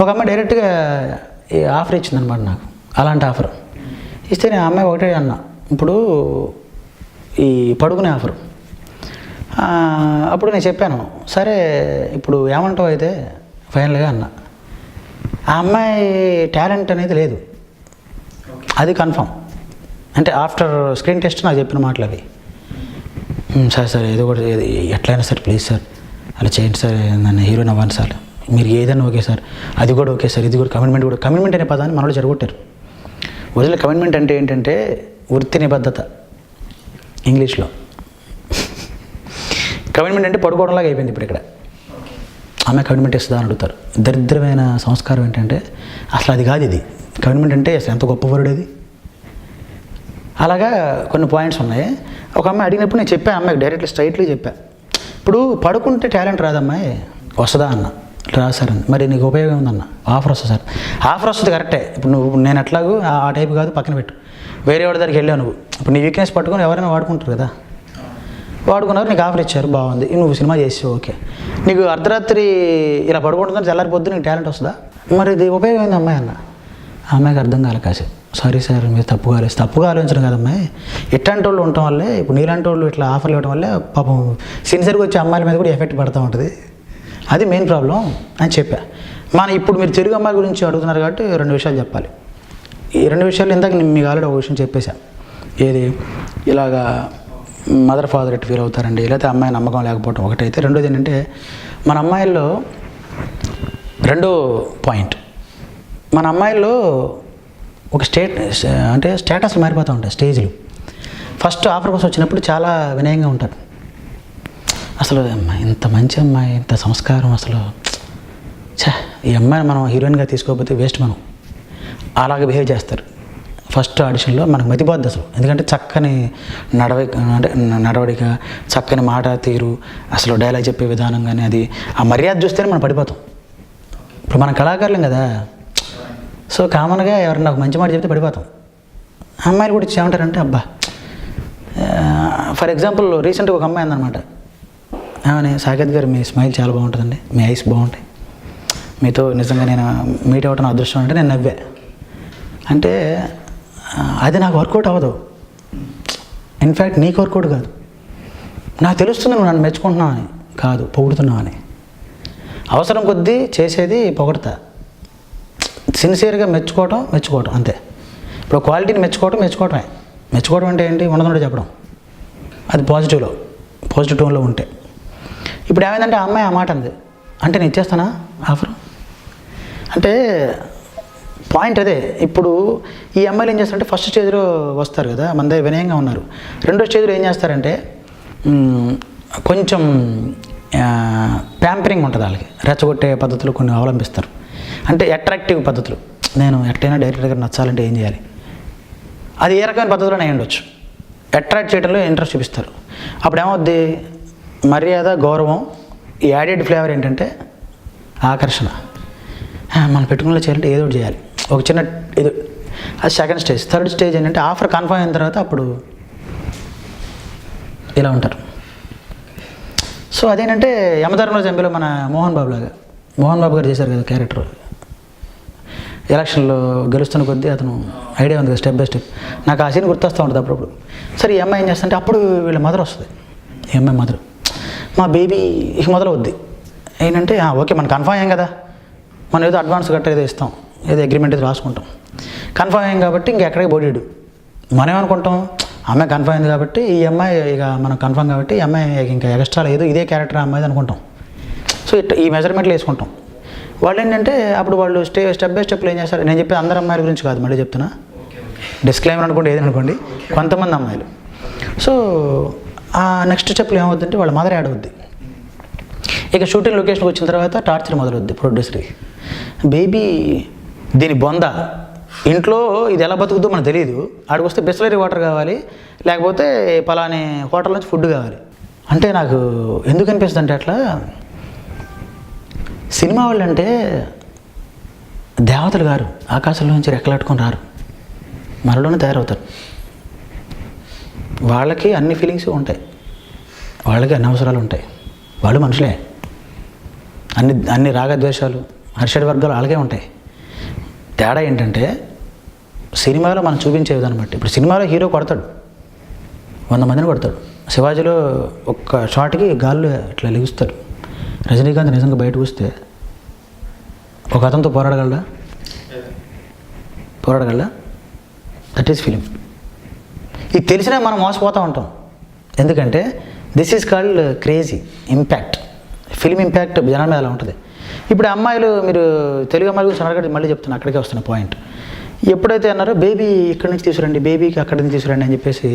ఒక అమ్మాయి డైరెక్ట్గా ఈ ఆఫర్ ఇచ్చిందనమాట నాకు, అలాంటి ఆఫర్ ఇస్తే నేను అమ్మాయి ఒకటే అన్నా, ఇప్పుడు ఈ పడుకునే ఆఫర్. అప్పుడు నేను చెప్పాను, సరే ఇప్పుడు ఏమంటావు అయితే ఫైనల్గా అన్నా. ఆ అమ్మాయి టాలెంట్ అనేది లేదు, అది కన్ఫర్మ్. అంటే ఆఫ్టర్ స్క్రీన్ టెస్ట్ నాకు చెప్పిన మాటలు అవి. సార్ ఏదో కూడా ఎట్లయినా సార్ ప్లీజ్ సార్ అలా చేయండి సార్, నన్ను హీరోయిన్ అవ్వండి సార్, మీరు ఏదైనా ఓకే సార్, అది కూడా ఓకే సార్, ఇది కూడా కమిట్మెంట్ అనే పదాన్ని మనలో జరగొట్టారు. ఒరిజినల్ కమిట్మెంట్ అంటే ఏంటంటే వృత్తి నిబద్ధత ఇంగ్లీష్లో. కమిట్మెంట్ అంటే పడుకోవడంలాగా అయిపోయింది ఇప్పుడు ఇక్కడ. ఆమె కమిట్మెంట్ ఇస్తుందా అని అడుగుతారు. దరిద్రమైన సంస్కారం ఏంటంటే అసలు అది కాదు. ఇది కమిట్మెంట్ అంటే అసలు ఎంత గొప్ప వర్డ్ అది. అలాగా కొన్ని పాయింట్స్ ఉన్నాయి. ఒక అమ్మాయి అడిగినప్పుడు నేను చెప్పాను, అమ్మాయికి డైరెక్ట్లీ స్ట్రైట్లీ చెప్పాను, ఇప్పుడు పడుకుంటే టాలెంట్ రాదమ్మాయి, వస్తుందా అన్న. రాదు సార్ అన్న. మరి నీకు ఉపయోగం ఉందన్న. ఆఫర్ వస్తుంది సార్. ఆఫర్ వస్తుంది కరెక్టే. ఇప్పుడు నువ్వు నేను ఎట్లాగూ ఆ టైపు కాదు, పక్కన పెట్టు, వేరే వాడి దగ్గరికి వెళ్ళావు నువ్వు. ఇప్పుడు నీ వీక్నెస్ పట్టుకొని ఎవరైనా వాడుకుంటారు కదా, వాడుకున్నారు, నీకు ఆఫర్ ఇచ్చారు, బాగుంది, నువ్వు సినిమా చేసావు, ఓకే. నీకు అర్ధరాత్రి ఇలా పడుకుంటుందని తెల్లారిపోద్దు నీకు టాలెంట్ వస్తుందా? మరి ఇది ఉపయోగం ఏంది అమ్మాయి అన్న. ఆ అమ్మాయికి అర్థం కాలే కాసే. సారీ సార్ మీరు తప్పుగా ఆలోచించడం కదమ్మాయి, ఇట్లాంటి వాళ్ళు ఉండటం వల్లే, ఇప్పుడు నీలాంటి వాళ్ళు ఇట్లా ఆఫర్లు ఇవ్వడం వల్లే పాపం సిన్సియర్గా వచ్చే అమ్మాయిల మీద కూడా ఎఫెక్ట్ పడుతూ ఉంటుంది, అది మెయిన్ ప్రాబ్లం అని చెప్పా. ఇప్పుడు మీరు తెలుగు అమ్మాయిల గురించి అడుగుతున్నారు కాబట్టి రెండు విషయాలు చెప్పాలి. ఈ 2 విషయాలు ఇందాక నేను మీకు ఆల్రెడీ ఒక విషయం చెప్పేశాను. ఏది ఇలాగా మదర్ ఫాదర్ ఎట్ ఫీల్ అవుతారండి, లేకపోతే అమ్మాయి నమ్మకం లేకపోవడం ఒకటైతే, రెండోది ఏంటంటే మన అమ్మాయిల్లో రెండో పాయింట్, మన అమ్మాయిల్లో ఒక అంటే స్టేటస్లు మారిపోతూ ఉంటాయి, స్టేజ్లు. ఫస్ట్ ఆఫర్ కోసం వచ్చినప్పుడు చాలా వినయంగా ఉంటారు. అసలు ఇంత మంచి అమ్మాయి, ఇంత సంస్కారం, అసలు ఈ అమ్మాయిని మనం హీరోయిన్గా తీసుకోకపోతే వేస్ట్, మనం అలాగే బిహేవ్ చేస్తారు. ఫస్ట్ ఆడిషన్లో మనకు మతిపోద్ది అసలు, ఎందుకంటే చక్కని నడవడిక, చక్కని మాట తీరు, అసలు డైలాగ్ చెప్పే విధానం కానీ, అది ఆ మర్యాద చూస్తేనే మనం పడిపోతాం. ఇప్పుడు మనం కళాకారులం కదా, సో కామన్గా ఎవరైనా నాకు మంచి మాట చెప్తే పడిపోతాం. అమ్మాయిలు కూడా ఏమంటారంటే అబ్బా, ఫర్ ఎగ్జాంపుల్ రీసెంట్గా ఒక అమ్మాయి అందనమాట, ఆమె సాకేత్ గారు మీ స్మైల్ చాలా బాగుంటుందండి, మీ ఐస్ బాగుంటాయి, మీతో నిజంగా నేను మీట్ అవ్వటం అదృష్టం అంటే నేను నవ్వా. అంటే అది నాకు వర్కౌట్ అవ్వదు. ఇన్ఫ్యాక్ట్ నీకు వర్కౌట్ కాదు, నాకు తెలుస్తుంది నువ్వు నన్ను మెచ్చుకుంటున్నావు అని కాదు, పొగుడుతున్నావు అని. అవసరం కొద్దీ చేసేది పొగడతా, సిన్సియర్గా మెచ్చుకోవటం అంతే. ఇప్పుడు క్వాలిటీని మెచ్చుకోవటం అంటే ఏంటి, ఉండదంటే చెప్పడం, అది పాజిటివ్ టోన్లో ఉంటే. ఇప్పుడు ఏమైందంటే ఆ అమ్మాయి ఆ మాట అంది, అంటే నేను ఇచ్చేస్తానా ఆఫర్ అంటే పాయింట్ అదే. ఇప్పుడు ఈ అమ్మాయిలు ఏం చేస్తారంటే ఫస్ట్ స్టేజ్లో వస్తారు కదా, మన దగ్గర వినయంగా ఉన్నారు. రెండో స్టేజ్లో ఏం చేస్తారంటే కొంచెం ప్యాంపరింగ్ ఉంటుంది వాళ్ళకి, రెచ్చగొట్టే పద్ధతులు కొన్ని అవలంబిస్తారు. అంటే అట్రాక్టివ్ పద్ధతులు, నేను ఎట్టయినా డైరెక్టర్ గారు నచ్చాలంటే ఏం చేయాలి, అది ఏ రకమైన పద్ధతిలోనే అయి ఉండొచ్చు. అట్రాక్ట్ చేయడంలో ఇంట్రెస్ట్ చూపిస్తారు. అప్పుడు ఏమవుద్ది, మర్యాద, గౌరవం, ఈ యాడెడ్ ఫ్లేవర్ ఏంటంటే ఆకర్షణ. మనం పెట్టుకునేలా చేయాలంటే ఏదో ఒకటి చేయాలి, ఒక చిన్న ఇది. అది సెకండ్ స్టేజ్. థర్డ్ స్టేజ్ ఏంటంటే ఆఫర్ కన్ఫర్మ్ అయిన తర్వాత అప్పుడు ఇలా ఉంటారు. సో అదేంటంటే యమధర్మరాజు ఎంపీలో మన మోహన్ బాబు గారు చేశారు కదా క్యారెక్టర్, ఎలక్షన్లో గెలుస్తున్న కొద్దీ అతను ఐడియా ఉంది కదా, స్టెప్ బై స్టెప్. నాకు ఆ సీన్ గుర్తొస్తూ ఉంటుంది అప్పుడప్పుడు. సరే ఈ అమ్మాయి ఏం చేస్తుంటే అప్పుడు వీళ్ళ మదర్ వస్తుంది, ఈ అమ్మాయి మదర్, మా బేబీ ఇక మొదలవుద్ది. ఏంటంటే ఓకే మనం కన్ఫర్మ్ అయ్యాం కదా, మనం ఏదో అడ్వాన్స్ గట్రా ఏదో ఇస్తాం, ఏదో అగ్రిమెంట్ ఏదో రాసుకుంటాం, కన్ఫర్మ్ అయ్యాం కాబట్టి ఇంకెక్కడికి బోడీడు. మనం ఏమనుకుంటాం, అమ్మాయి కన్ఫర్మ్ అయింది కాబట్టి ఈ అమ్మాయి ఇక మనం కన్ఫర్మ్ కాబట్టి ఈ అమ్మాయి ఇంకా ఎక్స్ట్రా ఏదో ఇదే క్యారెక్టర్ అమ్మాయి అనుకుంటాం. సో ఈ మెజర్మెంట్లు వేసుకుంటాం. వాళ్ళు ఏంటంటే అప్పుడు వాళ్ళు స్టెప్ బై స్టెప్లో ఏం చేస్తారు, నేను చెప్పేది అందరు అమ్మాయిల గురించి కాదు, మళ్ళీ చెప్తున్నా, డిస్క్లైమర్ అనుకోండి, ఏదని అనుకోండి, కొంతమంది అమ్మాయిలు. సో ఆ నెక్స్ట్ స్టెప్లో ఏమవుతుందంటే వాళ్ళ మదర్ యాడ్ అవుద్ది. ఇక షూటింగ్ లొకేషన్కి వచ్చిన తర్వాత టార్చర్ మొదలవుద్ది ప్రొడ్యూసర్కి. బేబీ దీని బొంద, ఇంట్లో ఇది ఎలా బతుకుతుందో మనకు తెలియదు, ఆడికి వస్తే బిస్లరీ వాటర్ కావాలి, లేకపోతే పలాని హోటల్ నుంచి ఫుడ్ కావాలి. అంటే నాకు ఎందుకు అనిపిస్తుంది అంటే అట్లా సినిమా వాళ్ళు అంటే దేవతలు గారు, ఆకాశంలో నుంచి రెక్కలాట్టుకొని రారు, మనలోనే తయారవుతారు. వాళ్ళకి అన్ని ఫీలింగ్స్ ఉంటాయి, వాళ్ళకి అన్ని అవసరాలు ఉంటాయి, వాళ్ళు మనుషులే. అన్ని రాగద్వేషాలు, హర్షడ్ వర్గాలు అలాగే ఉంటాయి. తేడా ఏంటంటే సినిమాలో మనం చూపించే విధానం బట్టి. ఇప్పుడు సినిమాలో హీరో కొడతాడు, 100 మందిని కొడతాడు. శివాజీలో ఒక్క షాట్కి గాల్లో ఇట్లా లెగుస్తాడు. రజనీకాంత్ నిజంగా బయటకు వస్తే ఒక అతనితో పోరాడగలడా? That is film. ఇది తెలిసినా మనం మోసపోతూ ఉంటాం. ఎందుకంటే this is called crazy impact, film impact జనాల మీద అలా ఉంటుంది. ఇప్పుడు అమ్మాయిలు, మీరు తెలుగు అమ్మాయిల గురించి అన్నారు, మళ్ళీ చెప్తున్నా, అక్కడికే వస్తున్న పాయింట్. ఎప్పుడైతే అన్నారో బేబీ ఇక్కడి నుంచి తీసుకురండి, బేబీకి అక్కడి నుంచి తీసుకురండి అని చెప్పేసి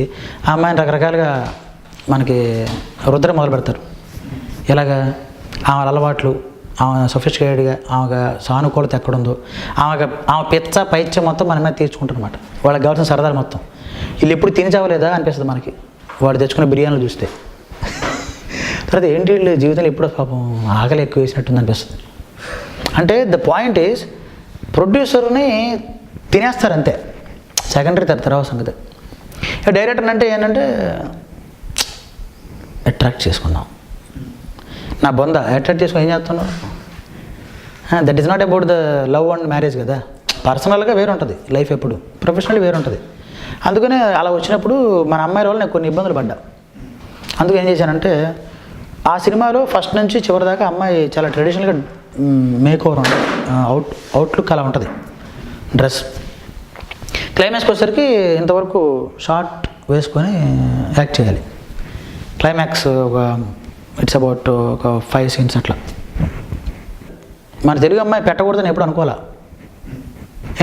ఆ అమ్మాయిని రకరకాలుగా మనకి రుద్ర మొదలు పెడతారు. ఎలాగా ఆమె అలవాట్లు, ఆమె సొఫిస్టికేటెడ్గా, ఆమె సానుకూలత ఎక్కడుందో, ఆమె పిచ్చ పైచ్చ మొత్తం మన మీద తీర్చుకుంటారు అనమాట. వాళ్ళకి కావాల్సిన సరదాలు మొత్తం. వీళ్ళు ఎప్పుడు తిని చావలేదా అనిపిస్తుంది మనకి వాడు తెచ్చుకున్న బిర్యానీలు చూస్తే. తర్వాత ఏంటి వీళ్ళు జీవితంలో ఎప్పుడో పాపం ఆకలి ఎక్కువ వేసినట్టుంది అనిపిస్తుంది. అంటే ద పాయింట్ ఈజ్ ప్రొడ్యూసర్ని తినేస్తారు అంతే, సెకండరీ తర్వాత సంగతి. డైరెక్టర్ అంటే ఏంటంటే అట్రాక్ట్ చేసుకున్నాం, నా బొంద అట్రాక్ట్ చేసుకుని ఏం చేస్తున్నావు. That is not about the love and marriage కదా. పర్సనల్గా వేరు ఉంటుంది లైఫ్, ఎప్పుడు ప్రొఫెషనల్ వేరు ఉంటుంది. అందుకనే అలా వచ్చినప్పుడు మన అమ్మాయి వల్ల నేను కొన్ని ఇబ్బందులు పడ్డా. అందుకే ఏం చేశానంటే ఆ సినిమాలో ఫస్ట్ నుంచి చివరి దాకా అమ్మాయి చాలా ట్రెడిషనల్గా మేక్ ఓవర్ ఉంటుంది, అవుట్లుక్ అలా ఉంటుంది, డ్రెస్ క్లైమాక్స్కి వచ్చేసరికి ఇంతవరకు షార్ట్ వేసుకొని యాక్ట్ చేయాలి. క్లైమాక్స్ ఇట్స్ అబౌట్ ఒక 5 scenes అట్లా. మన తెలుగు అమ్మాయి పెట్టకూడదని ఎప్పుడు అనుకోవాలా.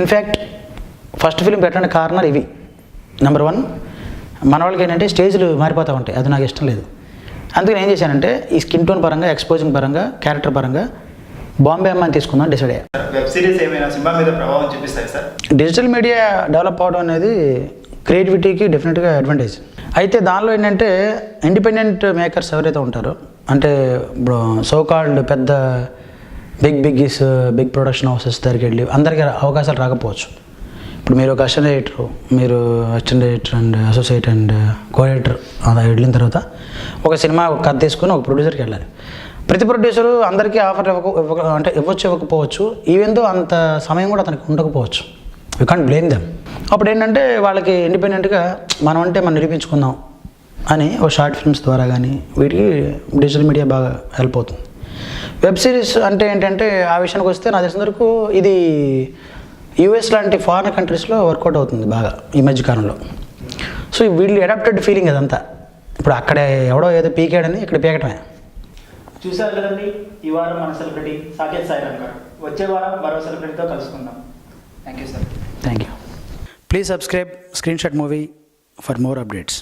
ఇన్ఫ్యాక్ట్ ఫస్ట్ ఫిలిం పెట్టడానికి కారణాలు ఇవి. నెంబర్ 1, మన వాళ్ళకి ఏంటంటే స్టేజ్లు మారిపోతూ ఉంటాయి, అది నాకు ఇష్టం లేదు. అందుకని ఏం చేశానంటే ఈ స్కిన్ టోన్ పరంగా, ఎక్స్పోజింగ్ పరంగా, క్యారెక్టర్ పరంగా బాంబే అమ్మాయిని తీసుకుందాం డిసైడ్ అయ్యా. వెబ్ సిరీస్ ఏమైనా సినిమా మీద ప్రభావం చూపిస్తాయి సార్? డిజిటల్ మీడియా డెవలప్ అవడం అనేది క్రియేటివిటీకి డెఫినెట్గా అడ్వాంటేజ్. అయితే దానిలో ఏంటంటే ఇండిపెండెంట్ మేకర్స్ ఎవరైతే ఉంటారో, అంటే ఇప్పుడు సోకాల్డ్ పెద్ద బిగ్ ప్రొడక్షన్ హౌసెస్ దగ్గరికి వెళ్ళి అందరికీ అవకాశాలు రాకపోవచ్చు. ఇప్పుడు మీరు ఒక అసిస్టెంట్ డైరెక్టర్, మీరు assistant director and associate and co-director అలా వెళ్ళిన తర్వాత ఒక సినిమా ఒక కథ తీసుకుని ఒక ప్రొడ్యూసర్కి వెళ్ళాలి. ప్రతి ప్రొడ్యూసరు అందరికీ ఆఫర్ అంటే ఇవ్వకపోవచ్చు, ఈవెందో అంత సమయం కూడా అతనికి ఉండకపోవచ్చు. You can't blame them. అప్పుడు ఏంటంటే వాళ్ళకి ఇండిపెండెంట్గా మనం అంటే మనం నిరూపించుకుందాం అని ఒక షార్ట్ ఫిల్మ్స్ ద్వారా కానీ వీటికి డిజిటల్ మీడియా బాగా హెల్ప్ అవుతుంది. వెబ్ సిరీస్ అంటే ఏంటంటే ఆ విషయానికి వస్తే నాకు తెలిసిన వరకు ఇది యూఎస్ లాంటి ఫారిన్ కంట్రీస్లో వర్కౌట్ అవుతుంది బాగా ఈ మధ్యకాలంలో. సో వీళ్ళు అడాప్టెడ్ ఫీలింగ్ అదంతా. ఇప్పుడు అక్కడ ఎవడో ఏదో పీకాడని ఇక్కడ పీకటమే. చూశారు కదండి ఈ వారం మన సెలబ్రిటీ సాకేత్ సాయిరామ్ గారు. వచ్చే వారం మరో సెలబ్రిటీతో కలుసుకుందాం. Thank you sir. Thank you. Please subscribe screen shot movie for more updates.